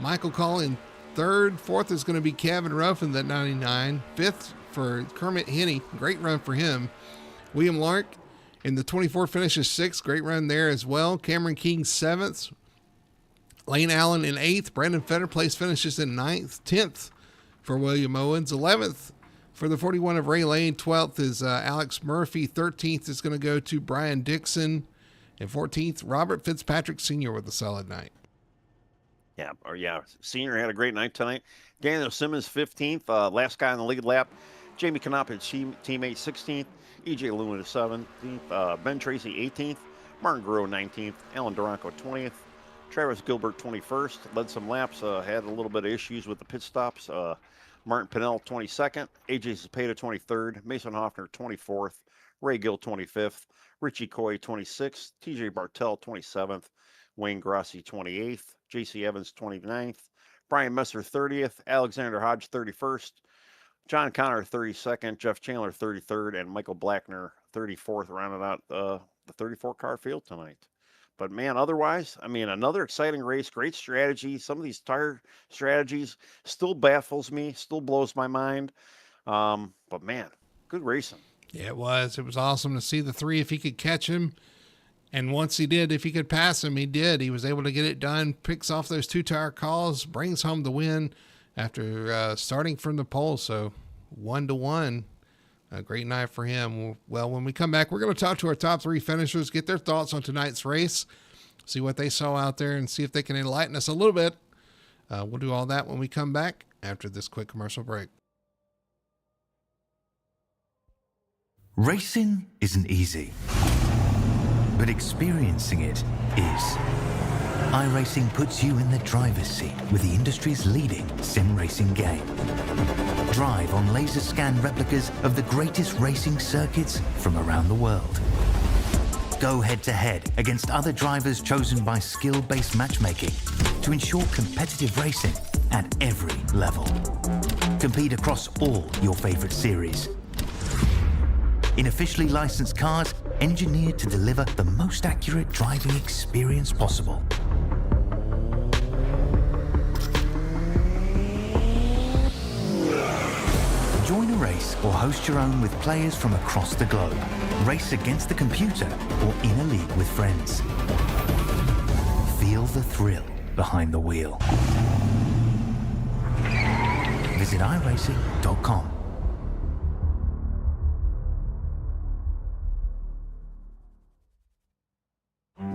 Michael Call in third. Fourth is going to be Kevin Ruff in that 99. Fifth for Kermit Henney. Great run for him. William Lark in the 24 finishes sixth. Great run there as well. Cameron King seventh. Lane Allen in eighth. Brandon Fetter finishes in ninth. 10th for William Owens. 11th for the 41 of Ray Lane. 12th is Alex Murphy. 13th is going to go to Brian Dixon. And 14th, Robert Fitzpatrick Sr. with a solid night. Yeah, Senior had a great night tonight. Daniel Simmons, 15th, last guy on the lead lap. Jamie Knopp, his teammate, 16th. EJ Lewin, 17th. Ben Tracy, 18th. Martin Guerrero, 19th. Alan Duranco, 20th. Travis Gilbert, 21st. Led some laps, had a little bit of issues with the pit stops. Martin Pinnell, 22nd. AJ Zapata, 23rd. Mason Hoffner, 24th. Ray Gill, 25th. Richie Coy, 26th. TJ Bartell, 27th. Wayne Grossi, 28th. J.C. Evans, 29th. Brian Messer, 30th. Alexander Hodge, 31st. John Connor, 32nd. Jeff Chandler, 33rd. And Michael Blackner, 34th, rounded out the 34-car field tonight. But, man, otherwise, I mean, another exciting race, great strategy. Some of these tire strategies still baffles me, still blows my mind. But, man, good racing. Yeah, it was. It was awesome to see the three if he could catch him. And once he did, if he could pass him, he did. He was able to get it done, picks off those 2-tire calls, brings home the win after starting from the pole. So 1-1, a great night for him. Well, when we come back, we're going to talk to our top 3 finishers, get their thoughts on tonight's race, see what they saw out there, and see if they can enlighten us a little bit. We'll do all that when we come back after this quick commercial break. Racing isn't easy, but experiencing it is. iRacing puts you in the driver's seat with the industry's leading sim racing game. Drive on laser scan replicas of the greatest racing circuits from around the world. Go head to head against other drivers chosen by skill-based matchmaking to ensure competitive racing at every level. Compete across all your favorite series. In officially licensed cars, engineered to deliver the most accurate driving experience possible. Join a race or host your own with players from across the globe. Race against the computer or in a league with friends. Feel the thrill behind the wheel. Visit iRacing.com.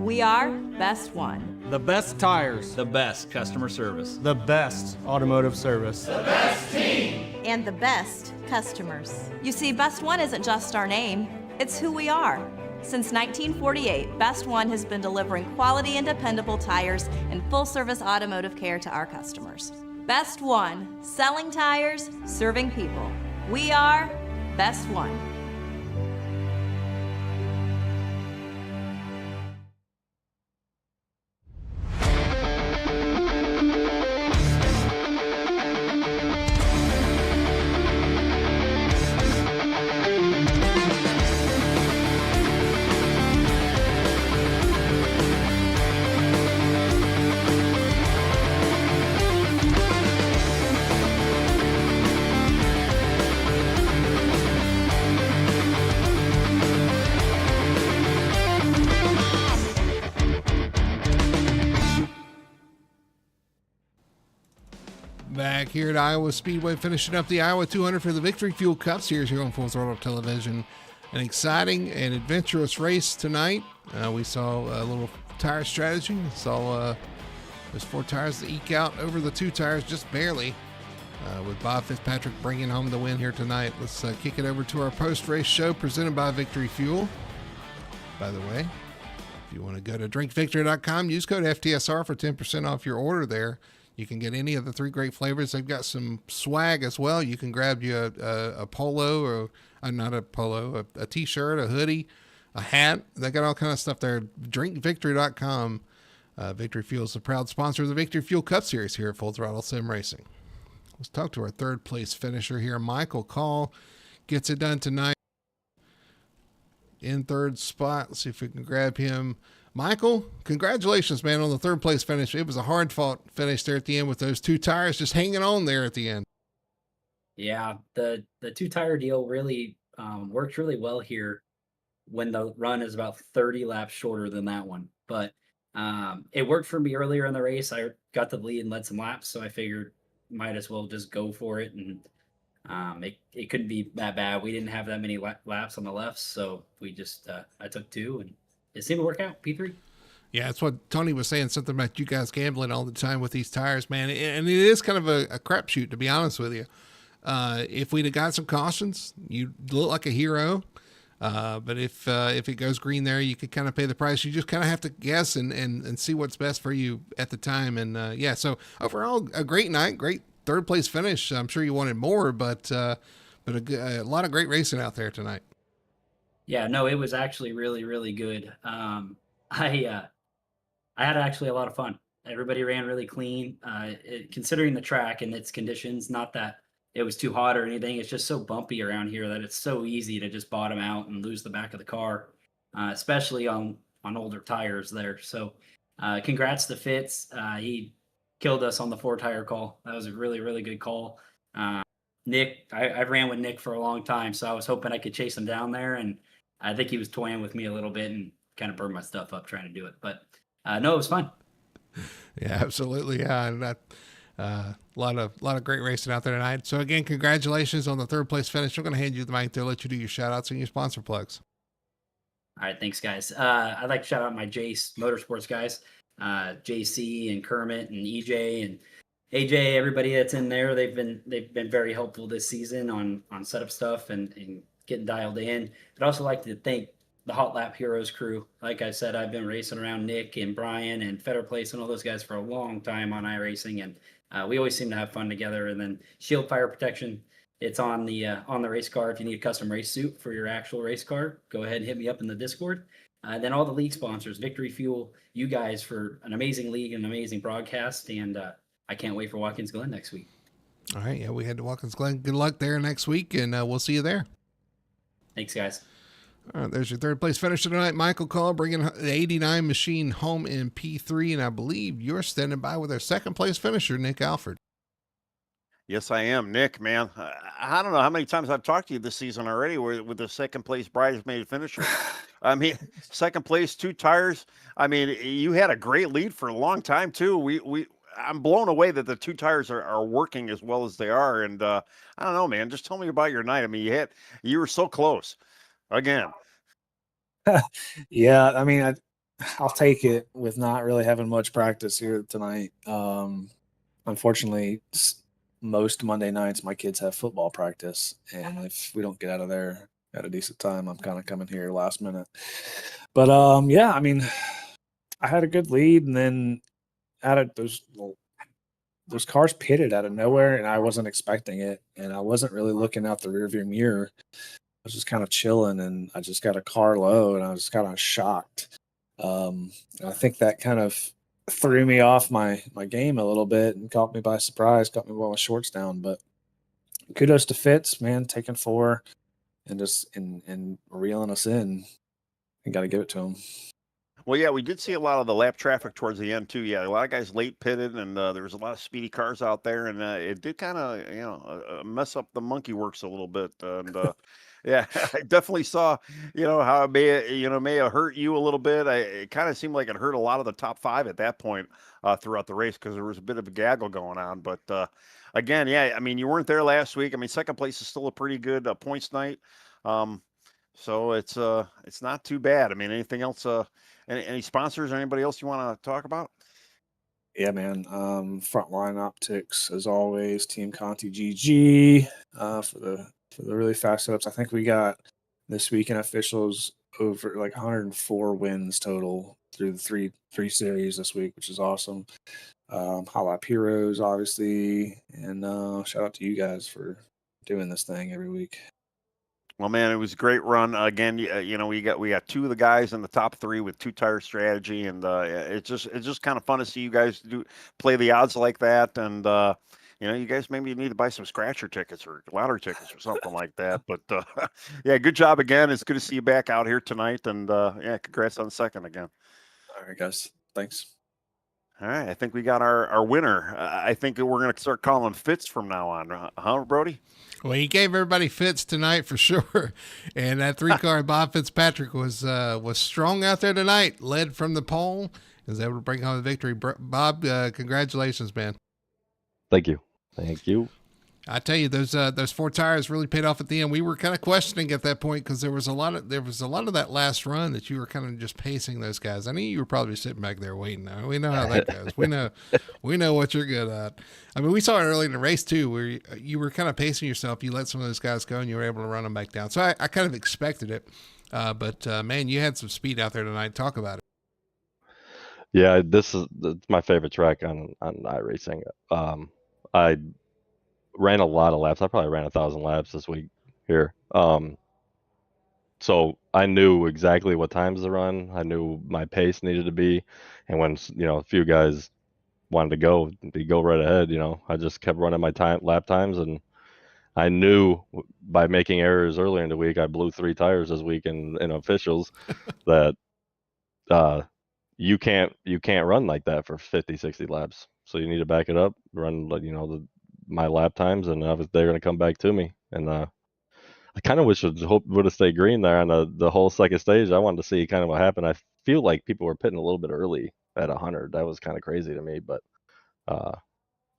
We are Best One. The best tires. The best customer service. The best automotive service. The best team. And the best customers. You see, Best One isn't just our name, it's who we are. Since 1948, Best One has been delivering quality and dependable tires and full-service automotive care to our customers. Best One, selling tires, serving people. We are Best One. Back here at Iowa Speedway, finishing up the Iowa 200 for the Victory Fuel Cup Series here on Full Throttle Television. An exciting and adventurous race tonight. We saw a little tire strategy. We saw there's 4 tires to eke out over the 2 tires just barely, with Bob Fitzpatrick bringing home the win here tonight. Let's kick it over to our post-race show presented by Victory Fuel. By the way, if you want to go to drinkvictory.com, use code FTSR for 10% off your order there. You can get any of the 3 great flavors. They've got some swag as well. You can grab you a polo, or not a polo, a t-shirt, a hoodie, a hat. They got all kind of stuff there. Drinkvictory.com. Victory Fuel is the proud sponsor of the Victory Fuel Cup Series here at Full Throttle Sim Racing. Let's talk to our 3rd place finisher here. Michael Call gets it done tonight in 3rd spot. Let's see if we can grab him. Michael, congratulations, man, on the 3rd place finish. It was a hard-fought finish there at the end with those 2 tires just hanging on there at the end. Yeah, the 2-tire deal really worked really well here when the run is about 30 laps shorter than that one. But it worked for me earlier in the race. I got the lead and led some laps, so I figured might as well just go for it. And it couldn't be that bad. We didn't have that many laps on the left, so we just I took 2, and it seemed to work out. P3. Yeah, that's what Tony was saying, something about you guys gambling all the time with these tires, man. And it is kind of a crapshoot, to be honest with you. If we'd have got some cautions, you'd look like a hero. But if it goes green there, you could kind of pay the price. You just kind of have to guess and see what's best for you at the time. And so overall, a great night, great 3rd place finish. I'm sure you wanted more, but a lot of great racing out there tonight. Yeah, no, it was actually really, really good. I had actually a lot of fun. Everybody ran really clean. Considering the track and its conditions, not that it was too hot or anything. It's just so bumpy around here that it's so easy to just bottom out and lose the back of the car, especially on older tires there. So congrats to Fitz. He killed us on the 4-tire call. That was a really, really good call. Nick, I ran with Nick for a long time, so I was hoping I could chase him down there, and I think he was toying with me a little bit and kind of burned my stuff up trying to do it. But no, it was fun. Yeah, absolutely. Yeah, and a lot of great racing out there tonight. So again, congratulations on the 3rd place finish. We're going to hand you the mic to let you do your shout outs and your sponsor plugs. All right, thanks guys. I'd like to shout out my Jace Motorsports guys, JC and Kermit and EJ and AJ, everybody that's in there. They've been very helpful this season on setup stuff and getting dialed in. I'd also like to thank the Hot Lap Heroes crew. Like I said, I've been racing around Nick and Brian and Feder Place and all those guys for a long time on iRacing, and we always seem to have fun together. And then Shield Fire Protection, it's on the race car. If you need a custom race suit for your actual race car, go ahead and hit me up in the Discord. Then all the league sponsors, Victory Fuel, you guys for an amazing league and an amazing broadcast, and I can't wait for Watkins Glen next week. All right, yeah, we head to Watkins Glen. Good luck there next week, and we'll see you there. Thanks, guys. All right, there's your 3rd place finisher tonight, Michael Call, bringing the 89 machine home in P3, and I believe you're standing by with our 2nd place finisher, Nick Alford. Yes, I am. Nick, man, I don't know how many times I've talked to you this season already with the 2nd place bridesmaid finisher. I mean, 2nd place, 2 tires. I mean, you had a great lead for a long time too. I'm blown away that the 2 tires are working as well as they are. And I don't know, man, just tell me about your night. I mean, you were so close again. Yeah, I mean, I'll take it with not really having much practice here tonight. Unfortunately, most Monday nights my kids have football practice, and if we don't get out of there had a decent time. I'm kind of coming here last minute, but yeah, I mean, I had a good lead, and then those cars pitted out of nowhere, and I wasn't expecting it, and I wasn't really looking out the rearview mirror. I was just kind of chilling, and I just got a car low, and I was kind of shocked. I think that kind of threw me off my game a little bit and caught me by surprise, caught me while my shorts down. But kudos to Fitz, man, taking 4 and just and reeling us in. You got to give it to him. Well, yeah, we did see a lot of the lap traffic towards the end too. Yeah, a lot of guys late pitted, and there was a lot of speedy cars out there, and it did kind of mess up the monkey works a little bit. And yeah, I definitely saw how it may have hurt you a little bit. It kind of seemed like it hurt a lot of the top 5 at that point throughout the race because there was a bit of a gaggle going on. But again, yeah, I mean, you weren't there last week. I mean, second place is still a pretty good points night. So it's not too bad. I mean, anything else? Any sponsors or anybody else you want to talk about? Yeah, man. Frontline Optics, as always. Team Conti GG for the really fast setups. I think we got this weekend officials over like 104 wins total through the three series this week, which is awesome. Highlight Heroes, obviously, and shout out to you guys for doing this thing every week. Well, man, it was a great run. Again, we got 2 of the guys in the top 3 with 2-tire strategy, and it's just kind of fun to see you guys play the odds like that. And you guys maybe need to buy some scratcher tickets or lottery tickets or something like that. But yeah, good job again. It's good to see you back out here tonight, and yeah, congrats on second again. All right, guys. Thanks. All right, I think we got our winner. I think that we're going to start calling Fitz from now on, huh, Brody? Well, he gave everybody fits tonight for sure, and that 3-car Bob Fitzpatrick was strong out there tonight. Led from the pole, was able to bring home the victory. Bob, congratulations, man! Thank you. I tell you, those 4 tires really paid off at the end. We were kind of questioning at that point because there was a lot of that last run that you were kind of just pacing those guys. I knew you were probably sitting back there waiting. Now we know how that goes. We know what you're good at. I mean, we saw it early in the race too, where you were kind of pacing yourself. You let some of those guys go, and you were able to run them back down. So I kind of expected it, but man, you had some speed out there tonight. Talk about it. Yeah, this is my favorite track on iRacing. I ran a lot of laps. I probably ran 1,000 laps this week here. So I knew exactly what times to run. I knew my pace needed to be, and when a few guys wanted to go, they go right ahead. I just kept running my lap times, and I knew by making errors earlier in the week, I blew 3 tires this week in officials that you can't run like that for 50, 60 laps. So you need to back it up, run my lap times, and they're going to come back to me. And I kind of wish it would have stayed green there on the whole second stage. I wanted to see kind of what happened. I feel like people were pitting a little bit early at 100. That was kind of crazy to me, but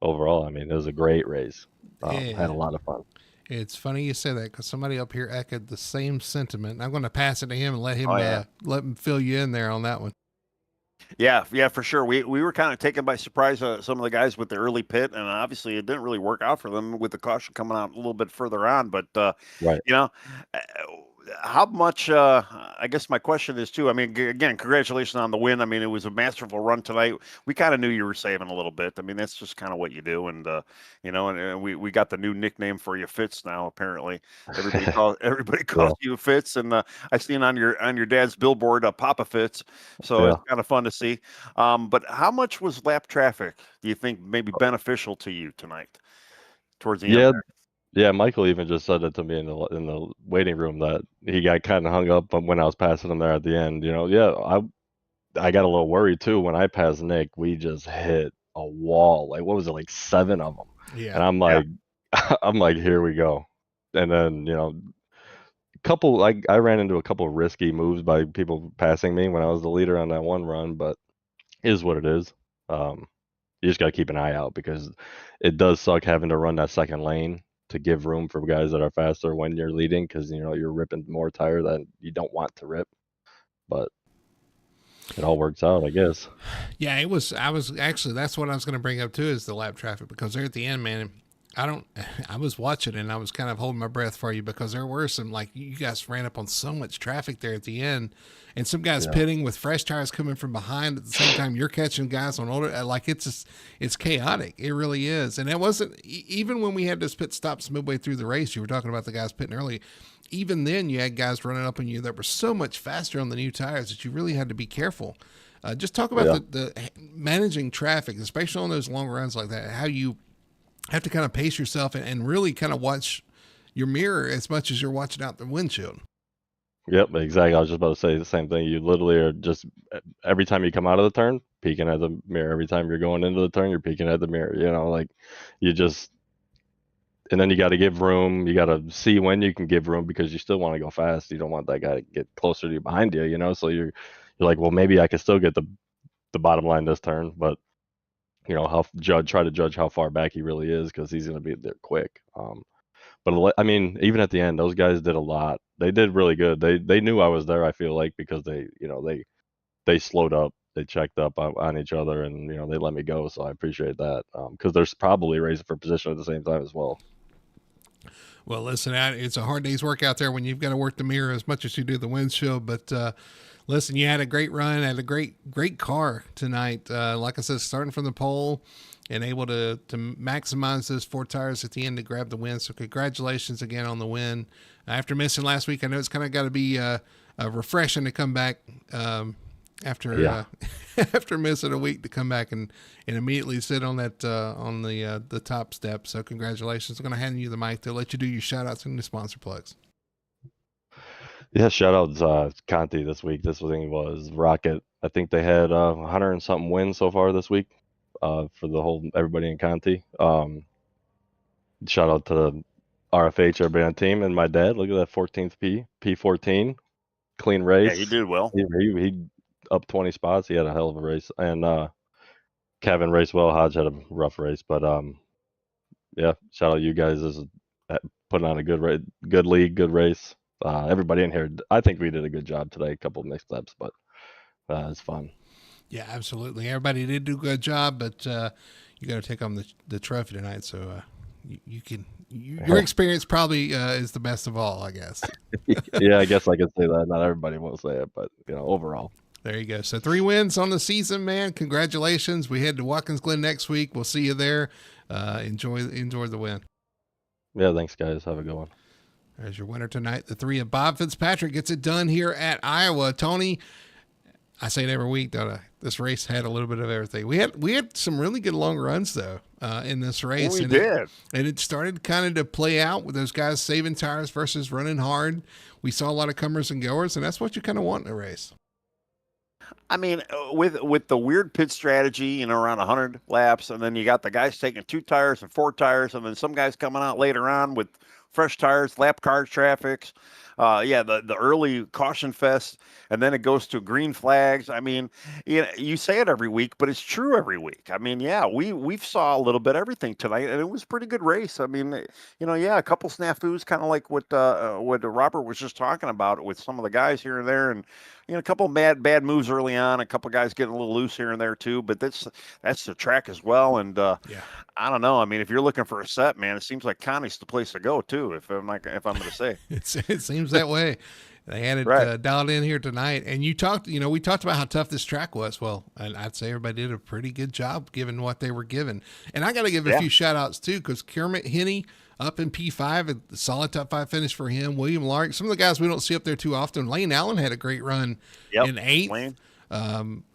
overall, I mean, it was a great race. I had a lot of fun. It's funny you say that because somebody up here echoed the same sentiment. And I'm going to pass it to him and let him fill you in there on that one. Yeah, for sure. We were kind of taken by surprise, some of the guys with the early pit, and obviously it didn't really work out for them with the caution coming out a little bit further on. But right. How much? I guess my question is too. I mean, again, congratulations on the win. I mean, it was a masterful run tonight. We kind of knew you were saving a little bit. I mean, that's just kind of what you do, and and we got the new nickname for you, Fitz. Now apparently, everybody calls you Fitz, and I've seen on your dad's billboard, Papa Fitz. So it's kind of fun to see. But how much was lap traffic, do you think, maybe beneficial to you tonight towards the end? There? Yeah, Michael even just said it to me in the waiting room that he got kind of hung up when I was passing him there at the end. I got a little worried too when I passed Nick. We just hit a wall. Like, what was it, like 7 of them? Yeah. And I'm like, here we go. And then I ran into a couple of risky moves by people passing me when I was the leader on that one run, but it is what it is. You just got to keep an eye out because it does suck having to run that second lane to give room for guys that are faster when you're leading, because you're ripping more tire than you don't want to rip, but it all works out, I guess. Yeah, I was actually, that's what I was going to bring up too, is the lap traffic, because there at the end, man, I was watching and I was kind of holding my breath for you because there were some, like, you guys ran up on so much traffic there at the end, and some guys pitting with fresh tires coming from behind at the same time you're catching guys on older, like it's chaotic. It really is. And it wasn't, even when we had those pit stops midway through the race, you were talking about the guys pitting early. Even then you had guys running up on you that were so much faster on the new tires that you really had to be careful. Just talk about the managing traffic, especially on those long runs like that, how you have to kind of pace yourself and really kind of watch your mirror as much as you're watching out the windshield. Yep, exactly. I was just about to say the same thing. You literally are just, every time you come out of the turn, peeking at the mirror. Every time you're going into the turn, you're peeking at the mirror. You know, like you just, and then you got to give room. You got to see when you can give room because you still want to go fast. You don't want that guy to get closer to you behind you. You know, so you're like, well, maybe I can still get the bottom line this turn, but you know, try to judge how far back he really is because he's going to be there quick. But I mean, even at the end, those guys did a lot. They did really good. They knew I was there. I feel like because they slowed up, they checked up on each other, and they let me go. So I appreciate that because they're probably racing for position at the same time as well. Well, listen, it's a hard day's work out there when you've got to work the mirror as much as you do the windshield. But listen, you had a great run, had a great car tonight. Like I said, starting from the pole and able to maximize those 4 tires at the end to grab the win. So congratulations again on the win. After missing last week, I know it's kind of got to be refreshing to come back after after missing a week, to come back and immediately sit on that on the top step. So congratulations. I'm going to hand you the mic to let you do your shout outs and the sponsor plugs. Yeah, shout outs Conti this week. This thing was Rocket. I think they had 100 and something wins so far this week for everybody in Conti. Shout out to the RFH, everybody on team, and my dad. Look at that 14th P14, clean race. Yeah, he did well. He up 20 spots. He had a hell of a race, and Kevin raced well. Hodge had a rough race, but yeah, shout out you guys as putting on a good league, good race. Everybody in here, I think we did a good job today. A couple of mixed ups, but it's fun. Yeah, absolutely. Everybody did do a good job, but you got to take home the trophy tonight. So your experience probably is the best of all, I guess. Yeah, I guess I could say that. Not everybody will say it, but overall. There you go. So 3 wins on the season, man. Congratulations. We head to Watkins Glen next week. We'll see you there. Enjoy the win. Yeah, thanks, guys. Have a good one. There's your winner tonight. The 3 of Bob Fitzpatrick gets it done here at Iowa. Tony, I say it every week, don't I? This race had a little bit of everything. We had some really good long runs though in this race. We did. It started kind of to play out with those guys saving tires versus running hard. We saw a lot of comers and goers, and that's what you kind of want in a race. I mean, with the weird pit strategy, around 100 laps, and then you got the guys taking 2 tires and 4 tires, and then some guys coming out later on with fresh tires, lap car traffics. The early caution fest, and then it goes to green flags. I mean, you say it every week, but it's true every week. I mean, yeah, we've saw a little bit of everything tonight, and it was a pretty good race. I mean, a couple snafus, kind of like what Robert was just talking about with some of the guys here and there, and a couple of bad moves early on, a couple of guys getting a little loose here and there too. But that's the track as well, and I don't know. I mean, if you're looking for a set, man, it seems like Connie's the place to go too. If I'm going to say, it seems that way. They had it dialed in here tonight, and we talked about how tough this track was. Well, I'd say everybody did a pretty good job given what they were given. And I got to give a few shout outs too, because Kermit Henney up in P5, a solid top 5 finish for him. William Lark, some of the guys we don't see up there too often. Lane Allen had a great run in 8th.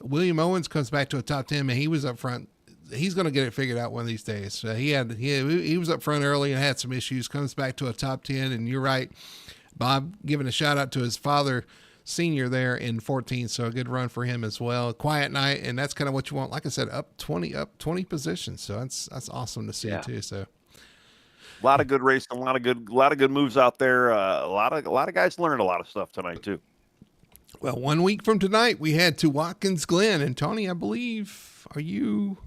William Owens comes back to a top 10, and he was up front. He's going to get it figured out one of these days. He was up front early and had some issues, comes back to a top 10. And you're right, Bob giving a shout out to his father, senior there in 14. So a good run for him as well. Quiet night. And that's kind of what you want. Like I said, up 20 positions. So that's awesome to see too. So a lot of good racing, a lot of good moves out there. A lot of guys learned a lot of stuff tonight too. Well, 1 week from tonight, we head to Watkins Glen. And Tony, I believe, are you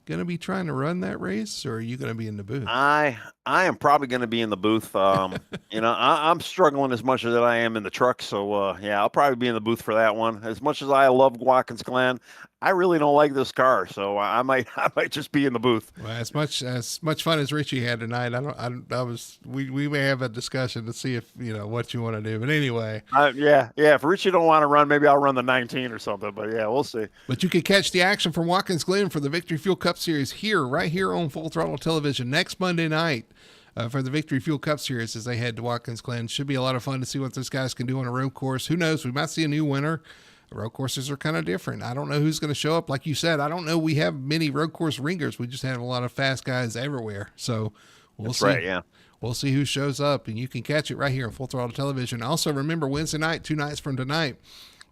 going to be trying to run that race, or are you going to be in the booth? I I am probably going to be in the booth. I'm struggling as much as I am in the truck. So, yeah, I'll probably be in the booth for that one. As much as I love Watkins Glen, I really don't like this car. So I might, I might just be in the booth. Well, as much fun as Richie had tonight, we may have a discussion to see if what you want to do. But anyway, yeah. If Richie don't want to run, maybe I'll run the 19 or something. But yeah, we'll see. but you can catch the action from Watkins Glen for the Victory Fuel Cup Series right here on Full Throttle Television next Monday night. For the Victory Fuel Cup Series as they head to Watkins Glen. Should be a lot of fun to see what those guys can do on a road course. Who knows? We might see a new winner. Road courses are kind of different. I don't know who's going to show up. Like you said, I don't know we have many road course ringers. We just have a lot of fast guys everywhere. So we'll see. Right, yeah. We'll see who shows up, and you can catch it right here on Full Throttle Television. Also, remember, Wednesday night, 2 nights from tonight,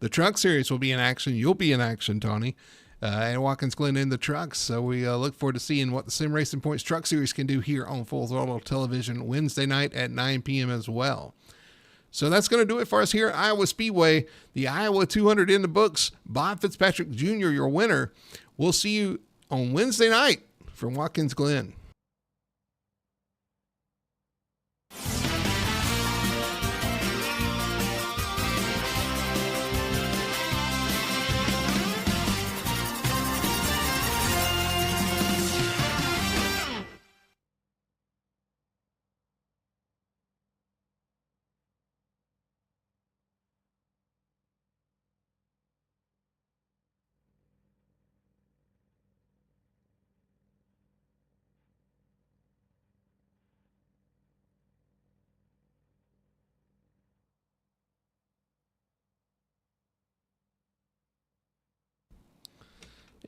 the Truck Series will be in action. You'll be in action, Tony. And Watkins Glen in the trucks. So we look forward to seeing what the Sim Racing Points Truck Series can do here on Full Throttle Television Wednesday night at 9 p.m. as well. So that's going to do it for us here at Iowa Speedway. The Iowa 200 in the books. Bob Fitzpatrick Jr., your winner. We'll see you on Wednesday night from Watkins Glen.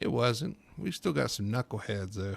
It wasn't. We still got some knuckleheads, though.